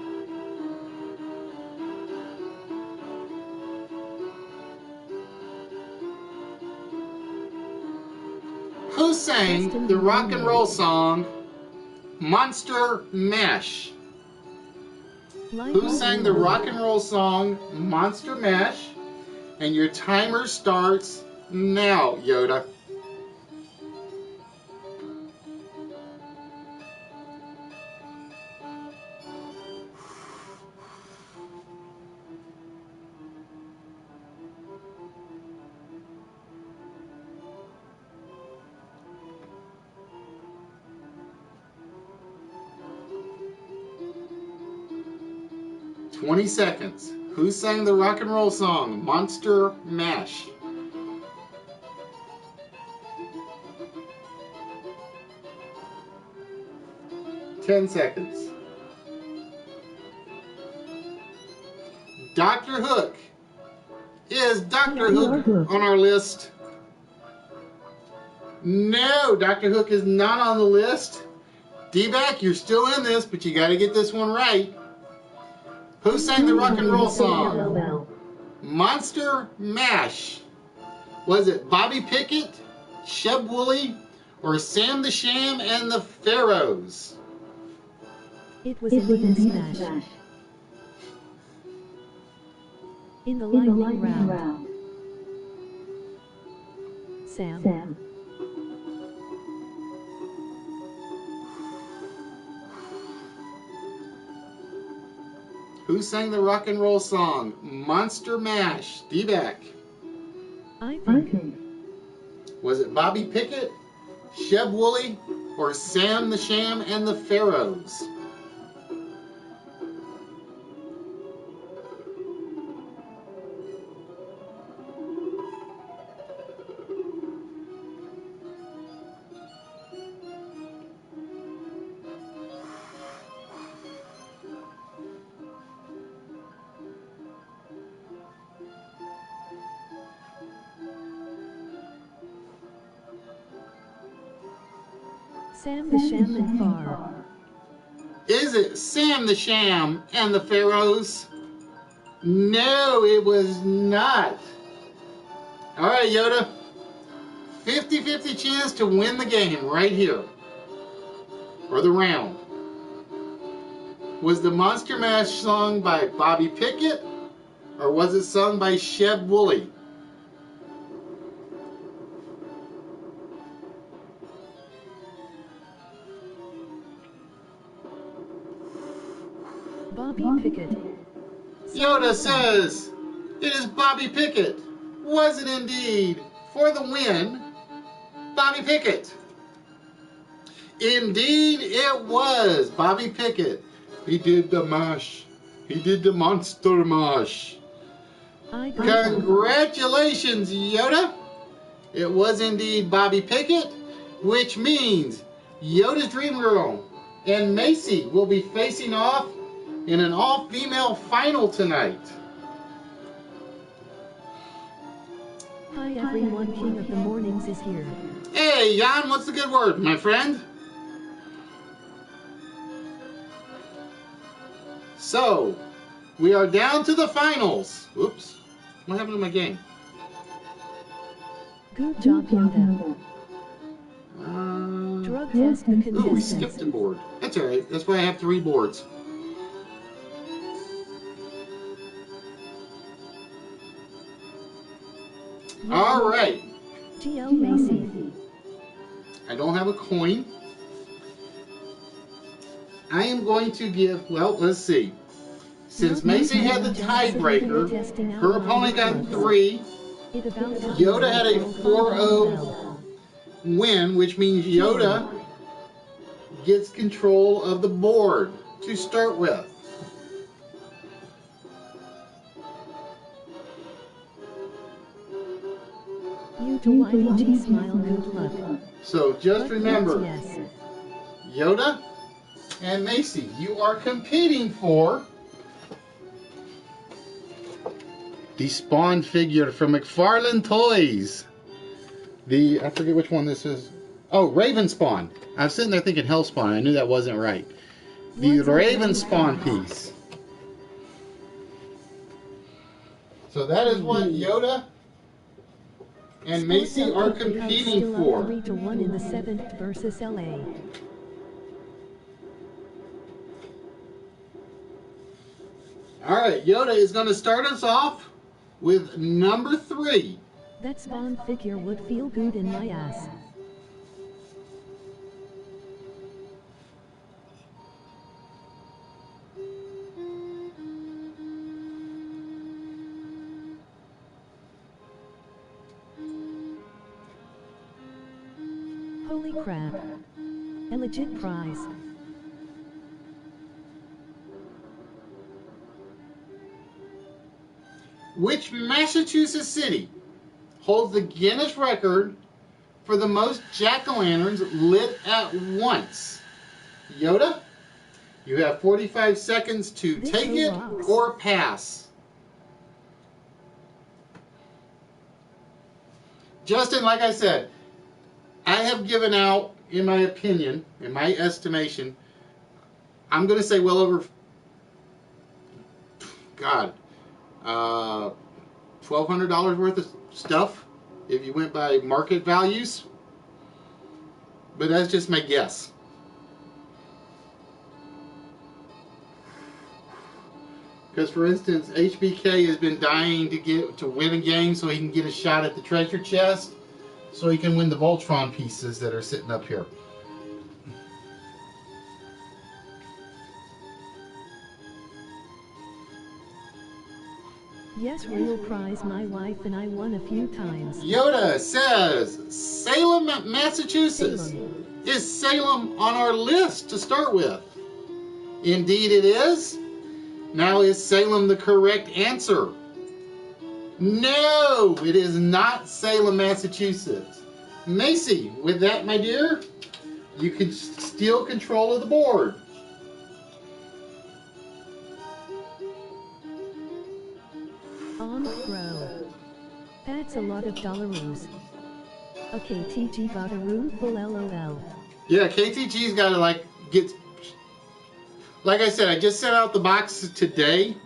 Who sang the rock and roll song Monster Mash? Who sang the rock and roll song Monster Mash? And your timer starts now, Yoda. "20 seconds. Who sang the rock and roll song Monster Mash?" "10 seconds. Dr. Hook. Is Dr. Hook on our list? No, Dr. Hook is not on the list. D-Back, you're still in this, but you got to get this one right. Who sang the rock and roll song Monster Mash? Was it Bobby Pickett, Sheb Woolley, or Sam the Sham and the Pharaohs? It was a smash. In the lightning round. Sam. Who sang the rock and roll song Monster Mash? D-Back. I think. Was it Bobby Pickett, Sheb Woolley, or Sam the Sham and the Pharaohs? Sam the Sham and Far. Is it Sam the Sham and the Pharaohs? No, it was not. All right, Yoda. 50-50 chance to win the game right here. Or the round. Was the Monster Mash sung by Bobby Pickett? Or was it sung by Sheb Woolley? Bobby Pickett. Yoda says it is Bobby Pickett. Was it indeed, for the win, Bobby Pickett? Indeed it was Bobby Pickett. He did the mash. He did the Monster Mash. Congratulations, Yoda. It was indeed Bobby Pickett, which means Yoda's Dream Girl and Macy will be facing off in an all-female final tonight. Hi everyone, King of the Mornings is here. Hey, Jan, what's the good word, my friend? So, we are down to the finals. Oops, what happened to my game? Good job, Yoda. Drug test the Ooh, we contestants. skipped a board. That's alright, that's why I have 3 boards. All right. GL Macy. I don't have a coin. I am going to give, well, let's see. Since Macy had the tiebreaker, her opponent got 3. Yoda had a 4-0 win, which means Yoda gets control of the board to start with. You do IDG smile, good luck. So just remember, Yes. Yoda and Macy, you are competing for the Spawn figure from McFarlane Toys. I forget which one this is. Oh, Raven Spawn. I was sitting there thinking Hell Spawn. I knew that wasn't right. The Raven Spawn piece. So that is what Yoda and Macy are competing for. 3-1 in the 7th versus LA. Alright, Yoda is going to start us off with number 3. That Spawn figure would feel good in my ass. Holy crap. A legit prize. Which Massachusetts city holds the Guinness record for the most jack-o'-lanterns lit at once? Yoda, you have 45 seconds to take it or pass. Justin, like I said, I have given out, in my opinion, in my estimation, I'm going to say well over, God, $1,200 worth of stuff if you went by market values. But that's just my guess. Because, for instance, HBK has been dying to win a game so he can get a shot at the treasure chest, so he can win the Voltron pieces that are sitting up here. Yes, real prize. My wife and I won a few times. Yoda says Salem, Massachusetts. Salem. Is Salem on our list to start with? Indeed it is. Now, is Salem the correct answer? No, it is not Salem, Massachusetts. Macy, with that, my dear, you can steal control of the board. Bro. That's a lot of dollaroos. A KTG got a room full, LOL. Yeah, KTG's got to get. Like I said, I just sent out the box today.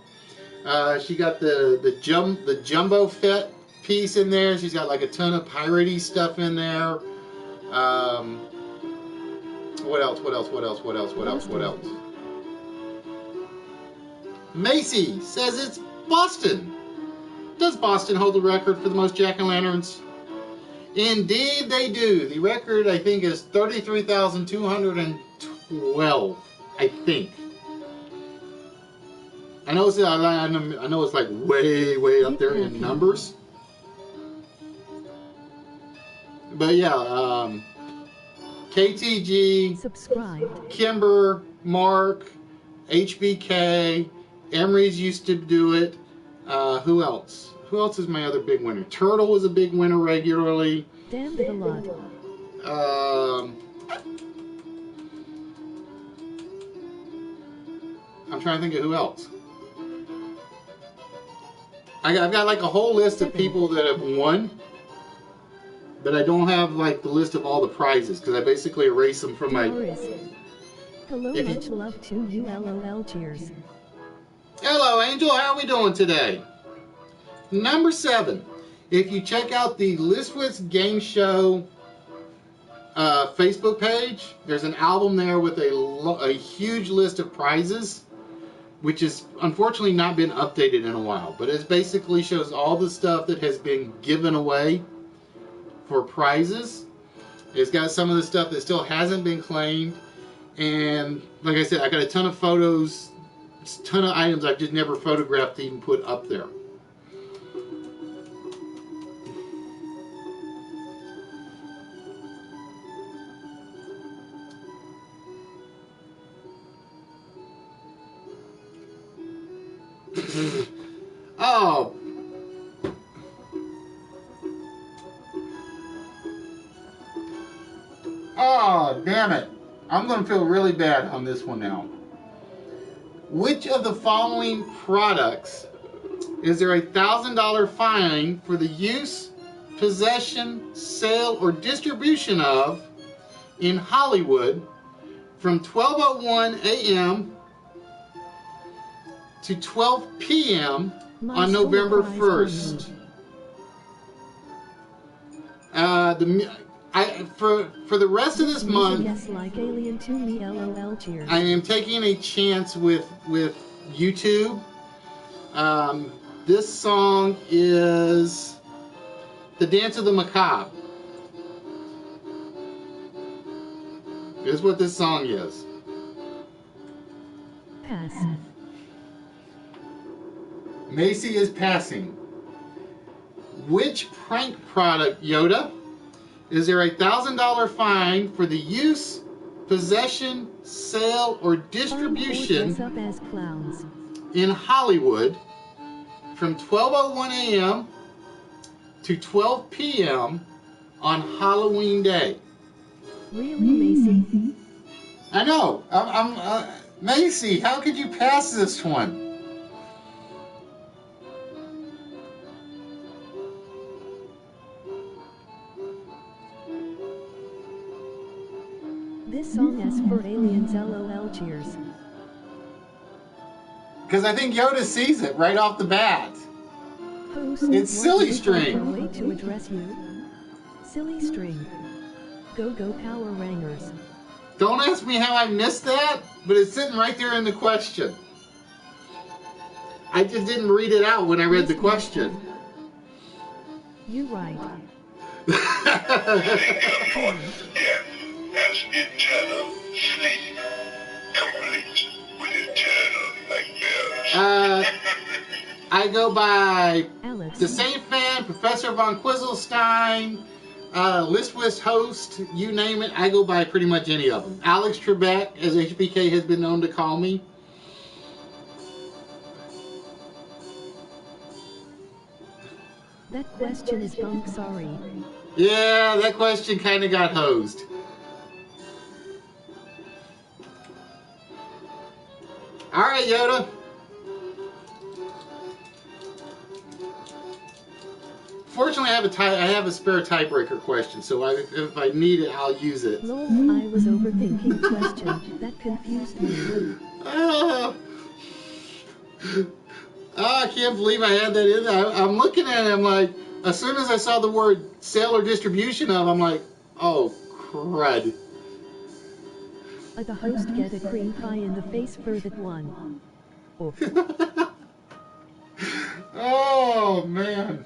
She got the jumbo fet piece in there. She's got like a ton of piratey stuff in there. What else? Macy says it's Boston. Does Boston hold the record for the most jack-o'-lanterns? Indeed they do. The record, I think, is 33,212. I think. I know it's like way up there in numbers. But yeah, KTG, Subscribed. Kimber, Mark, HBK, Emery's used to do it. Who else? Who else is my other big winner? Turtle was a big winner regularly. Damn it, a lot. I'm trying to think of who else. I've got like a whole list of people that have won, but I don't have like the list of all the prizes because I basically erase them from my. Hello, much love to you, LOL, cheers. Hello, Angel. How are we doing today? Number 7. If you check out the Wits Game Show Facebook page, there's an album there with a huge list of prizes. which is unfortunately not been updated in a while. But it basically shows all the stuff that has been given away for prizes. It's got some of the stuff that still hasn't been claimed. And like I said, I got a ton of photos, a ton of items I've just never photographed to even put up there. Oh. Oh, damn it. I'm going to feel really bad on this one now. Which of the following products is there a $1,000 fine for the use, possession, sale, or distribution of in Hollywood from 12:01 a.m. to 12 p.m. on November 1st? For the rest of this month, Yes, like alien to me, LOL, cheers. I am taking a chance with YouTube. This song is The Dance of the Macabre. This is what this song is. Pass. Macy is passing. Which prank product, Yoda, is there a $1,000 fine for the use, possession, sale, or distribution Dress up as clowns. in Hollywood from 12:01 a.m. to 12 p.m. on Halloween Day? Really, Macy? I know. Macy, how could you pass this one? This song is for aliens, LOL, cheers. Because I think Yoda sees it right off the bat. Host, It's what Silly is the proper String. way to address you? Silly String. Go Power Rangers. Don't ask me how I missed that, but it's sitting right there in the question. I just didn't read it out when I read the question. You're right. As eternal sleep, complete with eternal nightmares. I go by Alex. the Saint Fan, Professor Von Quizzlestein, Listwist Host, you name it. I go by pretty much any of them. Alex Trebek, as HBK has been known to call me. That question is bunk, sorry. Yeah, that question kind of got hosed. All right, Yoda. Fortunately, I have a spare tiebreaker question, so if I need it, I'll use it. Lol, I was overthinking question. That confused me. I can't believe I had that in there. I'm looking at it, I'm like, as soon as I saw the word sale or distribution of, I'm like, oh, crud. The host get a cream pie in the face for that one. Oh. Oh, man.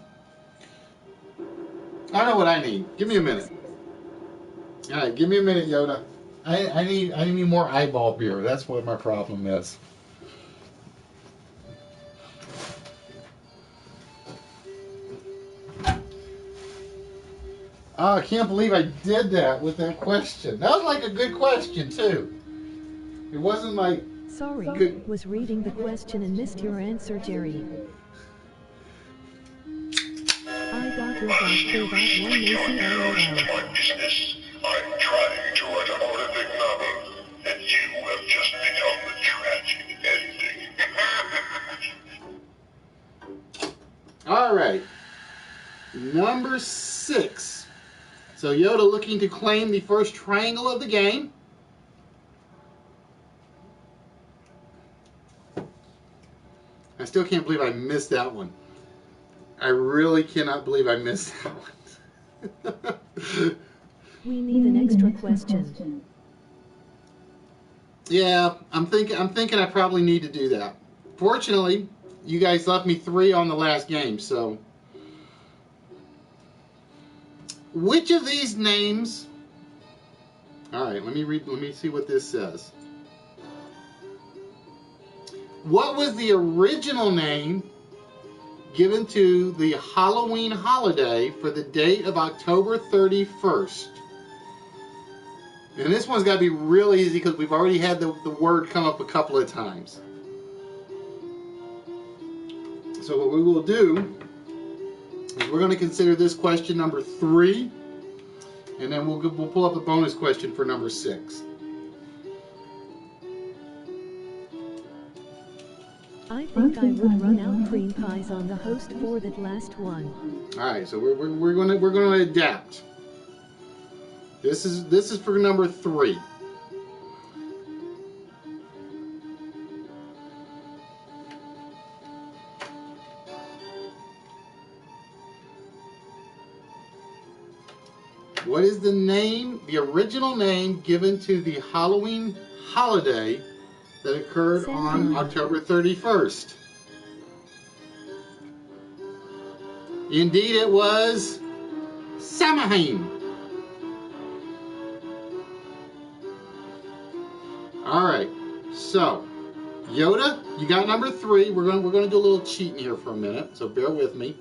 I know what I need. Give me a minute. All right, give me a minute, Yoda. I need more eyeball beer. That's what my problem is. Oh, I can't believe I did that with that question. That was like a good question, too. It wasn't like... Sorry, good. was reading the question and missed your answer, Jerry. I got your back for that one, Macy, LOL. My business. I'm trying to write a horrific novel, and you have just become the tragic ending. All right. Number 6. So Yoda looking to claim the first triangle of the game. I still can't believe I missed that one. I really cannot believe I missed that one. We need an extra question. Yeah, I'm thinking I probably need to do that. Fortunately, you guys left me 3 on the last game, so which of these names? All right, let me see what this says. What was the original name given to the Halloween holiday for the date of October 31st? And this one's got to be real easy because we've already had the word come up a couple of times. So what we will do is we're going to consider this question number 3, and then we'll pull up a bonus question for number 6. I think I would run out cream pies on the host for that last one. All right, so we're going to adapt. This is for number 3. What is the original name given to the Halloween holiday that occurred on October 31st? Indeed, it was Samhain. All right, so Yoda, you got number 3. We're going to do a little cheating here for a minute, so bear with me.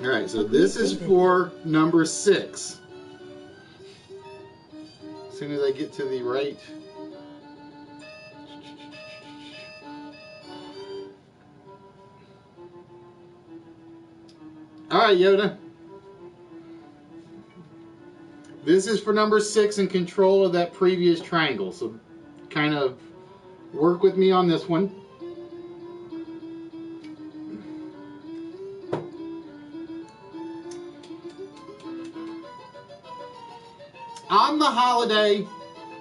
All right, so this is for number 6. As soon as I get to the right. All right, Yoda. This is for number 6 in control of that previous triangle. So kind of work with me on this one. On the holiday,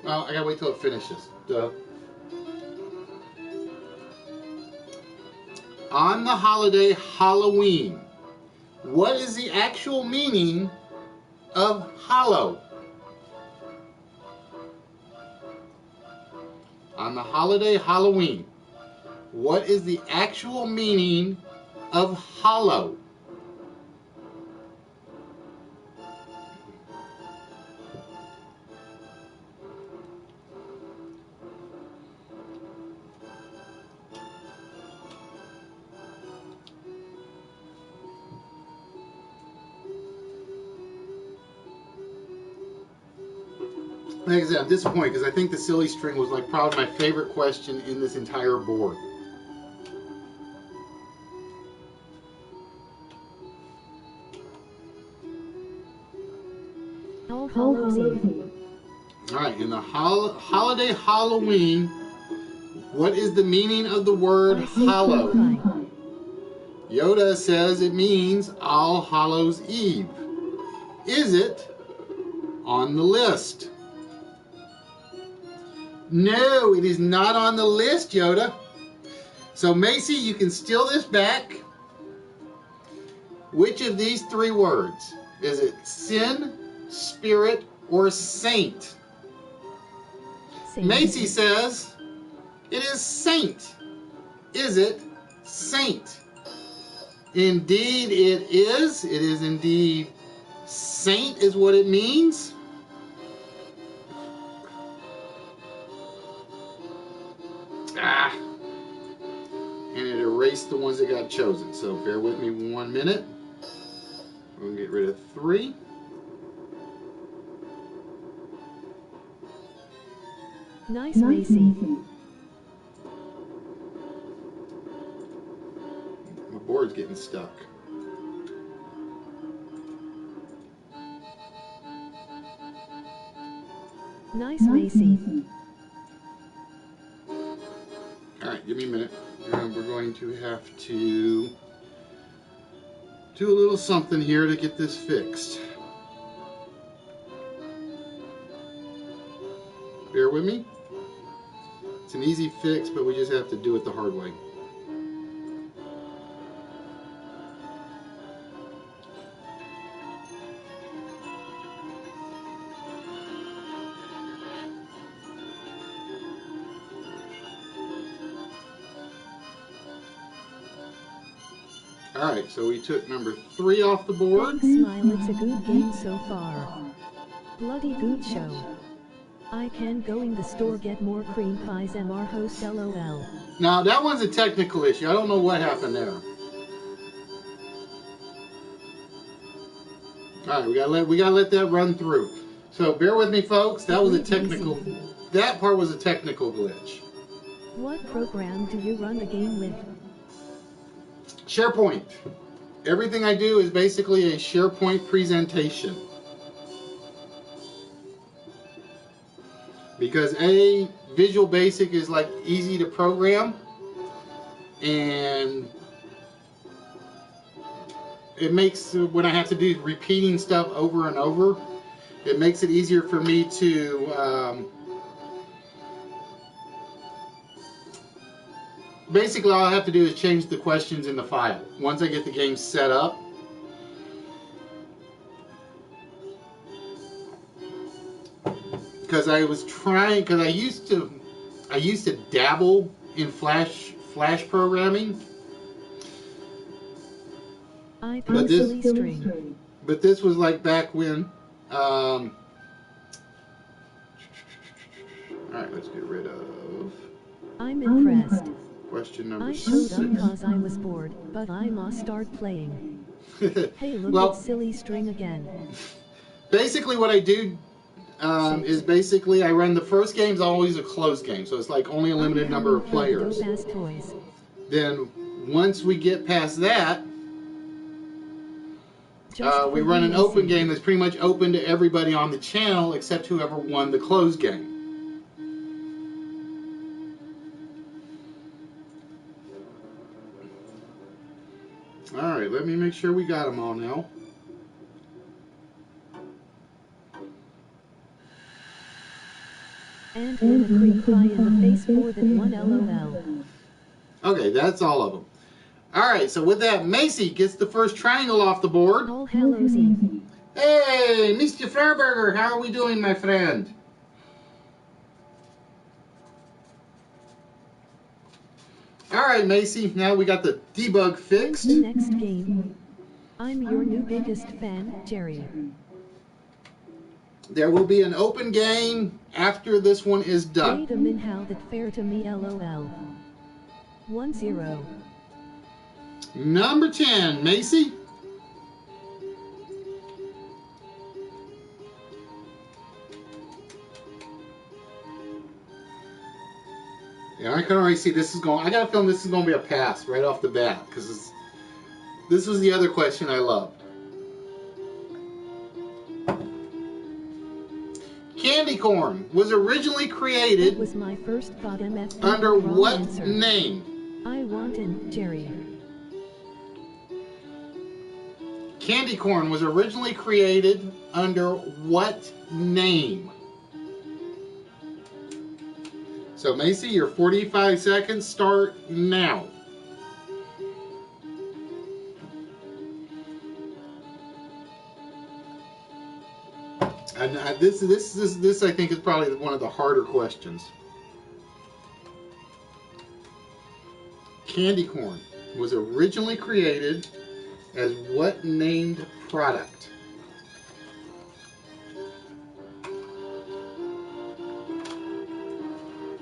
well, I gotta wait till it finishes. Duh. On the holiday Halloween, what is the actual meaning of hollow? On the holiday Halloween, what is the actual meaning of hollow? Like I said, I'm disappointed because I think the silly string was like probably my favorite question in this entire board. All Hallows Eve. All right, in the holiday Halloween, what is the meaning of the word hollow? Yoda says it means All Hallows Eve. Is it on the list? No, it is not on the list, Yoda. So Macy, you can steal this back. Which of these 3 words? Is it sin, spirit, or saint? Macy says it is saint. Is it saint? Indeed it is. It is indeed saint is what it means. And it erased the ones that got chosen. So bear with me 1 minute. We're going to get rid of 3. Nice, Macy. My board's getting stuck. Nice, Macy. Alright, give me a minute. We're going to have to do a little something here to get this fixed. Bear with me. It's an easy fix, but we just have to do it the hard way. Alright, so we took number 3 off the board. Thanks, Smile, it's a good game so far. Bloody good show. I can go in the store get more cream pies MR host LOL. Now that one's a technical issue. I don't know what happened there. Alright, we gotta let that run through. So bear with me, folks. That was a technical. That part was a technical glitch. What program do you run the game with? SharePoint. Everything I do is basically a SharePoint presentation. Because A, Visual Basic is like easy to program, and it makes, when I have to do repeating stuff over and over, it makes it easier for me to basically all I have to do is change the questions in the file once I get the game set up. Because I was trying, because I used to dabble in Flash programming. But this was like back when. All right, let's get rid of. I'm impressed. Question number I showed 6. up cause I was bored, but I must start playing. Hey, look Well, at silly string again. Basically, what I do is basically I run the first game's always a closed game, so it's like only a limited number of players. Toys. Then once we get past that, we run an open game that's pretty much open to everybody on the channel except whoever won the closed game. Alright, let me make sure we got them all now. And win a cream pie in the face more than one LOL. Okay, that's all of them. Alright, so with that, Macy gets the first triangle off the board. All hallowsy. Hey, Mr. Fairburger, how are we doing, my friend? Alright, Macy, now we got the debug fixed. Next game. I'm your new biggest fan, Jerry. There will be an open game after this one is done. Wait a minute, how that fair to me, LOL. 1-0. Number 10, Macy. Yeah, I can already see this is going. I got a feeling this is going to be a pass right off the bat because this was the other question I loved. Candy corn was originally created. That was my first thought, MF. Under what answer. name? I wanted Jerry. Candy corn was originally created under what name? So Macy, your 45 seconds start now. And this I think is probably one of the harder questions. Candy corn was originally created as what named product?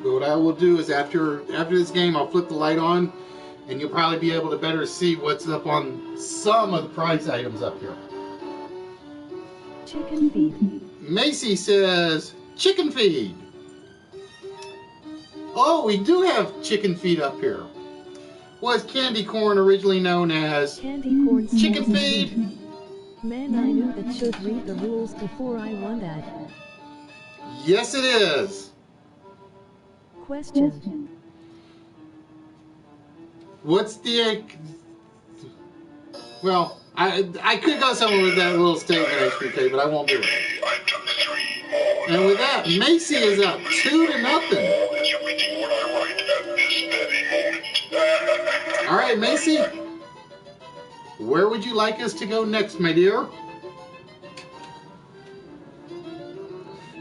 But what I will do is after this game, I'll flip the light on, and you'll probably be able to better see what's up on some of the prize items up here. Chicken feed. Macy says chicken feed. Oh, we do have chicken feed up here. Was candy corn originally known as Candy corn chicken feed? Man, I knew that should read the rules before I won that. Yes, it is. Question. What's the... Well, I could go somewhere with that little statement, HBK, but I won't do it. I took 3 more. And with that, Macy is up 2-0. Is reading what I write at this very moment. All right, Macy. Where would you like us to go next, my dear?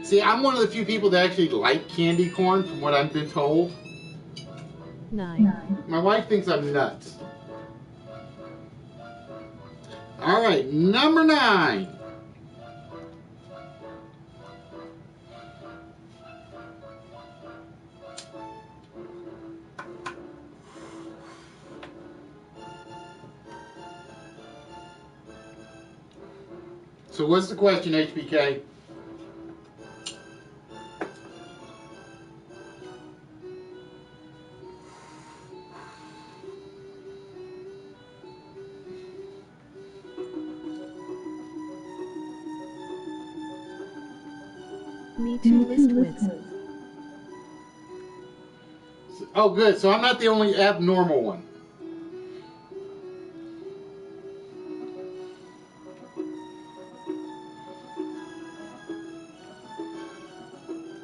See, I'm one of the few people that actually like candy corn, from what I've been told. 9. My wife thinks I'm nuts. All right, number 9. So what's the question, HBK? Me too, list wits. Oh, good. So I'm not the only abnormal one.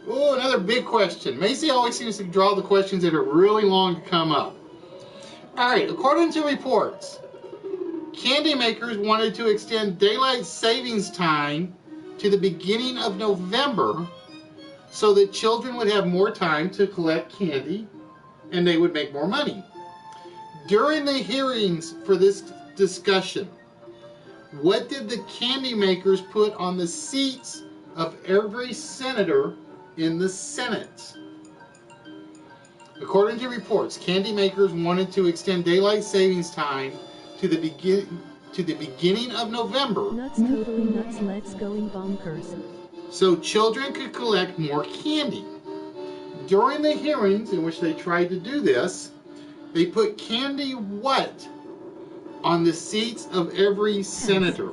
Oh, another big question. Macy always seems to draw the questions that are really long to come up. All right, according to reports, candy makers wanted to extend daylight savings time to the beginning of November so that children would have more time to collect candy and they would make more money. During the hearings for this discussion, what did the candy makers put on the seats of every senator in the Senate? According to reports, candy makers wanted to extend daylight savings time to the beginning of November. Nuts, totally nuts, let's going bonkers. So children could collect more candy. During the hearings in which they tried to do this, they put candy what on the seats of every senator?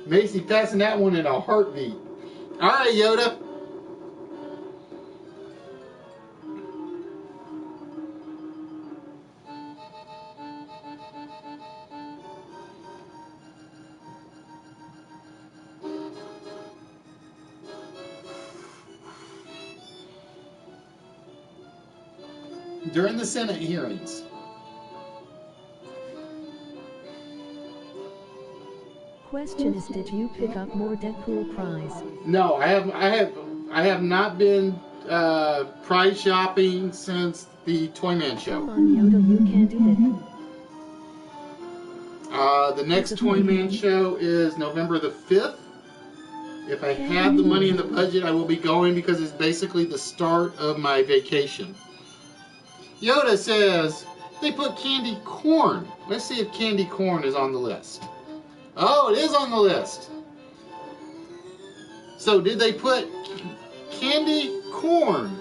Macy passing that one in a heartbeat. All right, Yoda. During the Senate hearings, Question is, did you pick up more Deadpool prize? no, I have not been prize shopping since the Toyman show. Come on, Yoda, you can do it. The next Toyman show is November the 5th. If I have the money in the budget, I will be going because it's basically the start of my vacation. Yoda says they put candy corn. Let's see if candy corn is on the list. Oh, it is on the list. So did they put candy corn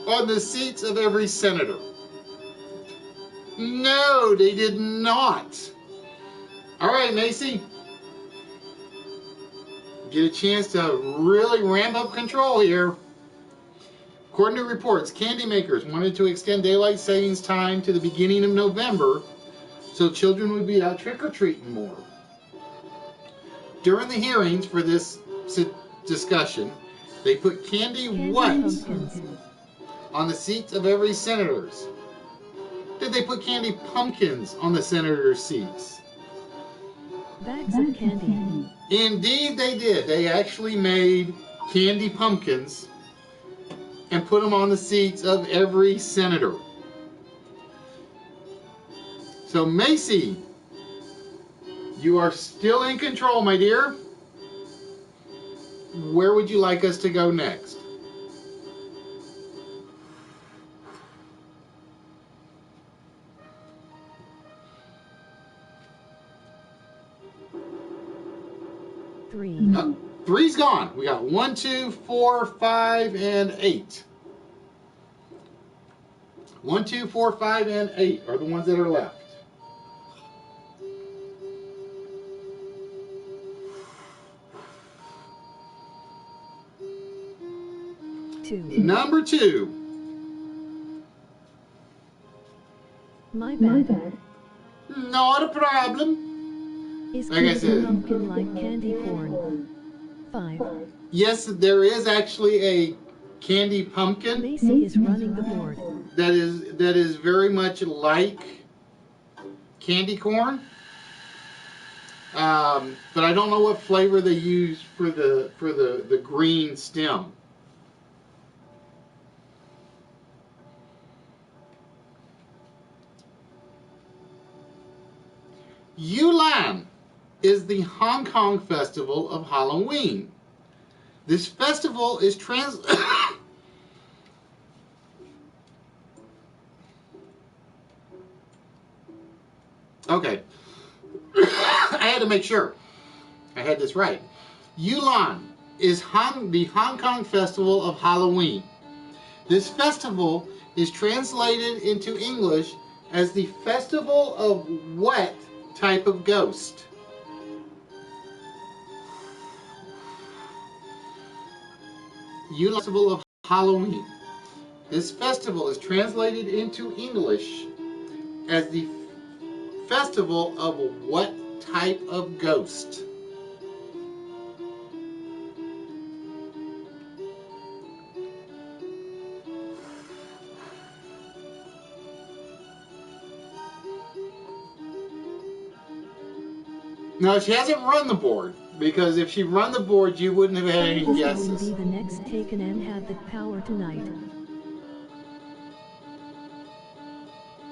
on the seats of every senator? No, they did not. All right, Macy. Get a chance to really ramp up control here. According to reports, candy makers wanted to extend daylight savings time to the beginning of November so children would be out trick-or-treating more. During the hearings for this discussion, they put candy what on the seats of every senator's? Did they put candy pumpkins on the senator's seats? Bags of candy. Indeed they did. They actually made candy pumpkins and put them on the seats of every senator. So Macy, you are still in control, my dear. Where would you like us to go next? Three. Three's gone. We got 1, 2, 4, 5, and 8. 1, 2, 4, 5, and 8 are the ones that are left. Two. Number 2. My bad. Not a problem. Is Like I candy said. pumpkin like candy corn? 5. Yes, there is actually a candy pumpkin Macy is running the board. that is very much like candy corn. But I don't know what flavor they use for the green stem. Yulan is the Hong Kong festival of Halloween. This festival is Okay. I had to make sure I had this right. Yulan is the Hong Kong festival of Halloween. This festival is translated into English as the festival of what type of ghost? Yulan festival of Halloween. This festival is translated into English as the festival of what type of ghost? No, she hasn't run the board, because if she run the board, you wouldn't have had any guesses. Will be the next taken and have the power tonight.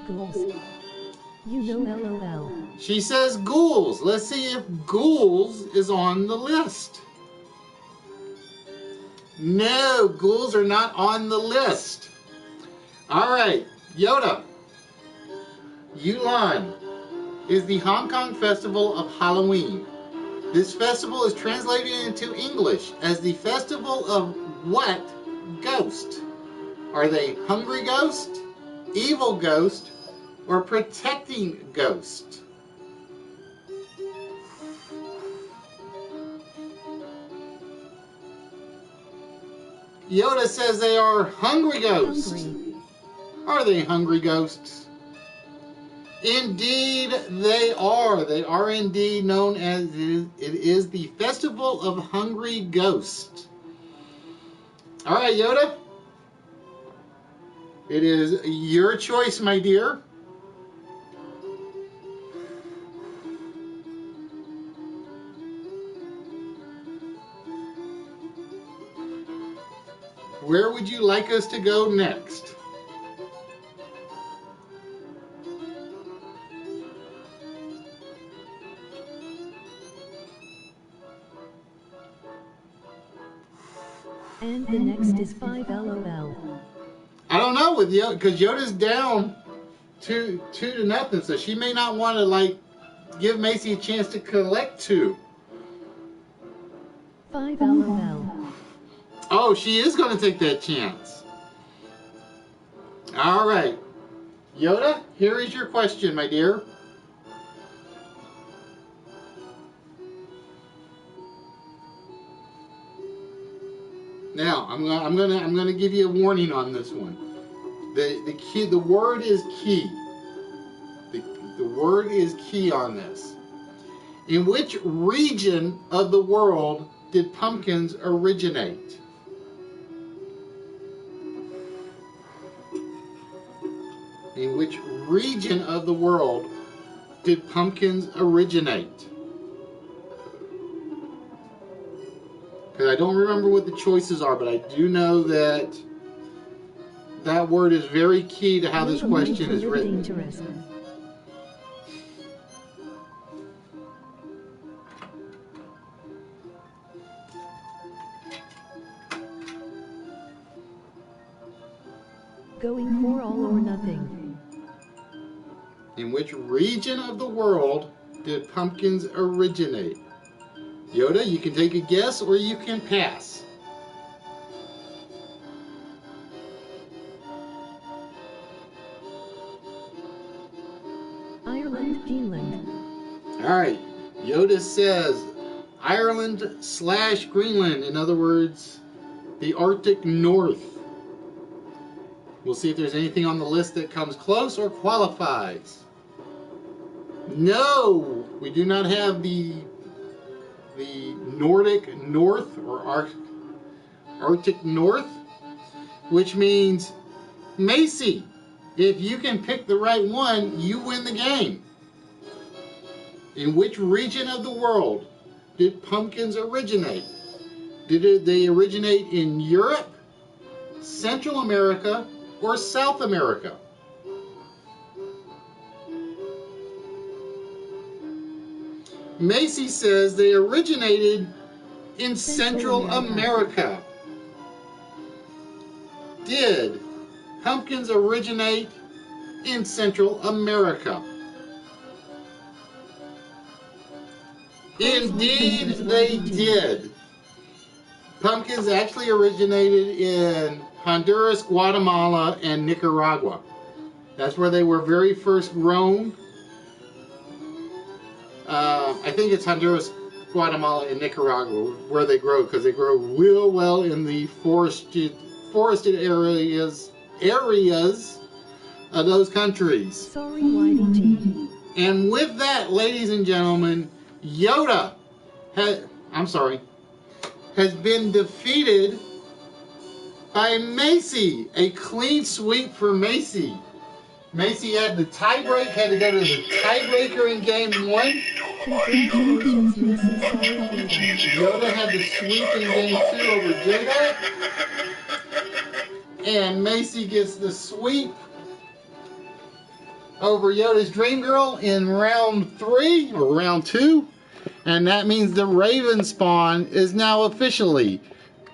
Ghouls. You know, LOL. She says ghouls. Let's see if ghouls is on the list. No, ghouls are not on the list. All right, Yoda. Yulan is the Hong Kong festival of Halloween. This festival is translated into English as the festival of what ghost? Are they hungry ghost, evil ghost, or protecting ghost? Yoda says they are hungry ghosts. Hungry. Are they hungry ghosts? Indeed, they are. They are indeed known as it is the Festival of Hungry Ghosts. All right, Yoda. It is your choice, my dear. Where would you like us to go next? And the next is 5 LOL. I don't know with Yoda, because Yoda's down 2-0, so she may not want to like give Macy a chance to collect 2. 5 LOL. Oh, she is going to take that chance. All right. Yoda, here is your question, my dear. Now, I'm gonna give you a warning on this one. The word is key. The word is key on this. In which region of the world did pumpkins originate? In which region of the world did pumpkins originate? Because I don't remember what the choices are, but I do know that that word is very key to how this question is written. Going for all or nothing. In which region of the world did pumpkins originate? Yoda, you can take a guess or you can pass. Ireland, Greenland. Alright, Yoda says Ireland/Greenland. In other words, the Arctic North. We'll see if there's anything on the list that comes close or qualifies. No, we do not have the Nordic North or Arctic North, which means, Macy, if you can pick the right one, you win the game. In which region of the world did pumpkins originate? Did they originate in Europe, Central America, or South America? Macy says they originated in Central America. Did pumpkins originate in Central America? Indeed, they did. Pumpkins actually originated in Honduras, Guatemala, and Nicaragua. That's where they were very first grown. I think it's Honduras, Guatemala, and Nicaragua where they grow, because they grow real well in the forested areas of those countries. Sorry, YDG. And with that, ladies and gentlemen, Yoda has been defeated by Macy. A clean sweep for Macy. Macy had the tiebreak, had to go to the tiebreaker in game 1. Congratulations, Macy. Sorry, Yoda had the sweep in game 2 over Jada. And Macy gets the sweep over Yoda's Dream Girl in round 3 or round 2. And that means the Raven spawn is now officially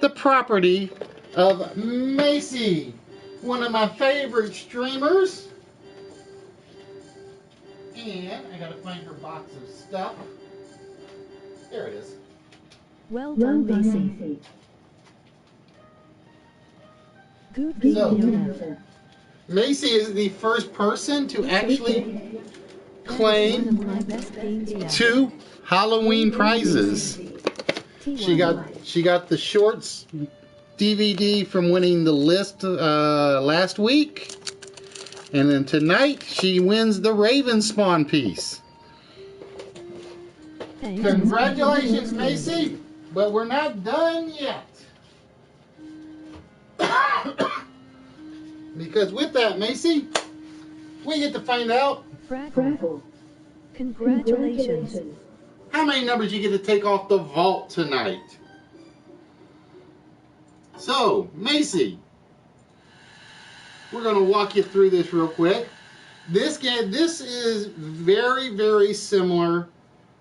the property of Macy, one of my favorite streamers. And I gotta find her box of stuff. There it is. Well done, Macy. Good game, So, Yoda. Macy is the first person to actually claim One of my best games yet. 2 Halloween prizes. She got the shorts DVD from winning the list last week, and then tonight she wins the Raven spawn piece. Congratulations, Macy, but we're not done yet. Because with that, Macy, we get to find out Fraggle. Congratulations. how many numbers you get to take off the vault tonight. So, Macy, we're going to walk you through this real quick. This is very, very similar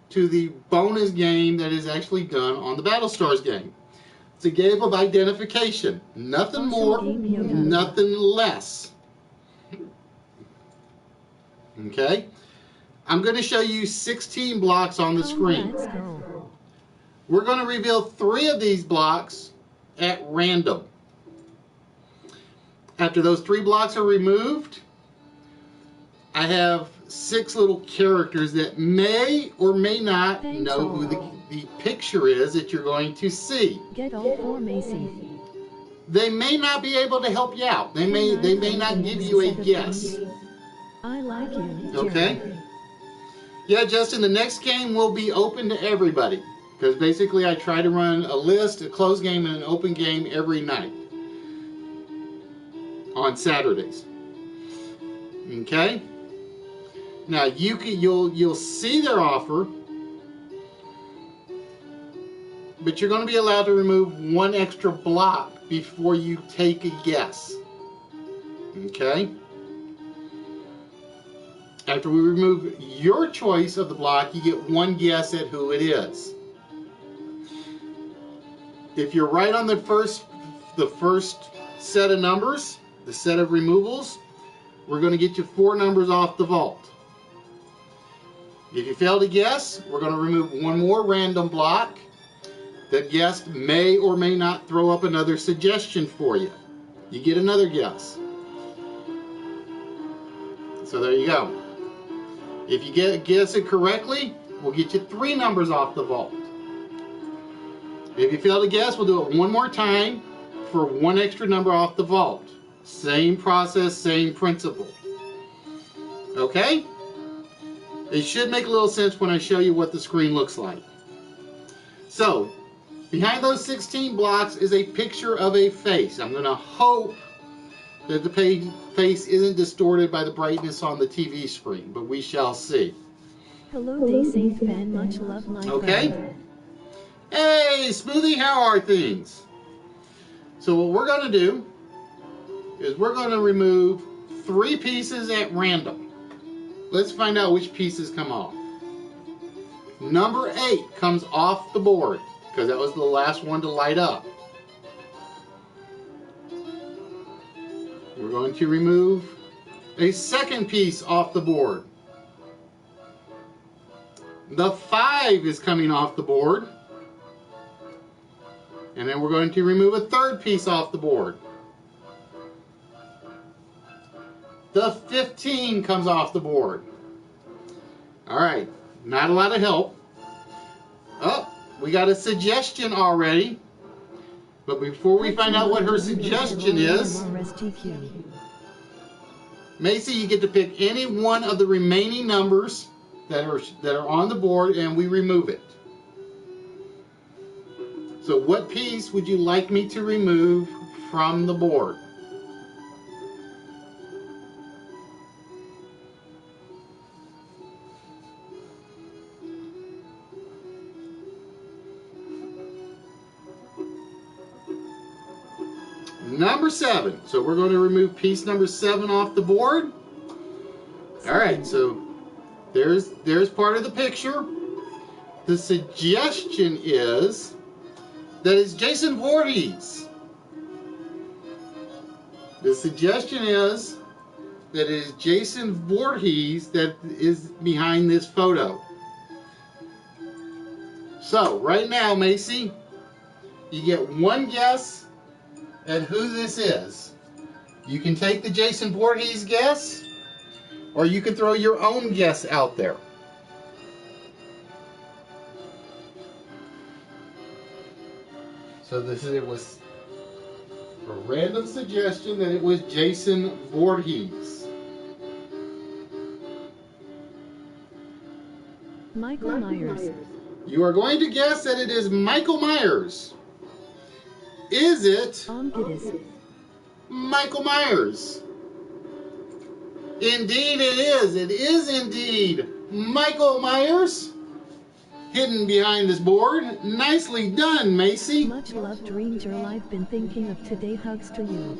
to the bonus game that is actually done on the Battlestars game. It's a game of identification. Nothing more, nothing less. Okay? I'm going to show you 16 blocks on the screen. Let's go. We're going to reveal 3 of these blocks at random. After those 3 blocks are removed, I have 6 little characters that may or may not know who the picture is that you're going to see. Get all 4, Macy. They may not be able to help you out. They may not give you a guess. I like you. Okay? Yeah, Justin, the next game will be open to everybody. Because basically I try to run a list, a closed game, and an open game every night. On Saturdays. Okay? Now you'll see their offer, but you're going to be allowed to remove 1 extra block before you take a guess. Okay? After we remove your choice of the block, you get 1 guess at who it is. If you're right on the first set of numbers, the set of removals, we're going to get you 4 numbers off the vault. If you fail to guess, we're going to remove 1 more random block. The guest may or may not throw up another suggestion for you. You get another guess. So there you go. If you guess it correctly, we'll get you 3 numbers off the vault. If you fail to guess, we'll do it 1 more time for 1 extra number off the vault. Same process, same principle. Okay? It should make a little sense when I show you what the screen looks like. So, behind those 16 blocks is a picture of a face. I'm going to hope that the face isn't distorted by the brightness on the TV screen, but we shall see. Hello, Day Safe fan. Much love, my Okay? friend. Hey, Smoothie, how are things? So what we're going to do is we're going to remove 3 pieces at random. Let's find out which pieces come off. Number 8 comes off the board because that was the last one to light up. We're going to remove a second piece off the board. The 5 is coming off the board. And then we're going to remove a third piece off the board. The 15 comes off the board. All right, not a lot of help. Oh, we got a suggestion already. But before we find out what her suggestion is, Macy, you get to pick any one of the remaining numbers that are on the board, and we remove it. So what piece would you like me to remove from the board? Number 7. So we're going to remove piece number 7 off the board. All right, so there's part of the picture. The suggestion is that it's Jason Voorhees. The suggestion is that it is Jason Voorhees that is behind this photo. So right now, Macy, you get one guess at who this is. You can take the Jason Voorhees guess, or you can throw your own guess out there. So it was a random suggestion that it was Jason Voorhees. Michael Myers. You are going to guess that it is Michael Myers. Is it Michael Myers? Indeed it is. It is indeed Michael Myers. Hidden behind this board. Nicely done, Macy. Much loved Ranger, I've been thinking of today. Hugs to you.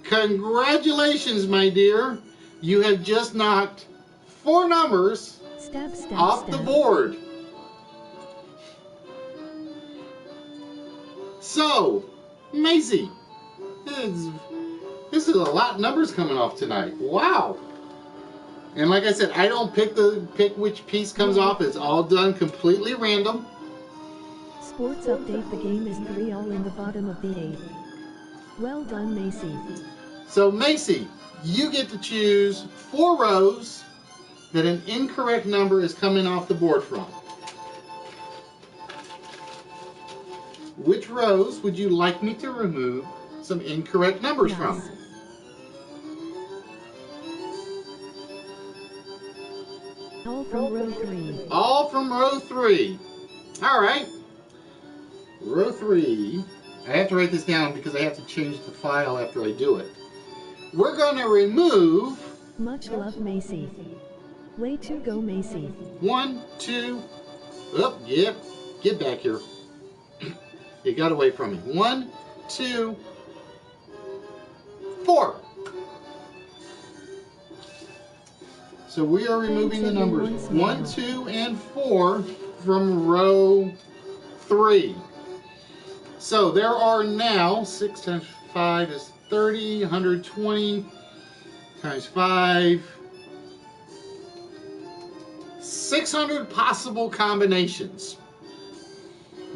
Congratulations, my dear. You have just knocked 4 numbers off the board. So, Macy, this is a lot of numbers coming off tonight. Wow. And like I said, I don't pick which piece comes off. It's all done completely random. Sports update, the game is 3-all in the bottom of the 8th. Well done, Macy. So Macy, you get to choose 4 rows that an incorrect number is coming off the board from. Which rows would you like me to remove some incorrect numbers from? All from row 3. All from row 3. All right. Row 3. I have to write this down because I have to change the file after I do it. We're going to remove... Much love, Macy. Way to go, Macy. 1, 2... Oh, yep. Get back here. It got away from me. 1, 2, 4. So we are removing the numbers 1, 2, and 4 from row 3. So there are now 6 times 5 is 30, 120 times 5, 600 possible combinations.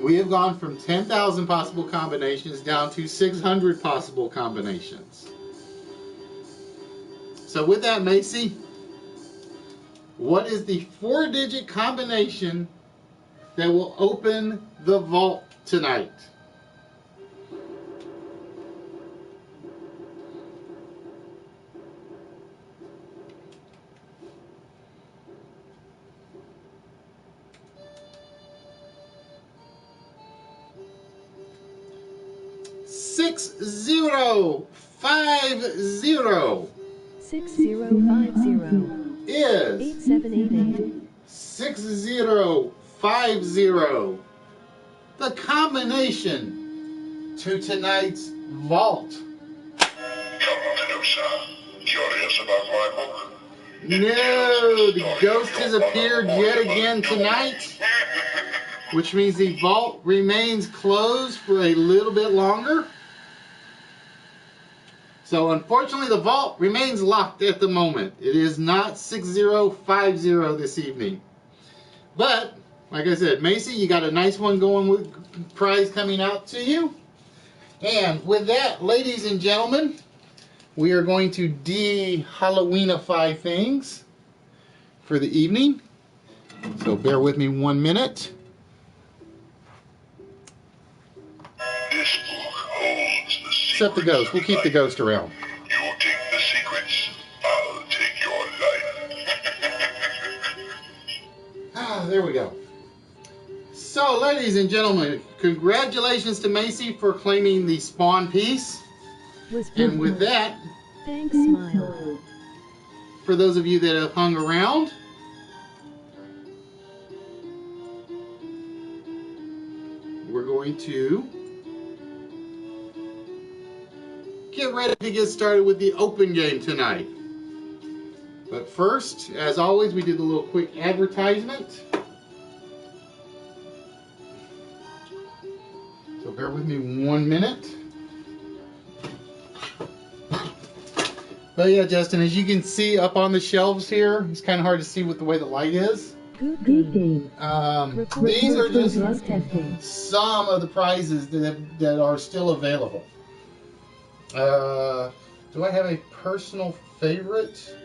We have gone from 10,000 possible combinations down to 600 possible combinations. So with that, Macy, what is the 4-digit combination that will open the vault tonight? Six zero 50. 6050 Is 8788. 6050. The combination to tonight's vault. Come closer. Curious about my book? No, the ghost has appeared yet again tonight. which means the vault remains closed for a little bit longer. So unfortunately, the vault remains locked at the moment. It is not 6050 this evening. But, like I said, Macy, you got a nice one going with prize coming out to you. And with that, ladies and gentlemen, we are going to de-Halloweenify things for the evening. So bear with me 1 minute. This book holds the secrets. Except the ghost. We'll keep the ghost around. You take the secrets, I'll take your life. There we go. So, ladies and gentlemen, congratulations to Macy for claiming the Spawn piece. And with that, thanks, Smile. For those of you that have hung around, we're going to get ready to get started with the open game tonight. But first, as always, we did a little quick advertisement. So bear with me 1 minute. But yeah, Justin, as you can see up on the shelves here, it's kind of hard to see with the way the light is. Good game. These are just some of the prizes that are still available. Do I have a personal favorite?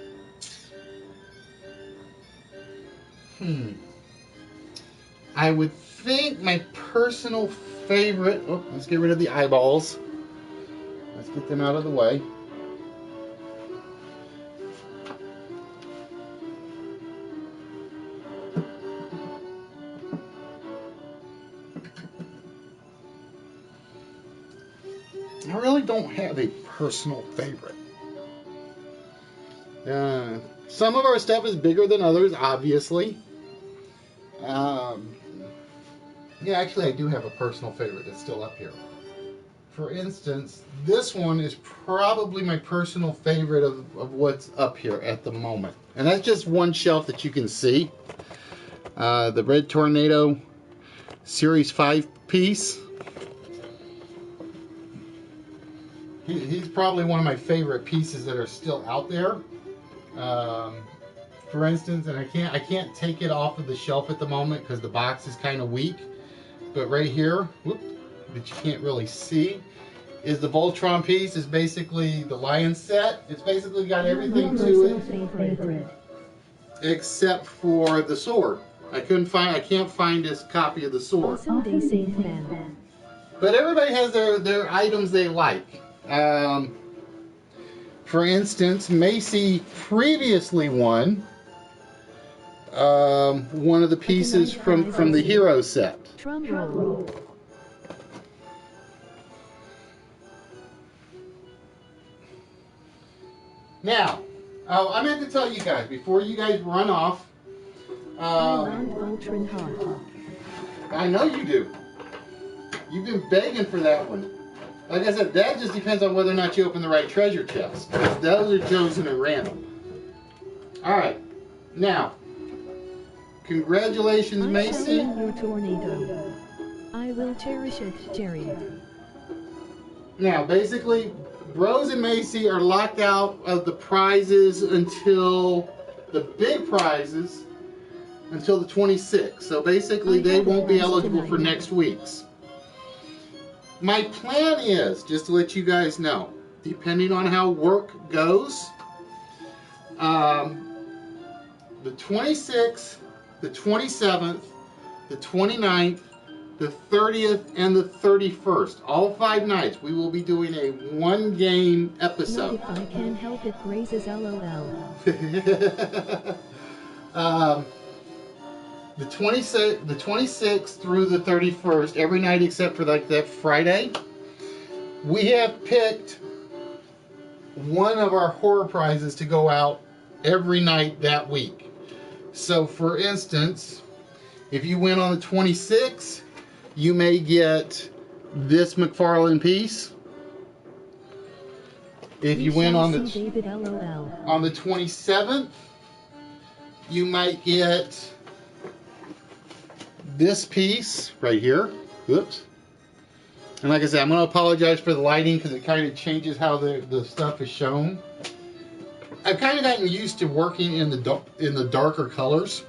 I would think my personal favorite... Oh, let's get rid of the eyeballs. Let's get them out of the way. I really don't have a personal favorite. Some of our stuff is bigger than others, obviously. Yeah, actually I do have a personal favorite that's still up here. For instance, this one is probably my personal favorite of what's up here at the moment. And that's just one shelf that you can see. The Red Tornado Series 5 piece. He's probably one of my favorite pieces that are still out there. For instance, and I can't take it off of the shelf at the moment because the box is kind of weak. But right here, whoop, that you can't really see, is the Voltron piece. Is basically the Lion set. It's basically got everything to it except for the sword. I can't find this copy of the sword. But everybody has their items they like. For instance, Macy previously won one of the pieces from the Hero set. Now, I meant to tell you guys before you guys run off. I know you do. You've been begging for that one. Like I said, that just depends on whether or not you open the right treasure chest. Those are chosen at random. Alright. Now, congratulations, Macy. Your tornado. I will cherish it, Jerry. Now, basically, Rose and Macy are locked out of the prizes until the big prizes until the 26th. So basically, they won't be eligible for next week's. My plan is, just to let you guys know, depending on how work goes, the 26th, the 27th, the 29th, the 30th, and the 31st, all 5 nights, we will be doing a one-game episode. If I can help it, raises LOL. The 26th through the 31st, every night except for like that Friday, we have picked one of our horror prizes to go out every night that week. So for instance, if you win on the 26th, you may get this McFarlane piece. If you win on the 27th, you might get this piece right here. Oops. And like I said, I'm going to apologize for the lighting because it kind of changes how the stuff is shown. I've kind of gotten used to working in the darker colors.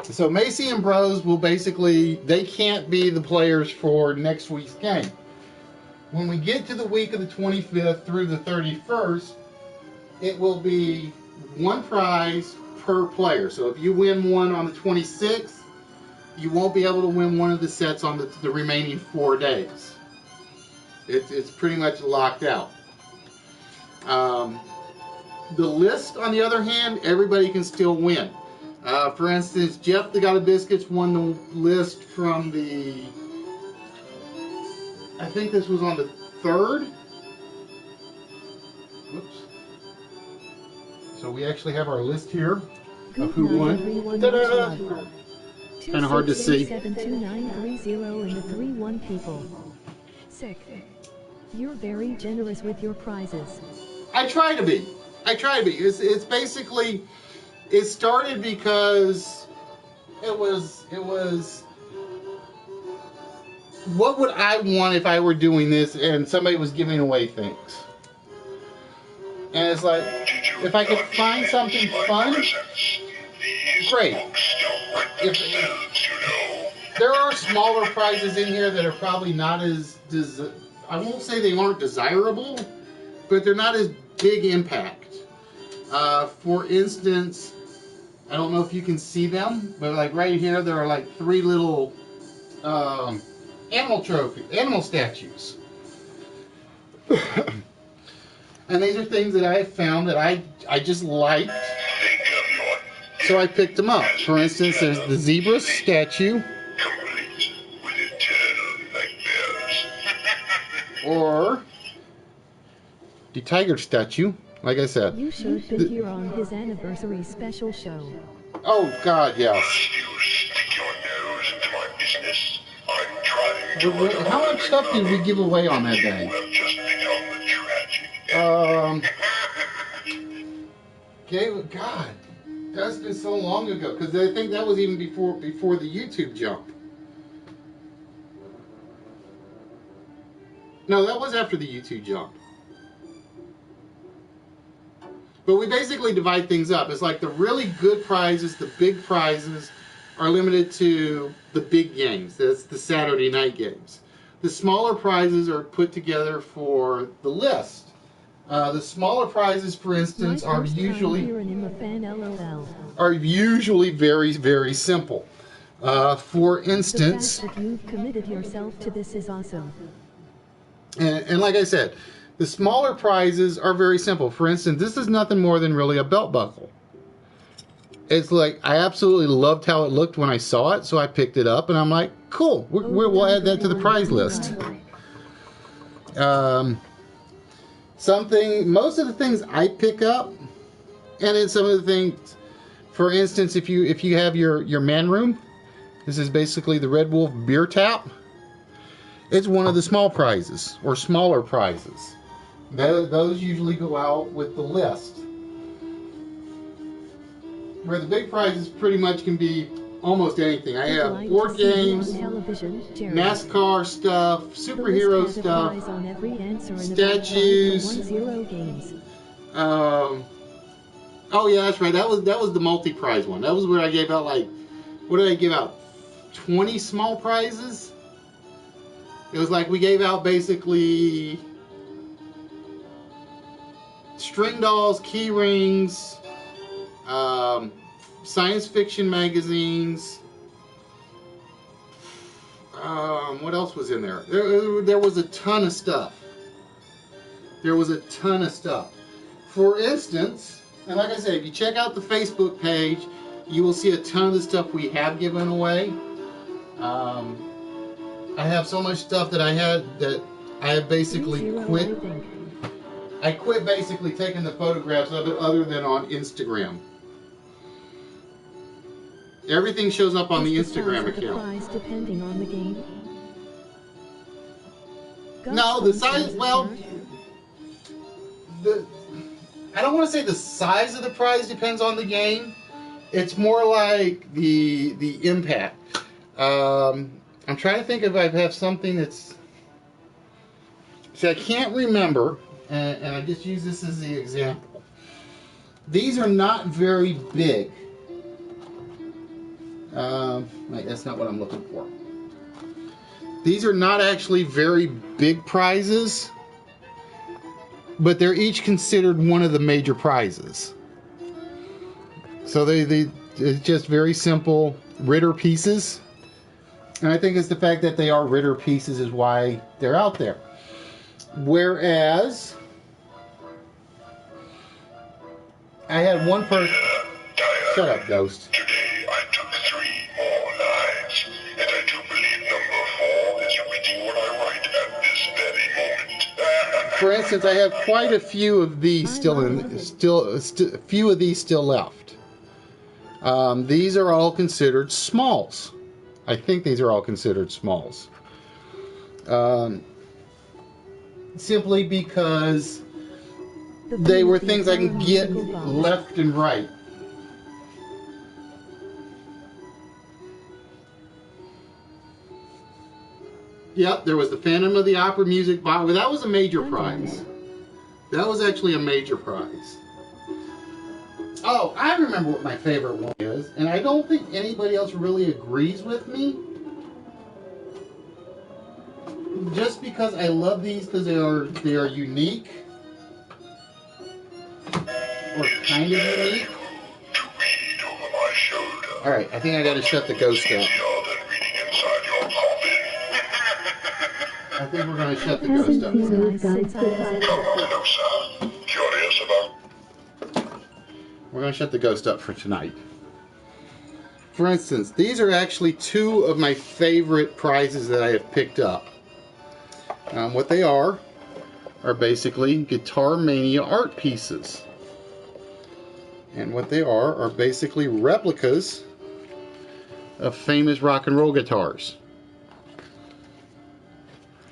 So Macy and Bros will basically, they can't be the players for next week's game. When we get to the week of the 25th through the 31st, it will be one prize per player. So if you win one on the 26th, you won't be able to win one of the sets on the remaining 4 days. It's pretty much locked out. The list, on the other hand, everybody can still win. For instance, Jeff the God of Biscuits won the list from the, I think this was on the 3rd. Whoops. So we actually have our list here of who won. Ta-da! Kind of hard to see. 72930 and the 31 people. Sick. You're very generous with your prizes. I try to be. It's basically, it started because it was what would I want if I were doing this and somebody was giving away things? And it's like, if I could find something fun, great. There are smaller prizes in here that are probably not as, I won't say they aren't desirable, but they're not as big impact. For instance, I don't know if you can see them, but like right here, there are like 3 little animal statues. And these are things that I have found that I just liked, so I picked them up. For instance, there's the zebra statue, or the tiger statue. Like I said, You should have been here on his anniversary special show. Oh God, yes. How much stuff did we give away on that day? God, that's been so long ago, because I think that was even before the YouTube jump. No, that was after the YouTube jump. But we basically divide things up. It's like the really good prizes, the big prizes, are limited to the big games. That's the Saturday night games. The smaller prizes are put together for the list. The smaller prizes, for instance, are usually very, very simple. For instance, the fact that you've committed yourself to this is awesome. And like I said, the smaller prizes are very simple. For instance, this is nothing more than really a belt buckle. It's like, I absolutely loved how it looked when I saw it, so I picked it up, and I'm like, cool, we'll add that to the prize list. Most of the things I pick up, and then some of the things, for instance, if you have your man room, this is basically the Red Wolf beer tap. It's one of the small prizes, or smaller prizes. Those usually go out with the list. Where the big prizes pretty much can be almost anything. I have board games, NASCAR stuff, superhero stuff, statues. Oh yeah, that's right. That was the multi-prize one. That was where I gave out, like, what did I give out? 20 small prizes? It was like we gave out basically string dolls, key rings, science fiction magazines. What else was in there? There was a ton of stuff. For instance, and like I said, if you check out the Facebook page, you will see a ton of the stuff we have given away. I have so much stuff that I have basically quit. I quit basically taking the photographs of it other than on Instagram. Everything shows up on the Instagram account. Depending on the game. No, the size, well, I don't want to say the size of the prize depends on the game. It's more like the impact. I'm trying to think if I have something that's... See, I can't remember, and I just use this as the example. These are not very big. Wait, that's not what I'm looking for. These are not actually very big prizes, but they're each considered one of the major prizes. So it's just very simple Ritter pieces. And I think it's the fact that they are Ritter pieces is why they're out there. Whereas I had one person... Shut up, Ghost. Today I took 3 more lives, and I do believe number 4 is reading what I write at this very moment. For instance, I have quite a few of these still left. These are all considered smalls. I think these are all considered smalls. Simply because they were things I can get left and right. Yep, there was the Phantom of the Opera music box. That was a major prize. That was actually a major prize. Oh, I remember what my favorite one is, and I don't think anybody else really agrees with me. Just because I love these because they are unique. Or kind of unique. Alright, I think I gotta shut the ghost up. I think we're gonna shut the ghost up. Curious about? We're gonna shut the ghost up for tonight. For instance, these are actually 2 of my favorite prizes that I have picked up. What they are basically Guitar Mania art pieces. And what they are basically replicas of famous rock and roll guitars.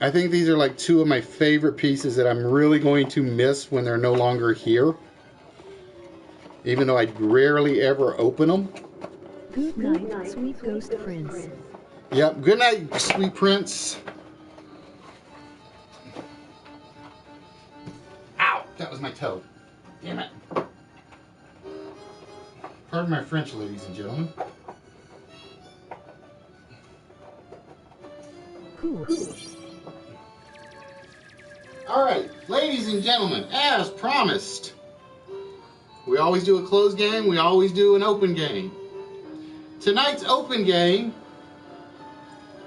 I think these are like 2 of my favorite pieces that I'm really going to miss when they're no longer here. Even though I rarely ever open them. Good night, sweet ghost prince. Yep, good night, sweet prince. Ow, that was my toe. Damn it. Pardon my French, ladies and gentlemen. Cool. Alright, ladies and gentlemen, as promised, we always do a closed game, we always do an open game. Tonight's open game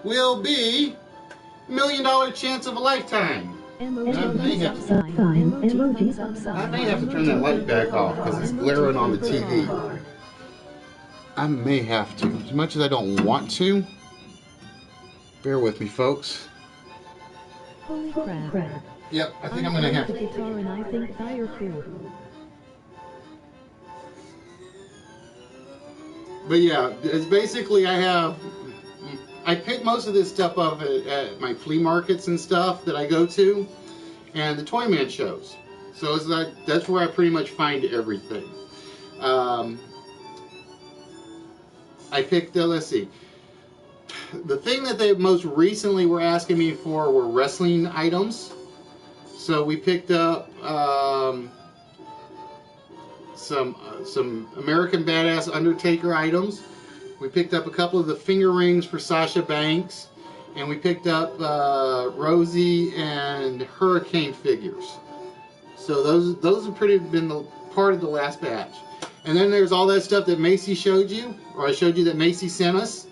will be $1 Million Chance of a Lifetime. I may have to turn that light back off because it's glaring on the TV. I may have to, as much as I don't want to. Bear with me, folks. Holy crap. Yep, I think I'm gonna have the to. guitar and I think they're cool. But yeah, it's basically I pick most of this stuff up at my flea markets and stuff that I go to, and the Toy Man shows. So it's like that's where I pretty much find everything. I picked let's see. The thing that they most recently were asking me for were wrestling items. So we picked up some American Badass Undertaker items. We picked up a couple of the finger rings for Sasha Banks, and we picked up Rosie and Hurricane figures. So those have pretty been the part of the last batch. And then there's all that stuff that Macy showed you, or I showed you that Macy sent us.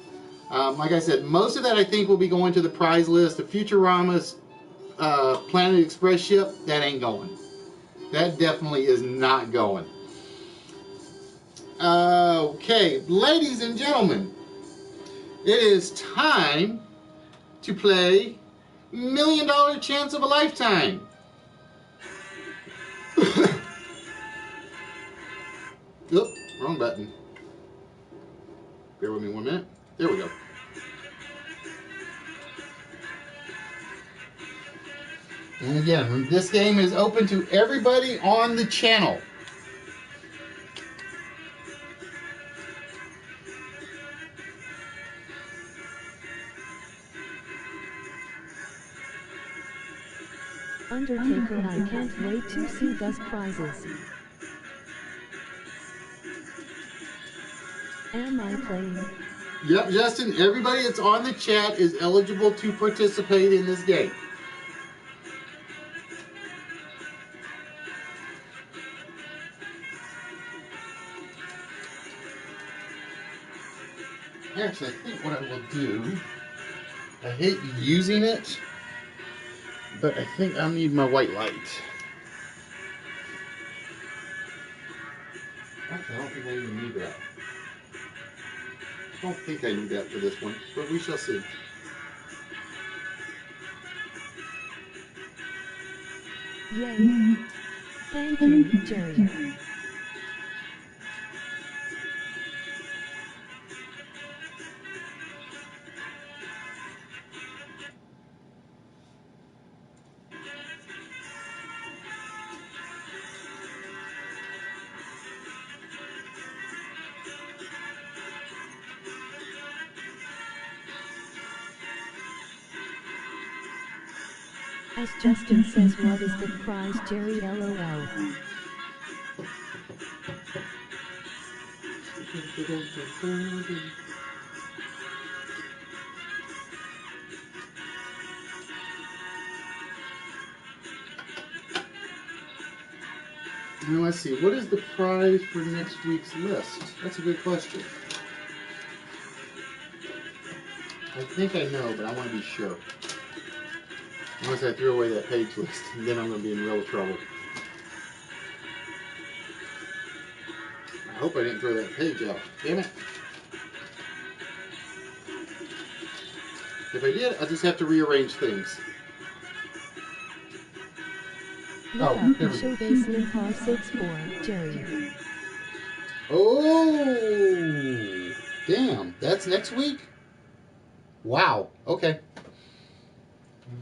Like I said, most of that I think will be going to the prize list. The Futurama's Planet Express ship, that ain't going. That definitely is not going. Okay, ladies and gentlemen, it is time to play $1 Million Chance of a Lifetime. Oop, wrong button. Bear with me 1 minute. There we go. And again, this game is open to everybody on the channel. Undertaker, I can't wait to see those prizes. Am I playing? Yep, Justin, everybody that's on the chat is eligible to participate in this game. Actually, I think what I will do, I hate using it, but I think I need my white light. Actually, I don't think I even need that. I don't think I need that for this one, but we shall see. Yay. Thank you, Jerry. As Justin says, what is the prize, Jerry? LOL. Now let's see, what is the prize for next week's list? That's a good question. I think I know, but I want to be sure. Once I throw away that page list, then I'm going to be in real trouble. I hope I didn't throw that page out. Damn it. If I did, I'll just have to rearrange things. Look Oh, up there we show go. basement par 6-4, Jerry. Oh, damn. That's next week? Wow. Okay.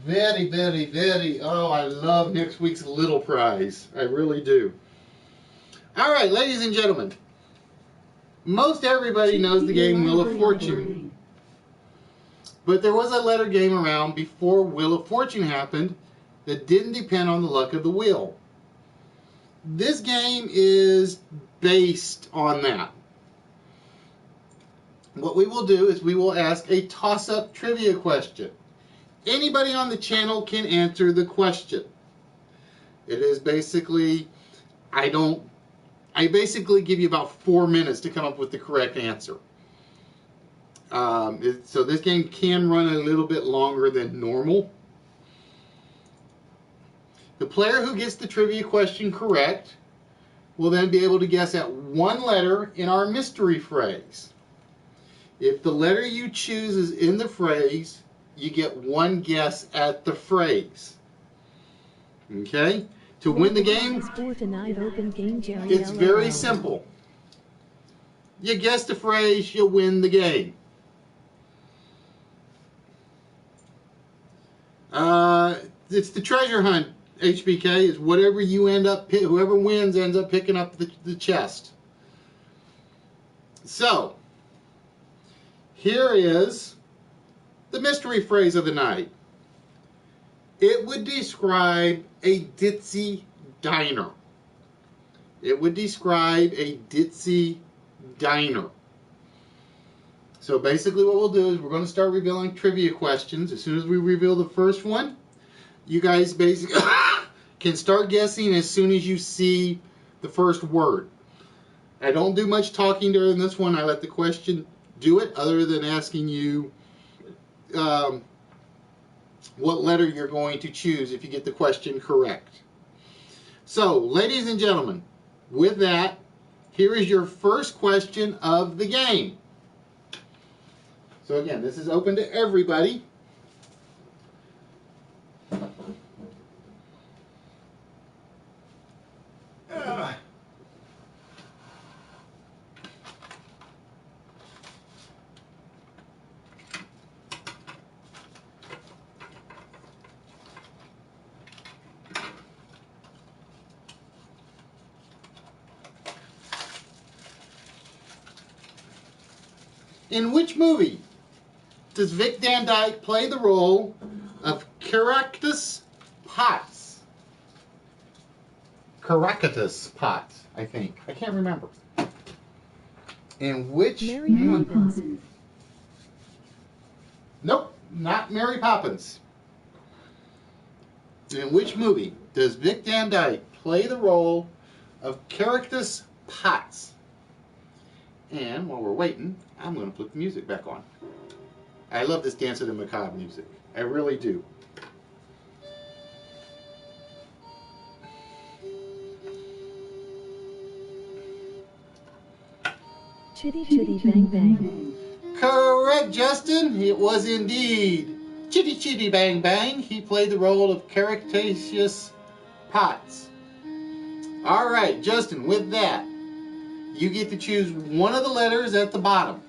Very, very, very. Oh, I love next week's little prize. I really do. All right, ladies and gentlemen. Most everybody knows the game Wheel of Fortune. But there was a letter game around before Wheel of Fortune happened that didn't depend on the luck of the wheel. This game is based on that. What we will do is we will ask a toss-up trivia question. Anybody on the channel can answer the question. It is basically, I basically give you about 4 minutes to come up with the correct answer. So this game can run a little bit longer than normal. The player who gets the trivia question correct will then be able to guess at one letter in our mystery phrase. If the letter you choose is in the phrase, you get one guess at the phrase. Okay? To win the game, it's very simple. You guess the phrase, you win the game. It's the treasure hunt, HBK. Is whatever you end up, whoever wins ends up picking up the chest. So, here is the mystery phrase of the night. It would describe a ditzy diner. It would describe a ditzy diner. So basically what we'll do is we're going to start revealing trivia questions. As soon as we reveal the first one, you guys basically can start guessing as soon as you see the first word. I don't do much talking during this one. I let the question do it, other than asking you what letter you're going to choose if you get the question correct. So, ladies and gentlemen, with that, here is your first question of the game. So again, this is open to everybody. In which movie does Vic Van Dyke play the role of Caractacus Potts? Caractacus pots, I think. I can't remember. In which Mary Poppins. Nope, not Mary Poppins. In which movie does Vic Van Dyke play the role of Caractacus Potts? And while we're waiting, I'm going to put the music back on. I love this Dance of the Macabre music. I really do. Chitty Chitty Bang Bang. Correct, Justin. It was indeed Chitty Chitty Bang Bang. He played the role of Caractacus Potts. All right, Justin, with that, you get to choose one of the letters at the bottom.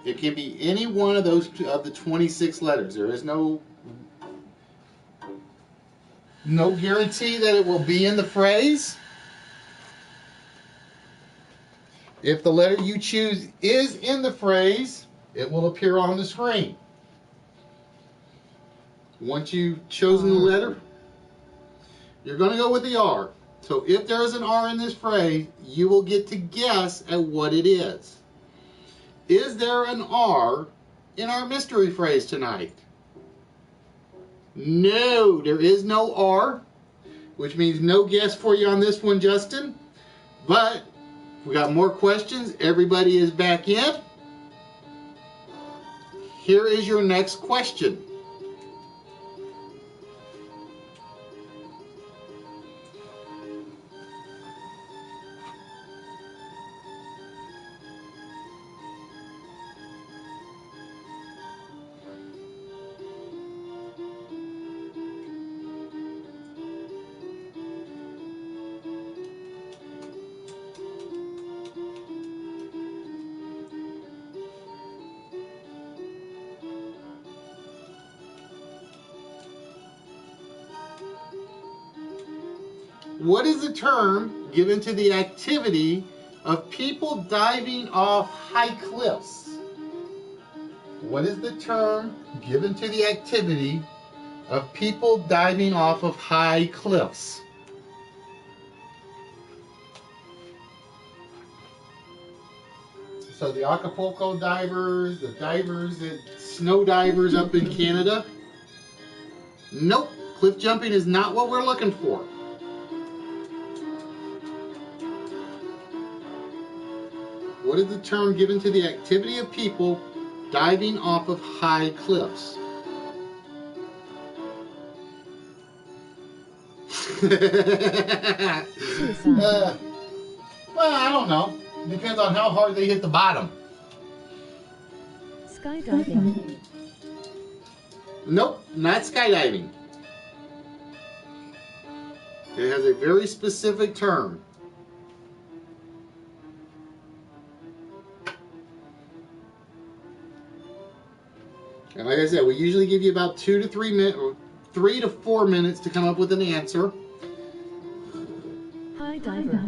It can be any one of those of the 26 letters. There is no guarantee that it will be in the phrase. If the letter you choose is in the phrase, it will appear on the screen. Once you've chosen the letter, you're going to go with the R. So if there is an R in this phrase, you will get to guess at what it is. Is there an R in our mystery phrase tonight? No, there is no R, which means no guess for you on this one, Justin. But we got more questions. Everybody is back in. Here is your next question. What is the term given to the activity of people diving off high cliffs? What is the term given to the activity of people diving off of high cliffs? So the Acapulco divers, the divers, the snow divers up in Canada? Nope, cliff jumping is not what we're looking for. What is the term given to the activity of people diving off of high cliffs? Well, I don't know. Depends on how hard they hit the bottom. Skydiving. Nope, not skydiving. It has a very specific term. And like I said, we usually give you about 2 to 3 minutes, or 3 to 4 minutes to come up with an answer. High diver.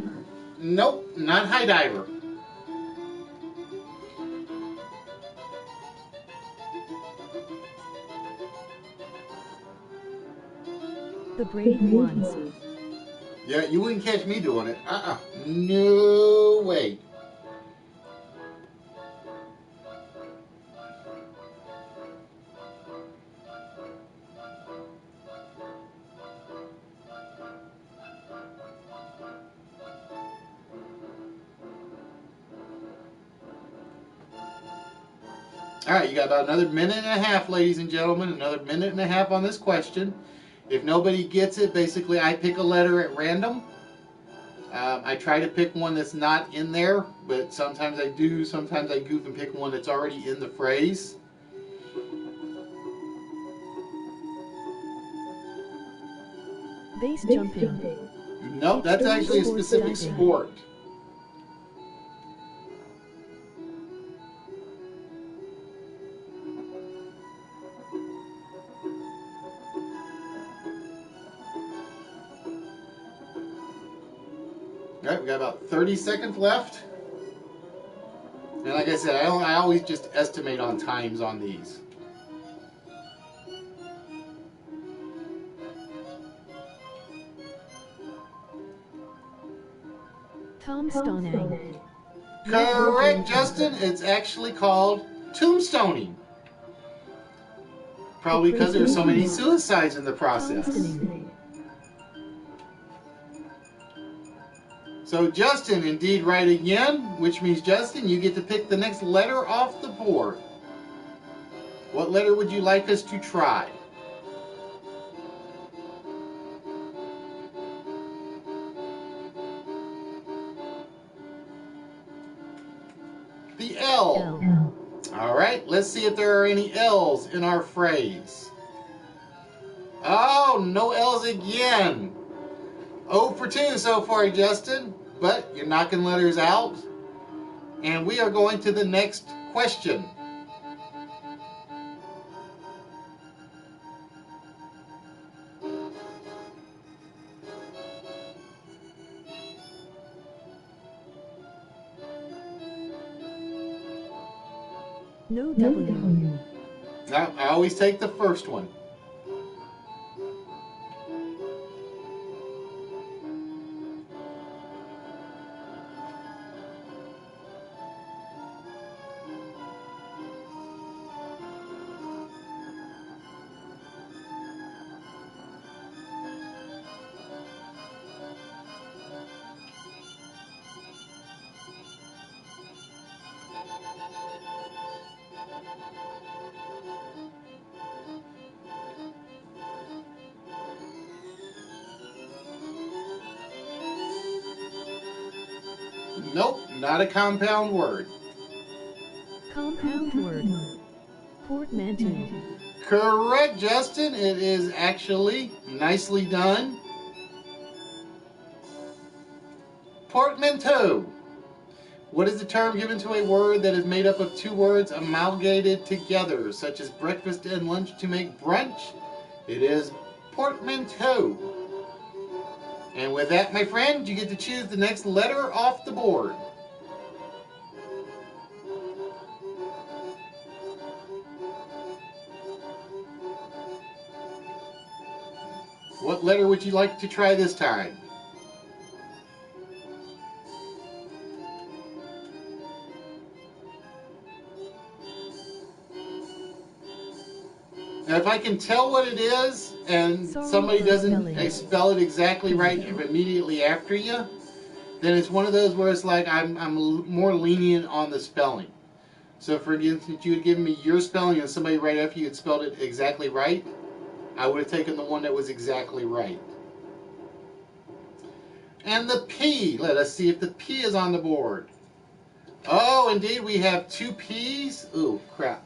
Nope, not high diver. The brave ones. Yeah, you wouldn't catch me doing it. No way. All right, you got about another minute and a half, ladies and gentlemen. Another minute and a half on this question. If nobody gets it, basically I pick a letter at random. I try to pick one that's not in there, but sometimes I do. Sometimes I goof and pick one that's already in the phrase. Base jumping. Nope, that's actually a specific sport. All right, we got about 30 seconds left. And like I said, I always just estimate on times on these. Tombstoning. Correct, Justin. It's actually called tombstoning. Probably because there are so many suicides in the process. Tombstoning. So Justin, indeed right again, which means Justin, you get to pick the next letter off the board. What letter would you like us to try? The L. L. All right, let's see if there are any L's in our phrase. Oh, no L's again. 0 for 2 so far, Justin, but you're knocking letters out. And we are going to the next question. No W. Now, I always take the first one. Nope, not a compound word. Compound word. Portmanteau. Correct, Justin. It is actually nicely done. Portmanteau. What is the term given to a word that is made up of two words amalgamated together, such as breakfast and lunch to make brunch? It is portmanteau. And with that, my friend, you get to choose the next letter off the board. What letter would you like to try this time? Now, if I can tell what it is and Sorry somebody for doesn't spelling. spell it exactly right immediately after you, then it's one of those where it's like I'm more lenient on the spelling. So, for instance, you had given me your spelling and somebody right after you had spelled it exactly right, I would have taken the one that was exactly right. And the P. Let us see if the P is on the board. Oh, indeed, we have two P's. Ooh, crap.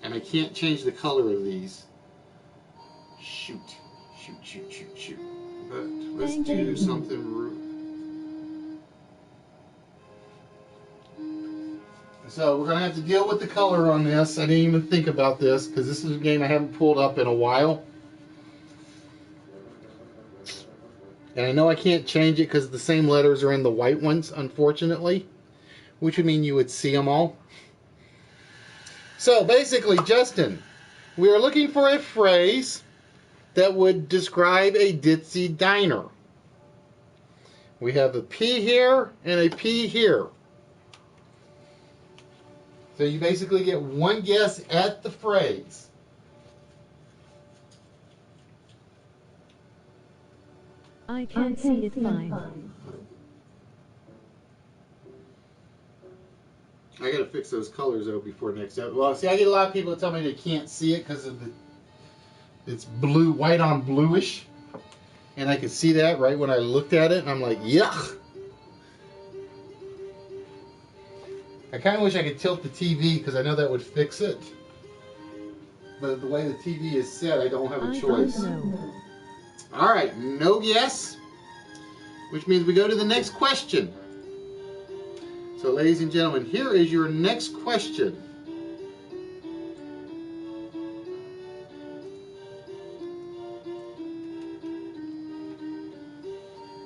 And I can't change the color of these. Shoot. But let's Thank do you. something. So we're going to have to deal with the color on this. I didn't even think about this because this is a game I haven't pulled up in a while. And I know I can't change it because the same letters are in the white ones, unfortunately. Which would mean you would see them all. So basically, Justin, we are looking for a phrase that would describe a ditzy diner. We have a P here and a P here. So you basically get one guess at the phrase. I can't see it fine. I gotta fix those colors though before next episode. Well, see, I get a lot of people that tell me they can't see it because of it's blue, white on bluish, and I could see that right when I looked at it, and I'm like, yuck. I kind of wish I could tilt the TV because I know that would fix it, but the way the TV is set, I don't have a choice. Know. All right, no guess, which means we go to the next question. So, ladies and gentlemen, here is your next question.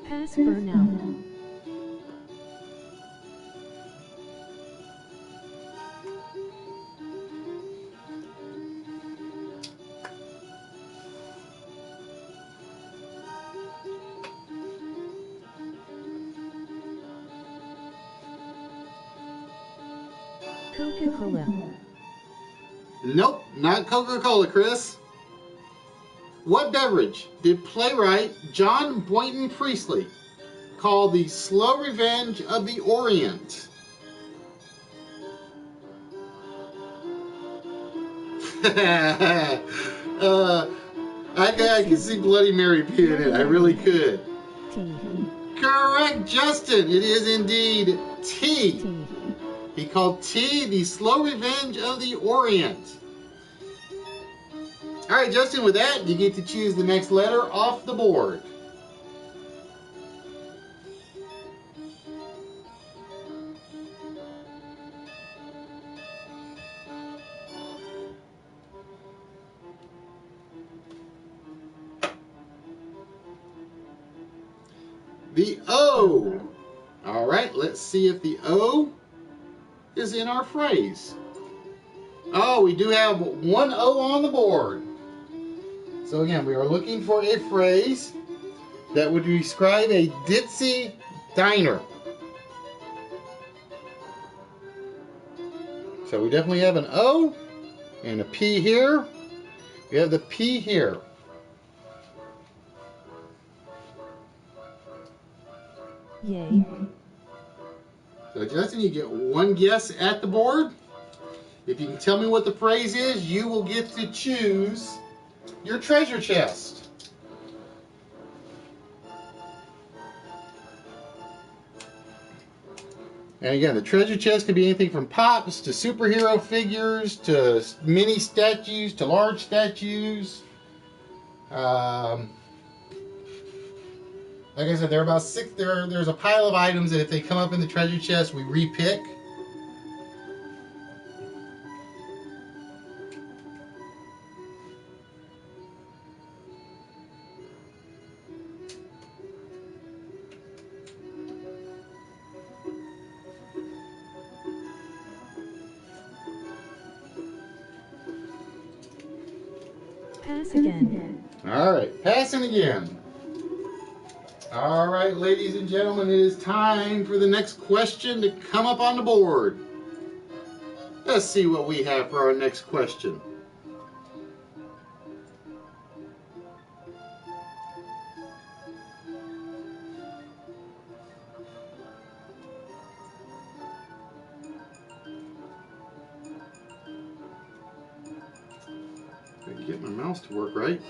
Pass for now. Coca-Cola. Nope, not Coca-Cola, Chris. What beverage did playwright John Boynton Priestley call the slow revenge of the Orient? I could see Bloody Mary being in it. I really could. Tea. Correct, Justin. It is indeed tea. Tea. He called tea the slow revenge of the Orient. All right, Justin, with that, you get to choose the next letter off the board. The O. All right, let's see if the O is in our phrase. Oh, we do have one O on the board. So again, we are looking for a phrase that would describe a ditzy diner. So we definitely have an O and a P here. We have the P here. Yay. So Justin, you get one guess at the board. If you can tell me what the phrase is, you will get to choose your treasure chest. And again, the treasure chest could be anything from pops to superhero figures to mini statues to large statues. Like I said, there are about six. There's a pile of items that if they come up in the treasure chest, we re-pick. Pass again. All right, passing again. All right, ladies and gentlemen, it is time for the next question to come up on the board. Let's see what we have for our next question. Gotta get my mouse to work right.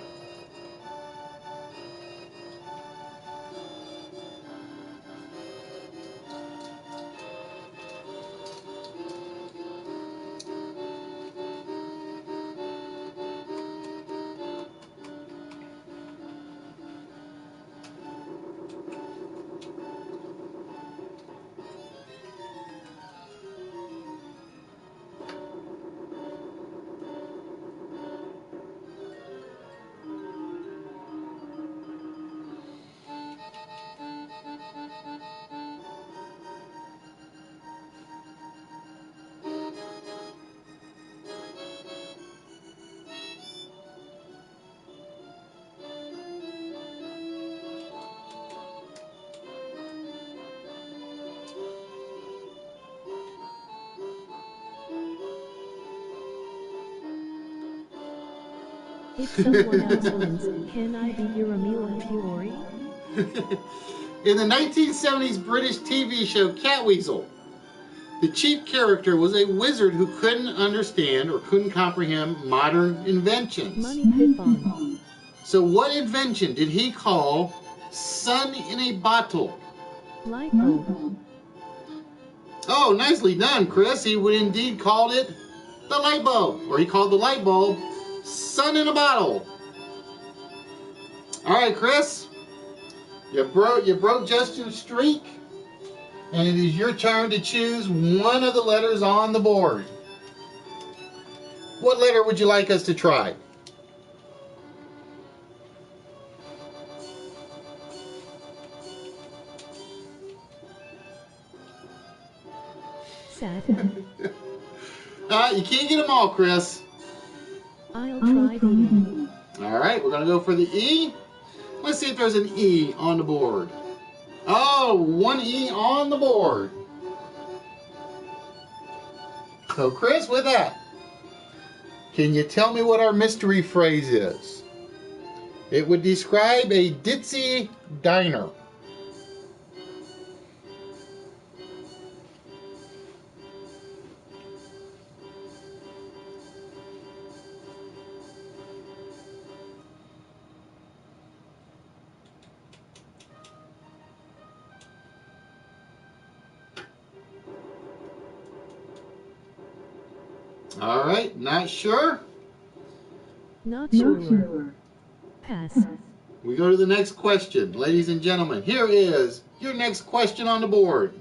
If someone else wins, can I be your Emil Fiore? In the 1970s British TV show Catweasel, the chief character was a wizard who couldn't understand or couldn't comprehend modern inventions. Money pit bomb. So what invention did he call sun in a bottle? Light bulb. Oh, nicely done, Chris. He would indeed called it the light bulb, or he called the light bulb sun in a bottle. All right, Chris, you broke Justin's streak, and it is your turn to choose one of the letters on the board. What letter would you like us to try? Sad. You can't get them all, Chris. I'll try the E. All right, we're going to go for the E. Let's see if there's an E on the board. Oh, one E on the board. So, Chris, with that, can you tell me what our mystery phrase is? It would describe a ditzy diner. All right, not sure? Not sure. Pass. We go to the next question. Ladies and gentlemen, here is your next question on the board.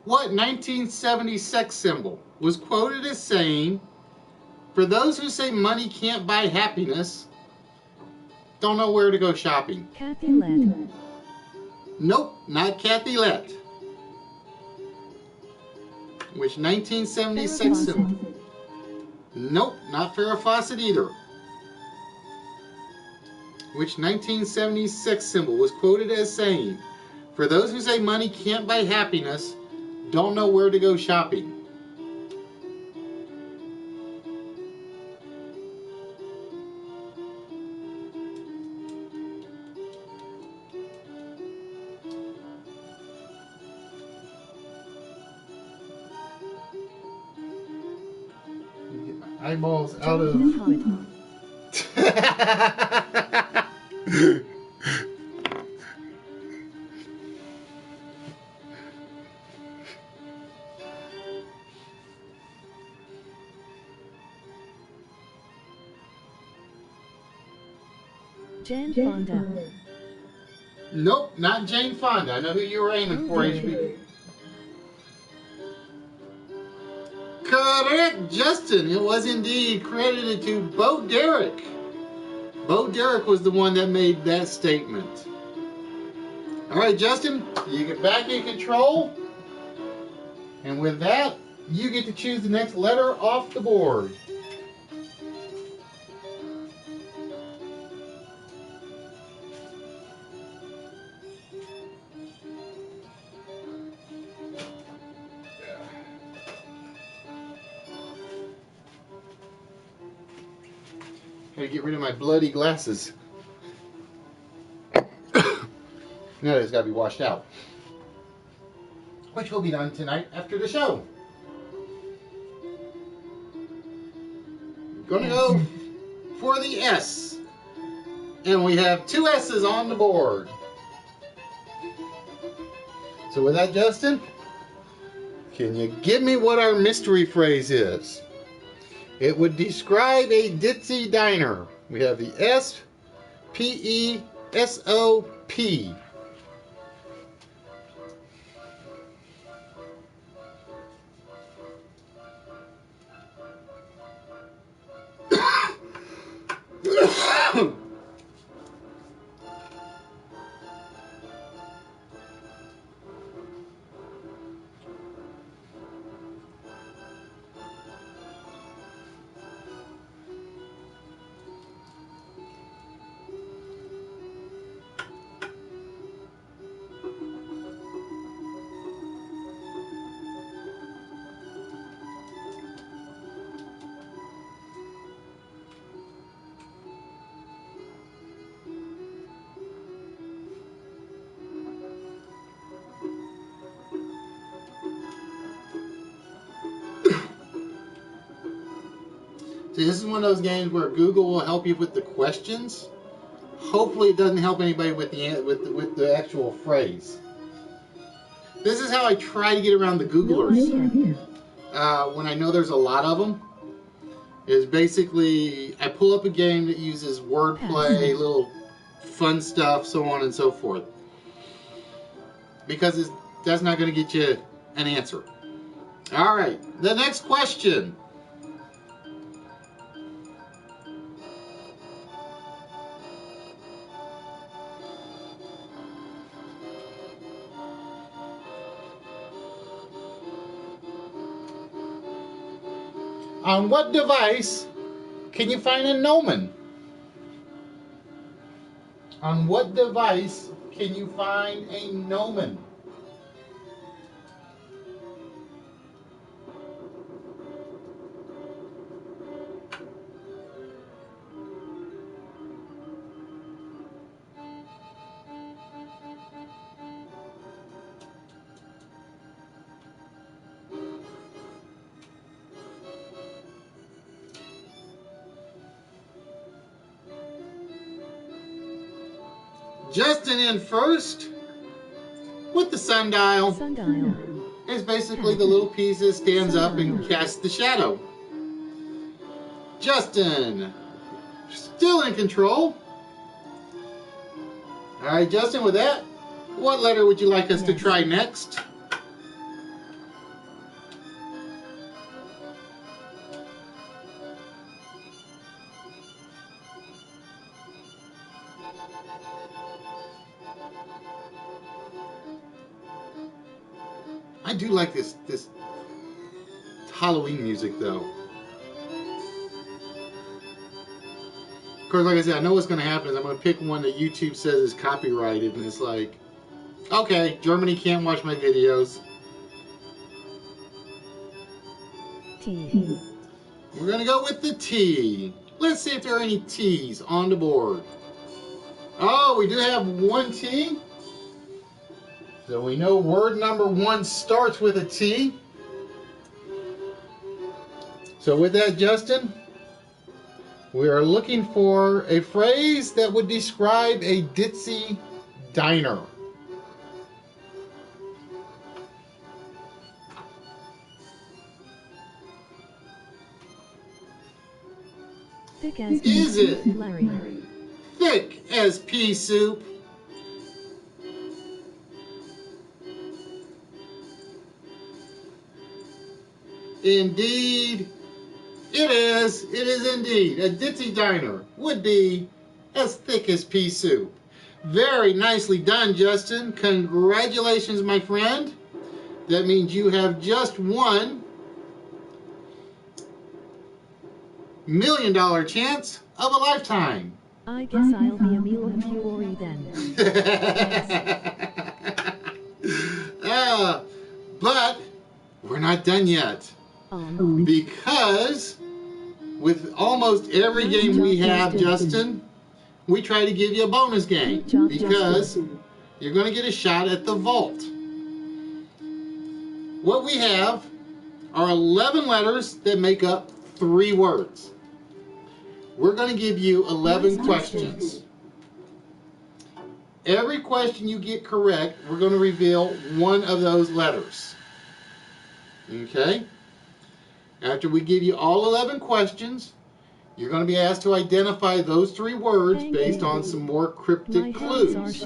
What 1970 sex symbol was quoted as saying, "For those who say money can't buy happiness, don't know where to go shopping"? Kathy Lett. Nope, not Kathy Lett. Which 1970 Farrah sex Fawcett. symbol? Nope, not Farrah Fawcett either. Which 1970 sex symbol was quoted as saying, "For those who say money can't buy happiness, don't know where to go shopping"? Get my eyeballs out of. Jonathan Howitt. Jane Fonda. Nope, not Jane Fonda. I know who you were aiming for, HB. Correct, Justin. It was indeed credited to Bo Derek. Bo Derek was the one that made that statement. All right, Justin, you get back in control. And with that, you get to choose the next letter off the board. Gotta get rid of my bloody glasses. Now it's gotta be washed out. Which will be done tonight after the show. Gonna go for the S. And we have two S's on the board. So with that, Justin, can you give me what our mystery phrase is? It would describe a ditzy diner. We have the S-P-E-S-O-P. See, this is one of those games where Google will help you with the questions. Hopefully, it doesn't help anybody with the actual phrase. This is how I try to get around the Googlers. When I know there's a lot of them, is basically I pull up a game that uses wordplay, little fun stuff, so on and so forth. Because that's not going to get you an answer. All right, the next question. On what device can you find a gnomon? On what device can you find a gnomon? Justin in first with the sundial. Sundial. It's basically the little piece that stands up and casts the shadow. Justin, still in control. All right, Justin, with that, what letter would you like us to try next? I do like this Halloween music, though. Of course, like I said, I know what's going to happen is I'm going to pick one that YouTube says is copyrighted, and it's like, okay, Germany can't watch my videos. T. We're going to go with the T. Let's see if there are any T's on the board. Oh, we do have one T. So we know word number 1 starts with a T. So with that, Justin, we are looking for a phrase that would describe a ditzy diner. Thick as Is it Larry. thick as pea soup? Indeed, it is. It is indeed. A ditzy diner would be as thick as pea soup. Very nicely done, Justin. Congratulations, my friend. That means you have just won $1 million chance of a lifetime. I guess I'll be a meal of fury then. But we're not done yet. Because with almost every game we have, Justin, we try to give you a bonus game. Because you're going to get a shot at the vault. What we have are 11 letters that make up 3 words. We're going to give you 11 questions. Every question you get correct, we're going to reveal one of those letters. Okay? After we give you all 11 questions, you're going to be asked to identify those 3 words based on some more cryptic clues.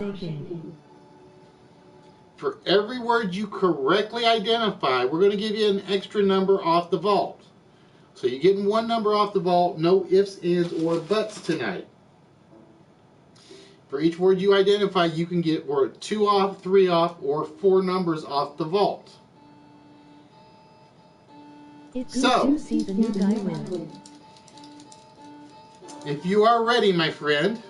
For every word you correctly identify, we're going to give you an extra number off the vault. So you're getting 1 number off the vault, no ifs, ands, or buts tonight. For each word you identify, you can get 2 off, 3 off, or 4 numbers off the vault. So, if you are ready, my friend,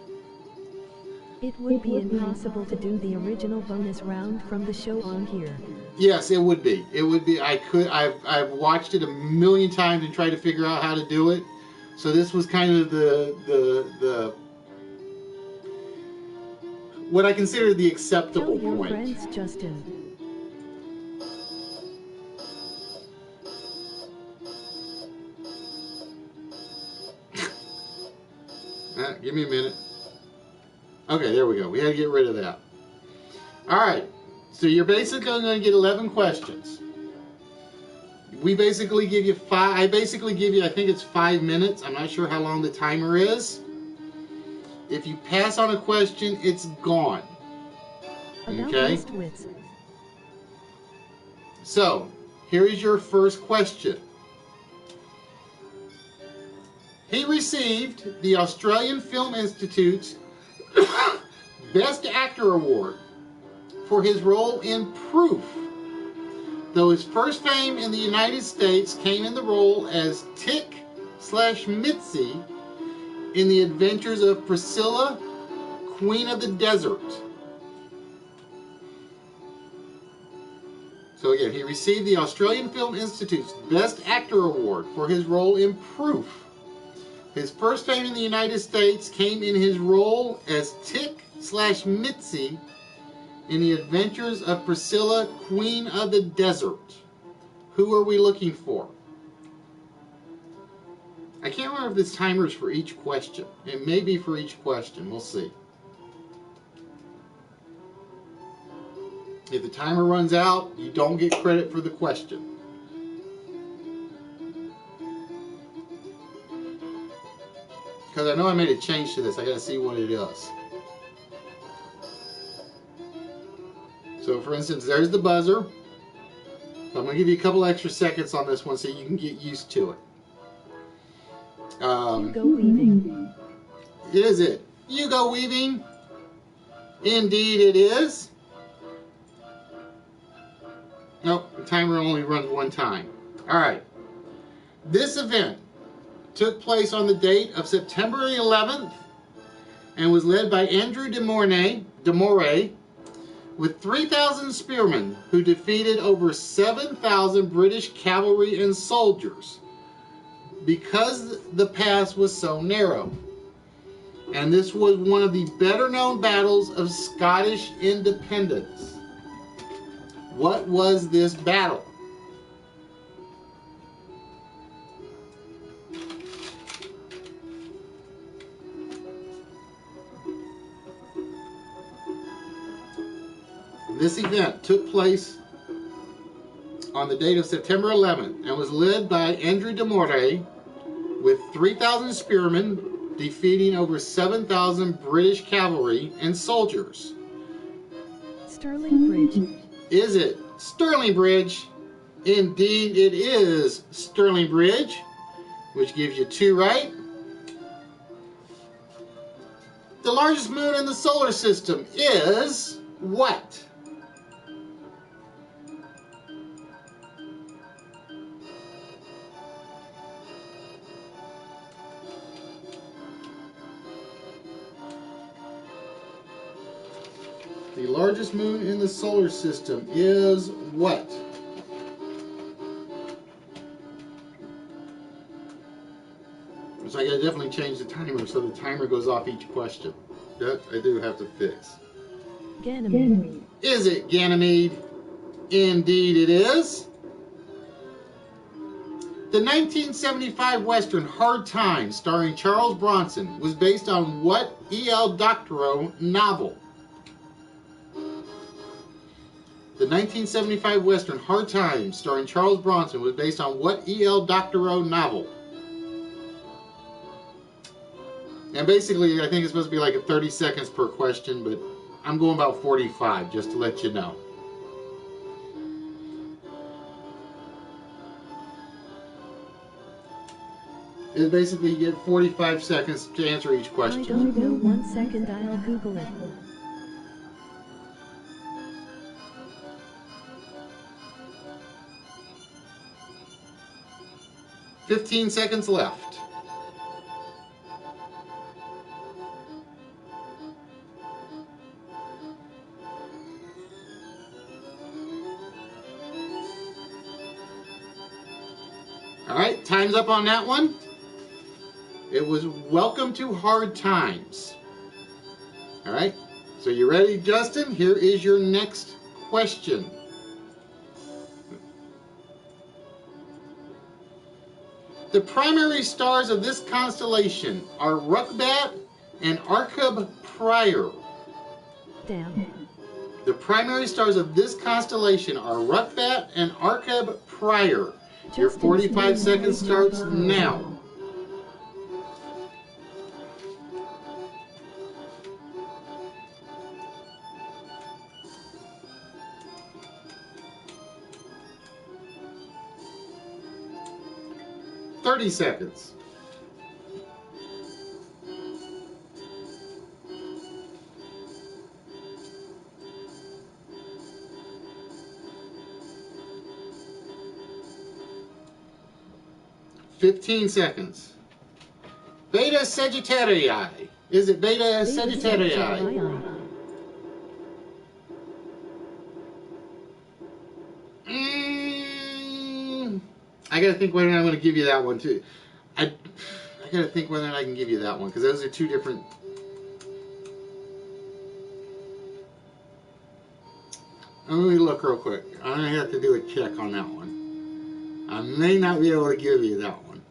it would be impossible to do the original bonus round from the show on here. Yes, it would be. It would be. I've watched it a million times and tried to figure out how to do it. So this was kind of the what I consider the acceptable Tell your point. friends, Justin. Give me a minute. Okay, there we go. We had to get rid of that. All right. So you're basically going to get 11 questions. We basically give you 5. I basically give you, I think it's 5 minutes. I'm not sure how long the timer is. If you pass on a question, it's gone. About Okay? Missed Wits. So, here is your first question. He received the Australian Film Institute's Best Actor Award for his role in Proof, though his first fame in the United States came in the role as Tick/Mitzi in The Adventures of Priscilla, Queen of the Desert. So again, he received the Australian Film Institute's Best Actor Award for his role in Proof. His first fame in the United States came in his role as Tick/Mitzi in The Adventures of Priscilla, Queen of the Desert. Who are we looking for? I can't remember if this timer is for each question. It may be for each question. We'll see. If the timer runs out, you don't get credit for the question. Because I know I made a change to this. I got to see what it is. So for instance, there's the buzzer. So I'm going to give you a couple extra seconds on this one so you can get used to it. Hugo Weaving. Is it Hugo Weaving? Indeed it is. Nope, the timer only runs one time. Alright. This event took place on the date of September 11th and was led by Andrew de Moray with 3,000 spearmen who defeated over 7,000 British cavalry and soldiers because the pass was so narrow. And this was one of the better known battles of Scottish independence. What was this battle? This event took place on the date of September 11th and was led by Andrew de Moray with 3,000 spearmen defeating over 7,000 British cavalry and soldiers. Stirling Bridge. Is it Stirling Bridge? Indeed it is Stirling Bridge, which gives you 2 right. The largest moon in the solar system is what? The largest moon in the solar system is what? So I gotta definitely change the timer so the timer goes off each question. That I do have to fix. Ganymede. Is it Ganymede? Indeed it is. The 1975 Western Hard Times starring Charles Bronson was based on what E.L. Doctorow novel? The 1975 Western Hard Times starring Charles Bronson was based on what E.L. Doctorow novel? And basically, I think it's supposed to be like 30 seconds per question, but I'm going about 45 just to let you know. It basically you get 45 seconds to answer each question. I don't know. 1 second, I'll Google it. $15 seconds left. All right, time's up on that one. It was Welcome to Hard Times. All right, so you ready, Justin? Here is your next question. The primary stars of this constellation are Rukbat and Arcub Prior. Damn. The primary stars of this constellation are Rukvat and Arcub Prior. Your 45 seconds starts now. $30 seconds. $15 seconds. Beta Sagittarii. Is it Beta Sagittarii? I gotta think whether or not I'm gonna give you that one too. I gotta think whether or not I can give you that one because those are two different. Let me look real quick. I'm gonna have to do a check on that one. I may not be able to give you that one.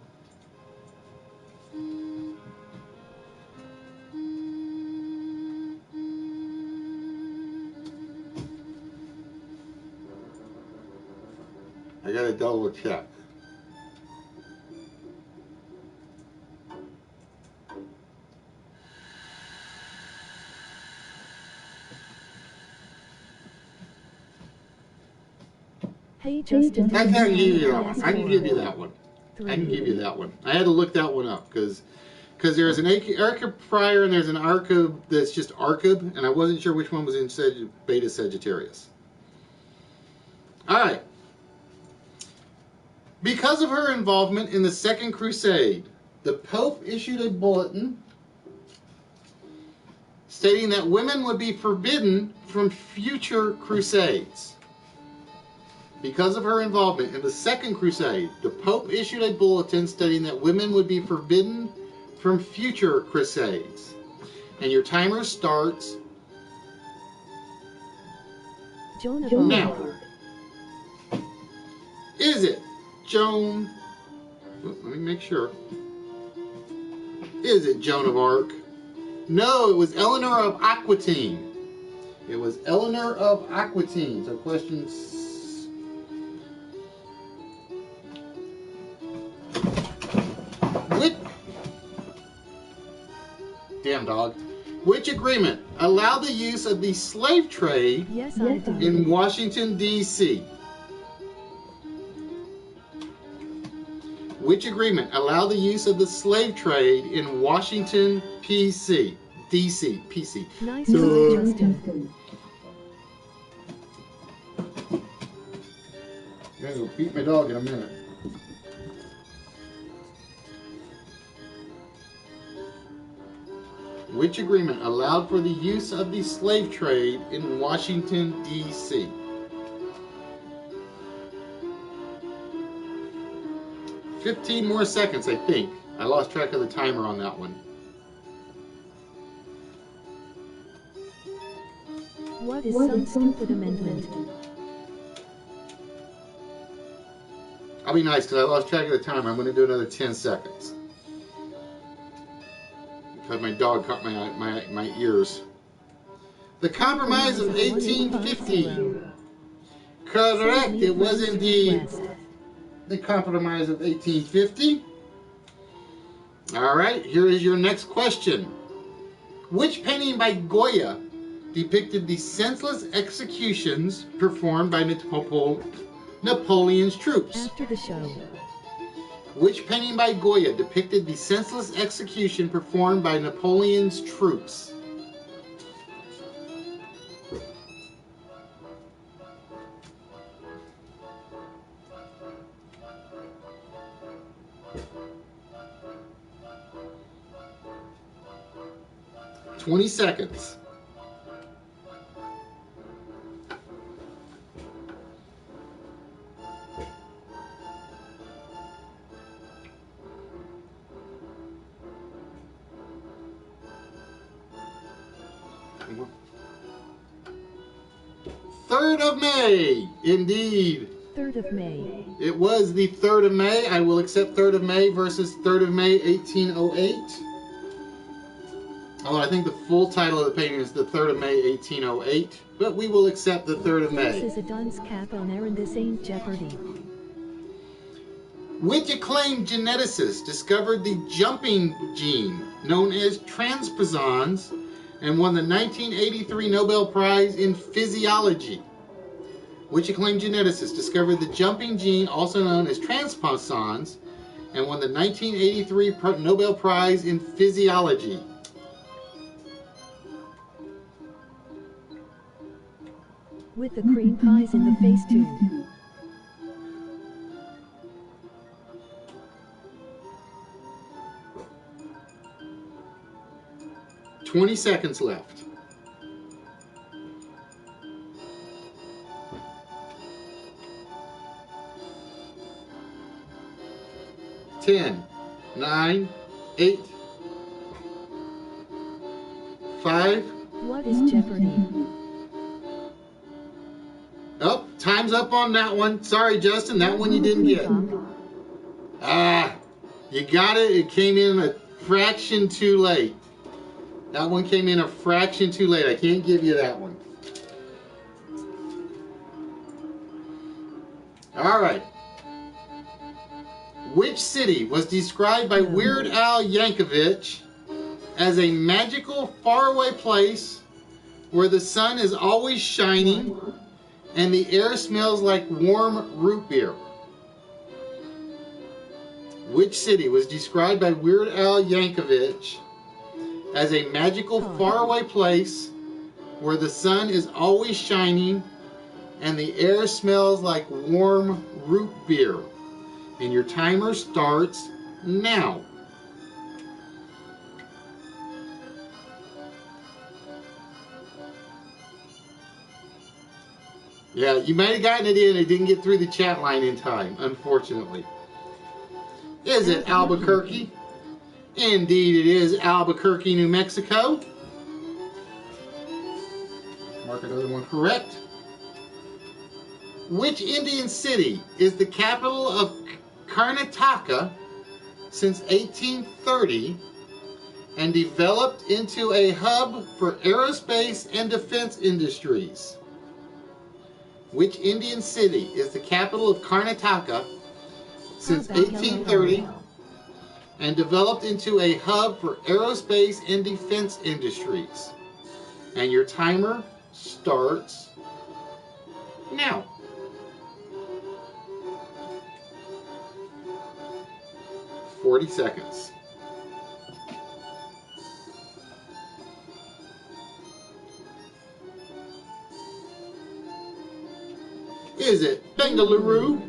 I gotta double check. Hey Justin. I can give you that one. I can give you that one. I can give you that one. I had to look that one up because there's an Arcub Prior and there's an Arcub that's just Arcub, and I wasn't sure which one was in Beta Sagittarius. All right. Because of her involvement in the Second Crusade, the Pope issued a bulletin stating that women would be forbidden from future crusades. Because of her involvement in the Second Crusade, the Pope issued a bulletin stating that women would be forbidden from future crusades. And your timer starts now. Is it Joan? Let me make sure. Is it Joan of Arc? No, it was Eleanor of Aquitaine. It was Eleanor of Aquitaine. So questions. Damn dog. Which agreement allowed the use of the slave trade in Washington, D.C.? Which agreement allowed the use of the slave trade in Washington, D.C.? Nice try, Justin. I'm gonna go beat my dog in a minute. Which agreement allowed for the use of the slave trade in Washington, D.C.? $15 more seconds, I think. I lost track of the timer on that one. What is some stupid amendment? I'll be nice because I lost track of the timer. I'm going to do another 10 seconds. Because my dog caught my ears. The Compromise of 1850. Correct. It was indeed the Compromise of 1850. All right. Here is your next question. Which painting by Goya depicted the senseless executions performed by Napoleon's troops? After the show. Which painting by Goya depicted the senseless execution performed by Napoleon's troops? $20 seconds. of May, indeed. 3rd of May. It was the 3rd of May. I will accept 3rd of May versus 3rd of May, 1808. Although I think the full title of the painting is the 3rd of May, 1808, but we will accept the 3rd of May. This is a dunce cap on Aaron, this ain't Jeopardy. Which acclaimed geneticist discovered the jumping gene known as transposons and won the 1983 Nobel Prize in Physiology? Which acclaimed geneticist discovered the jumping gene, also known as transposons, and won the 1983 Nobel Prize in Physiology? With the cream pies in the face too. "20 seconds left. Ten, 9, 8, 5. What is Jeopardy? Oh, time's up on that one. Sorry, Justin, that one you didn't get. You got it. It came in a fraction too late. That one came in a fraction too late. I can't give you that one. All right. Which city was described by Weird Al Yankovic as a magical, faraway place where the sun is always shining and the air smells like warm root beer? Which city was described by Weird Al Yankovic as a magical, faraway place where the sun is always shining and the air smells like warm root beer? And your timer starts now. Yeah, you might have gotten it in. It didn't get through the chat line in time, unfortunately. Is it Albuquerque? Indeed, it is Albuquerque, New Mexico. Mark another one correct. Which Indian city is the capital of Karnataka since 1830 and developed into a hub for aerospace and defense industries? Which Indian city is the capital of Karnataka since 1830 and developed into a hub for aerospace and defense industries? And your timer starts now. "40 seconds. Is it Bengaluru?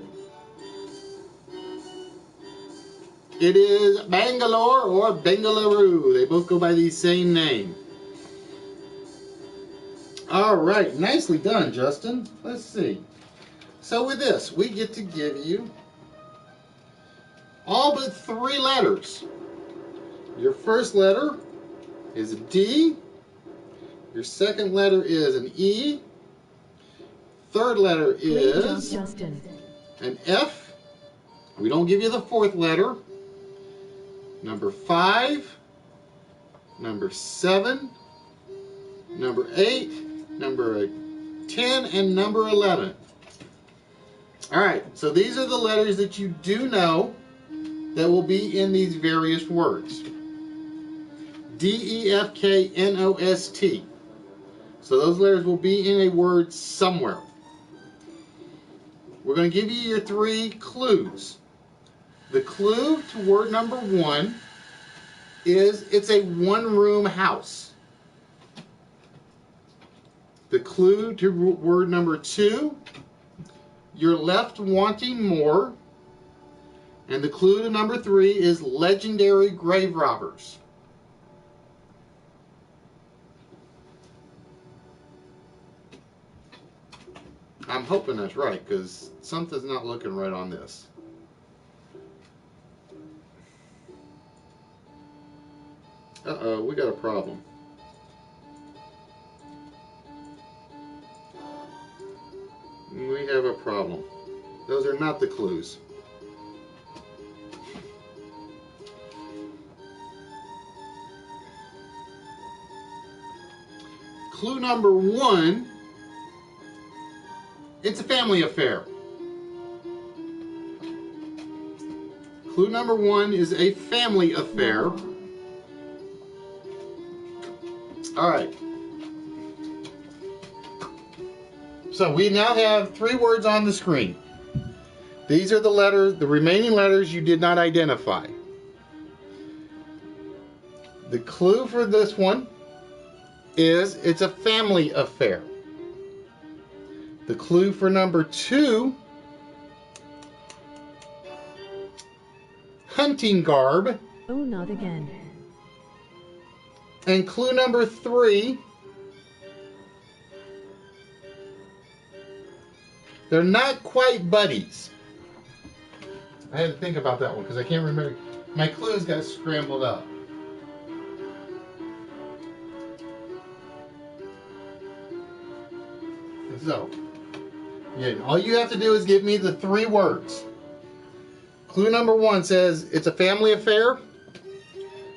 It is Bangalore or Bengaluru. They both go by the same name. All right, nicely done, Justin. Let's see. So with this, we get to give you all but 3 letters. Your first letter is a D. Your second letter is an E. Third letter is an F. We don't give you the 4th letter. Number 5, number 7, number 8, number 10, and number 11. All right, so these are the letters that you do know that will be in these various words. D, E, F, K, N, O, S, T. So those letters will be in a word somewhere. We're going to give you your 3 clues. The clue to word number 1 is it's a 1-room house. The clue to word number 2, you're left wanting more. And the clue to number 3 is legendary grave robbers. I'm hoping that's right, because something's not looking right on this. Uh-oh, we got a problem. We have a problem. Those are not the clues. Clue number 1, it's a family affair. Clue number 1 is a family affair. All right. So we now have 3 words on the screen. These are the letters, the remaining letters you did not identify. The clue for this one is it's a family affair. The clue for number 2, hunting garb. Oh, not again. And clue number 3, they're not quite buddies. I had to think about that one because I can't remember. My clues got scrambled up. So, yeah, all you have to do is give me the 3 words. Clue number 1 says it's a family affair.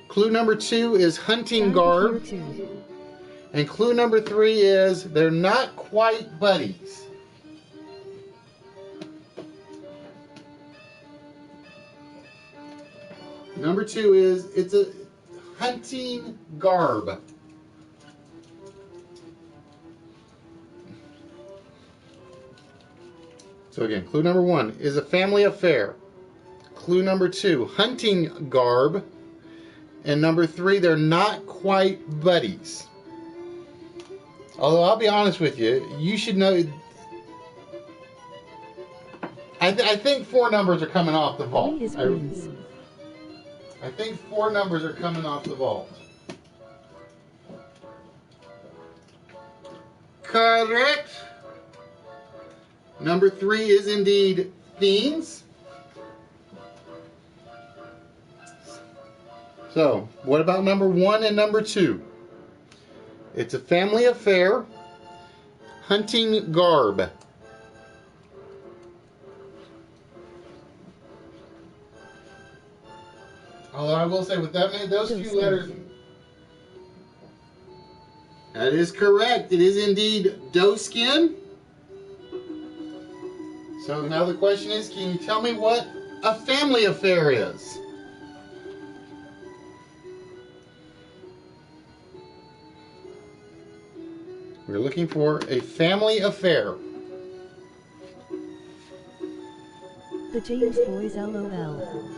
Clue number 2 is hunting garb. And clue number 3 is they're not quite buddies. Number 2 is it's a hunting garb. So again, clue number 1 is a family affair. Clue number 2, hunting garb. And number 3, they're not quite buddies. Although I'll be honest with you, you should know. I think 4 numbers are coming off the vault. I think 4 numbers are coming off the vault. Correct. Number 3 is indeed fiends. So, what about number 1 and number 2? It's a family affair. Hunting garb. Although I will say, with that many, those few letters, that is correct. It is indeed doeskin. So now the question is, can you tell me what a family affair is? We're looking for a family affair. The James Boys, LOL.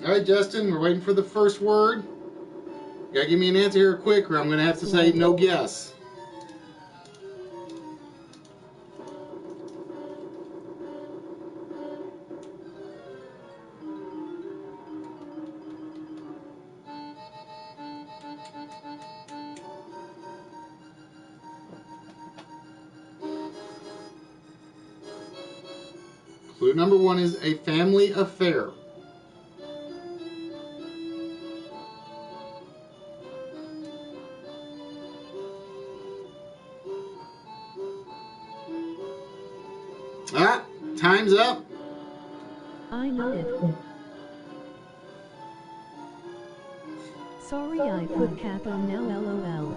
Alright, Justin, we're waiting for the first word. You gotta give me an answer here quick, or I'm gonna have to say no guess. Clue number 1 is a family affair. Ah, time's up. I know it. Sorry I put cap on now, LOL.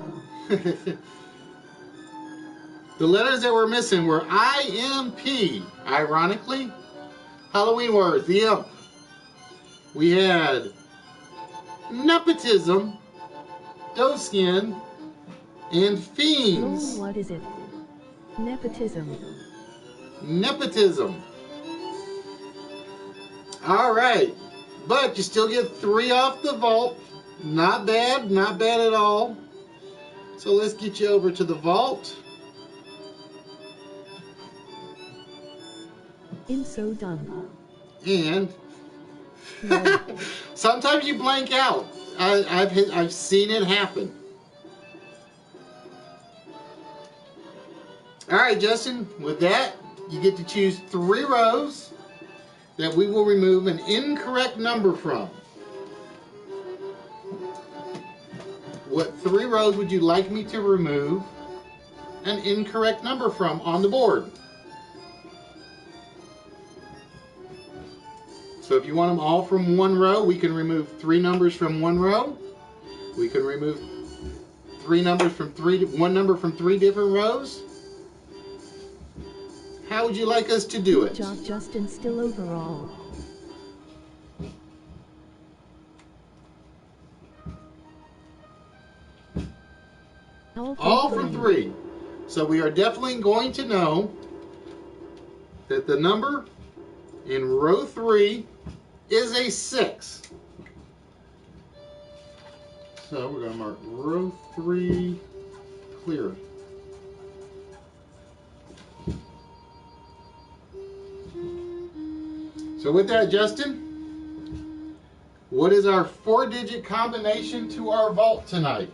The letters that were missing were I-M-P. Ironically, Halloween words, the imp. We had nepotism, doeskin, and fiends. Oh, what is it? Nepotism. Nepotism. All right. But you still get 3 off the vault. Not bad, not bad at all. So let's get you over to the vault. In so dumb. And No. sometimes you blank out. I've seen it happen. All right, Justin. With that, you get to choose 3 rows that we will remove an incorrect number from. What 3 rows would you like me to remove an incorrect number from on the board? So if you want them all from one row, we can remove 3 numbers from one row. We can remove 3 numbers from one number from 3 different rows. How would you like us to do it? Good job, Justin. Still overall. All for 3. So we are definitely going to know that the number in row 3 is a 6. So we're going to mark row 3 clear. So with that, Justin, what is our 4-digit combination to our vault tonight?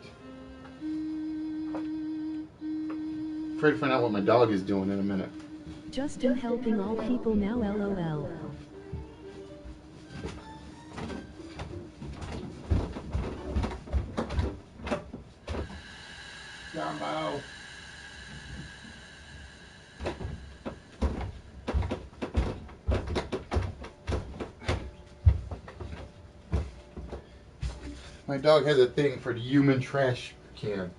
Afraid to find out what my dog is doing in a minute. Justin helping all people now, LOL. Jumbo. My dog has a thing for the human trash can.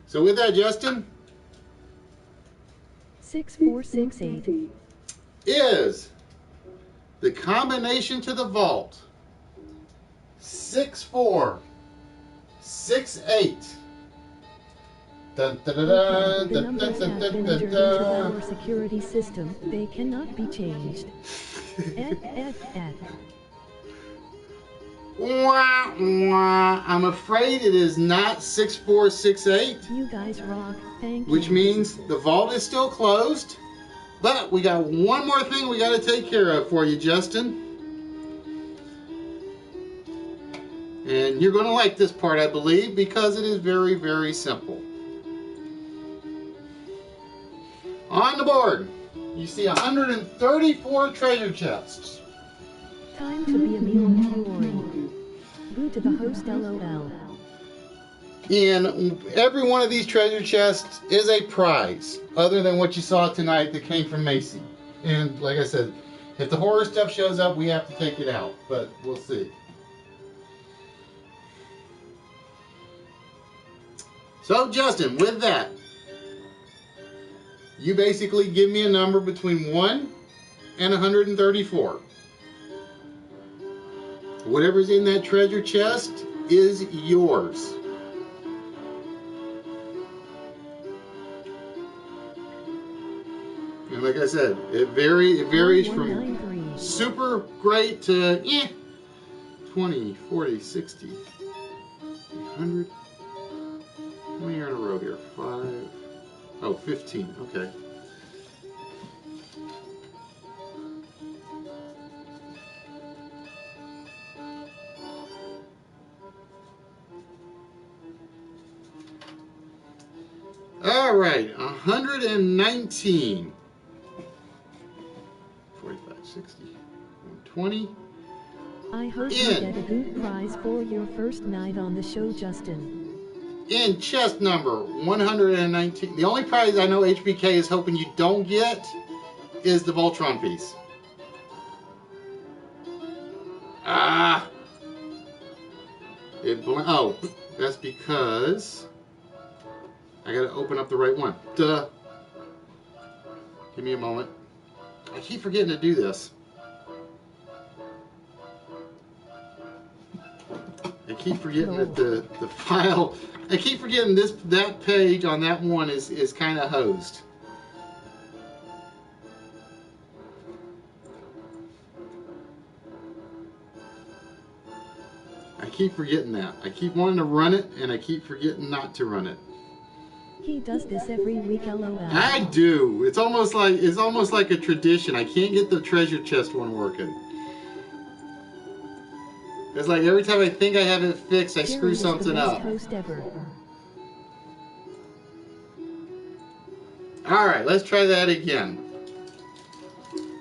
So with that, Justin, 6468 is the combination to the vault 6468. Dun, dun, dun, dun, The dun, numbers dun, have dun, been dun, entered dun. into our security system. They cannot be changed. Wah, wah. I'm afraid it is not 6468, You guys rock. Thank you. which means the vault is still closed. But we got one more thing we got to take care of for you, Justin. And you're going to like this part, I believe, because it is very, very simple. On the board, you see 134 treasure chests. Time to be a meal curing. Boo to the host, LOL. And every one of these treasure chests is a prize, other than what you saw tonight that came from Macy. And like I said, if the horror stuff shows up, we have to take it out, but we'll see. So Justin, with that, you basically give me a number between 1 and 134. Whatever's in that treasure chest is yours. And like I said, it varies from 193. super great to 20, 40, 60, 100. How many are in a row here? 5. Oh, 15. Okay. All right, 119. 45, 60, 120. I hope you get a good prize for your first night on the show, Justin. In chest number 119. The only prize I know HBK is hoping you don't get is the Voltron piece. Ah! Oh, that's because I gotta open up the right one. Duh. Give me a moment. I keep forgetting to do this. I keep forgetting that the file. I keep forgetting that page on that one is kind of hosed. keep forgetting that. I keep wanting to run it, and I keep forgetting not to run it. He does this every week, LOL. I do. It's almost like a tradition. I can't get the treasure chest one working. It's like every time I think I have it fixed, I screw something up. Host ever. All right, let's try that again.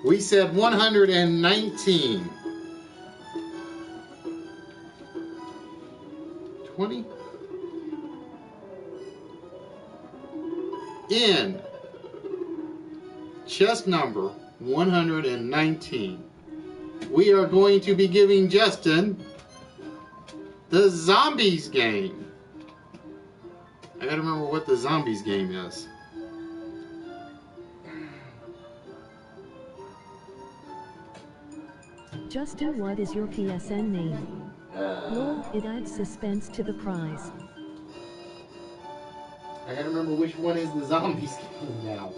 We said 119. 20. In chest number 119, we are going to be giving Justin the Zombies game. I gotta remember what the Zombies game is. Justin, what is your PSN name? Lol, it adds suspense to the prize. I gotta remember which one is the Zombies game now.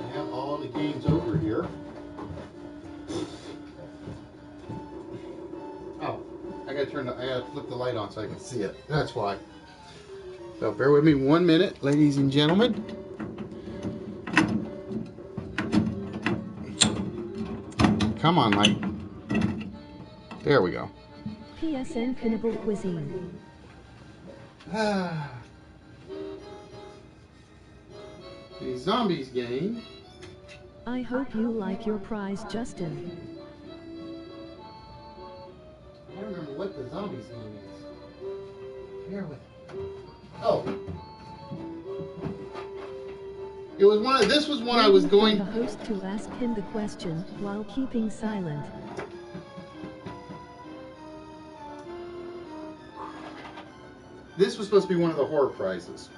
I have all the games over here. Oh, I gotta flip the light on so I can see it. That's why. So bear with me 1 minute, ladies and gentlemen. Come on, light. There we go. PSN Cannibal Cuisine. The Zombies game. I hope you like your prize, Justin. I don't remember what the Zombies game is. Bear with me. Oh. It was one of, this was one I was going... The host to ask him the question while keeping silent. This was supposed to be one of the horror prizes.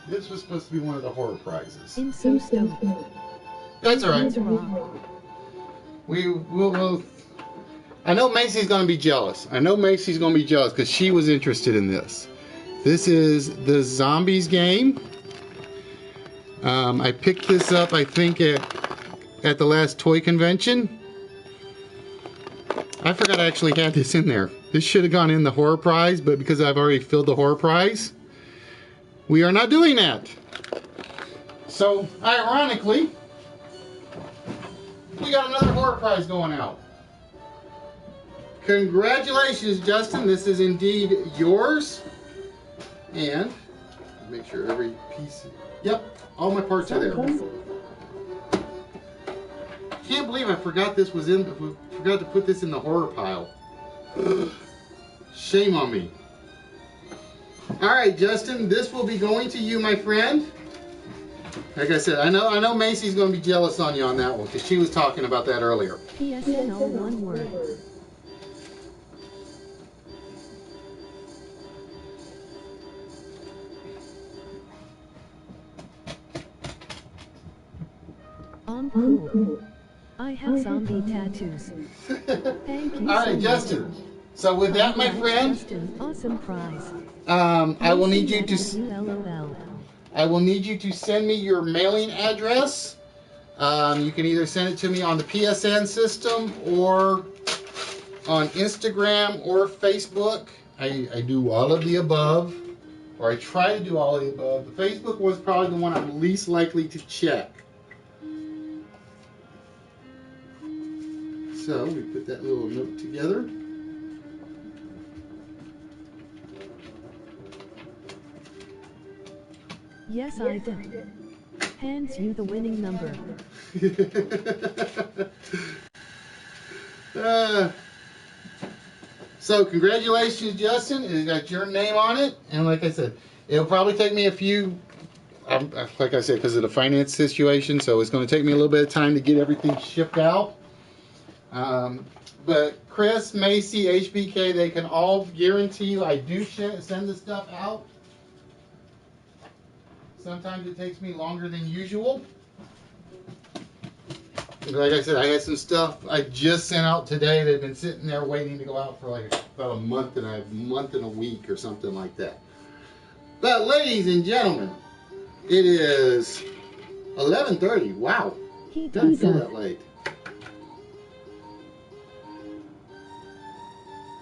This was supposed to be one of the horror prizes. I'm so stoked. That's alright. We'll I know Macy's going to be jealous. I know Macy's going to be jealous because she was interested in this. This is the Zombies game. I picked this up, I think, at the last toy convention. I forgot I actually had this in there. This should have gone in the horror prize, but because I've already filled the horror prize, we are not doing that. So, ironically, we got another horror prize going out. Congratulations, Justin. This is indeed yours. And make sure every piece... Yep, all my parts are there. Can't believe I forgot this was in... Forgot to put this in the horror pile. Shame on me. Alright, Justin, this will be going to you, my friend. Like I said, I know Macy's going to be jealous on you on that one, because she was talking about that earlier. PSN, all one word. I'm cool. I have zombie tattoos. Thank you. Alright, so Justin. So with that, my friend, Justin, awesome prize. I will need you to... LOL. I will need you to send me your mailing address. You can either send it to me on the PSN system or on Instagram or Facebook. I do all of the above, or I try to do all of the above. The Facebook was probably the one I'm least likely to check. So we put that little note together. Yes, I did. Hands you the winning number. So congratulations, Justin. It's got your name on it, and like I said, it'll probably take me a few. Like I said, because of the finance situation, so it's going to take me a little bit of time to get everything shipped out. But Chris, Macy, HBK, they can all guarantee you I do send the stuff out. Sometimes it takes me longer than usual. like I said, I got some stuff I just sent out today that have been sitting there waiting to go out for like about a month and a week or something like that. But ladies and gentlemen, it is 11:30. Wow, doesn't feel that late.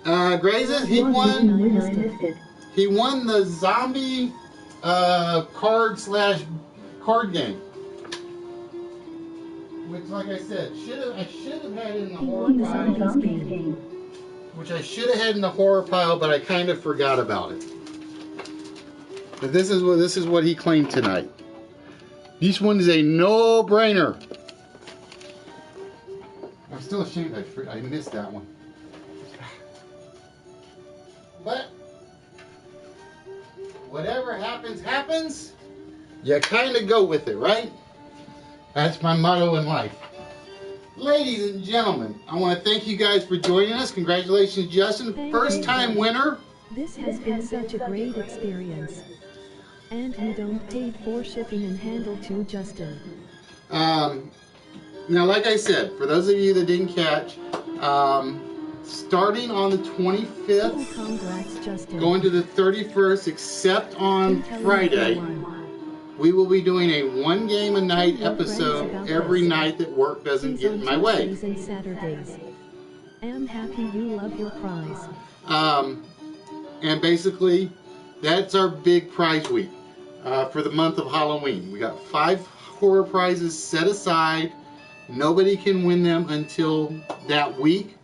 Grazes, he won the zombie card game. Which, like I said, I should have had in the horror pile. Which I should have had in the horror pile, but I kind of forgot about it. But this is what he claimed tonight. This one is a no-brainer. I'm still ashamed I missed that one. But whatever happens, happens. You kind of go with it, right? That's my motto in life. Ladies and gentlemen, I want to thank you guys for joining us. Congratulations, Justin. First time winner. This has been such a great experience. And you don't pay for shipping and handle too, Justin. Now, like I said, for those of you that didn't catch, starting on the 25th, congrats, Justin. Going to the 31st, except on Friday, we will be doing a one game a night episode every night that work doesn't get in my way. And Saturdays. I'm happy you love your prize. And basically, that's our big prize week for the month of Halloween. We got 5 horror prizes set aside. Nobody can win them until that week.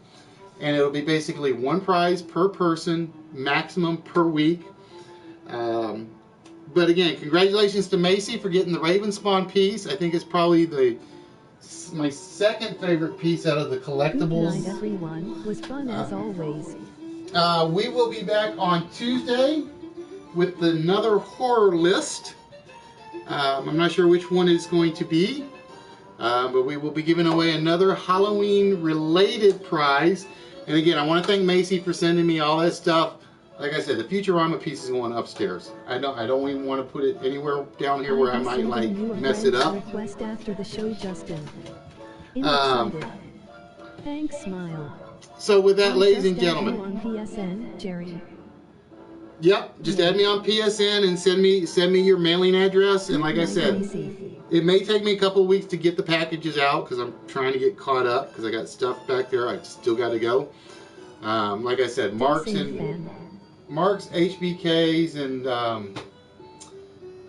And it'll be basically 1 prize per person, maximum per week. But again, congratulations to Macy for getting the Raven Spawn piece. I think it's probably my second favorite piece out of the collectibles. Good night, everyone. It was fun as always. We will be back on Tuesday with another horror list. I'm not sure which one it's going to be, but we will be giving away another Halloween-related prize. And again, I want to thank Macy for sending me all that stuff. Like I said, the Futurama piece is going upstairs. I don't even want to put it anywhere down here where I might like mess it up. Request after the show, Justin. Thanks, smile. So with that, ladies and gentlemen. On PSN, Jerry. Yep, just add me on PSN and send me your mailing address. And like I said, it may take me a couple of weeks to get the packages out because I'm trying to get caught up because I got stuff back there I still got to go. Like I said, Mark's, HBKs, and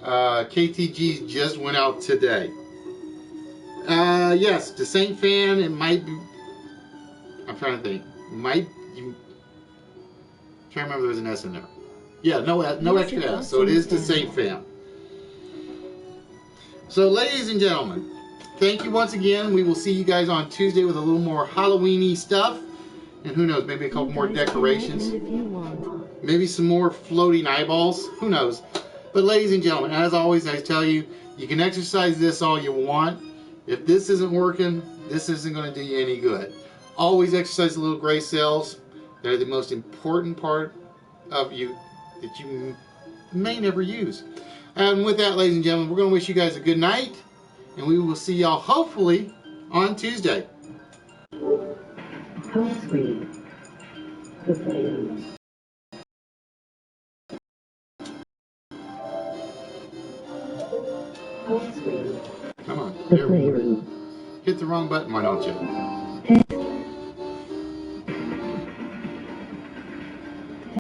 KTGs just went out today. Yes, the Saint fan, it might be. I'm trying to think. I'm trying to remember there was an S in there. Yeah, no extra S. So it is the Saint fan. So, ladies and gentlemen, thank you once again. We will see you guys on Tuesday with a little more Halloween-y stuff. And who knows, maybe a couple more decorations. Maybe some more floating eyeballs. Who knows? But ladies and gentlemen, as always, I tell you, you can exercise this all you want. If this isn't working, this isn't going to do you any good. Always exercise the little gray cells. They're the most important part of you that you may never use. And with that, ladies and gentlemen, we're going to wish you guys a good night. And we will see y'all hopefully on Tuesday. How sweet. The playroom. How sweet. Come on. The playroom. Hit the wrong button, why don't you?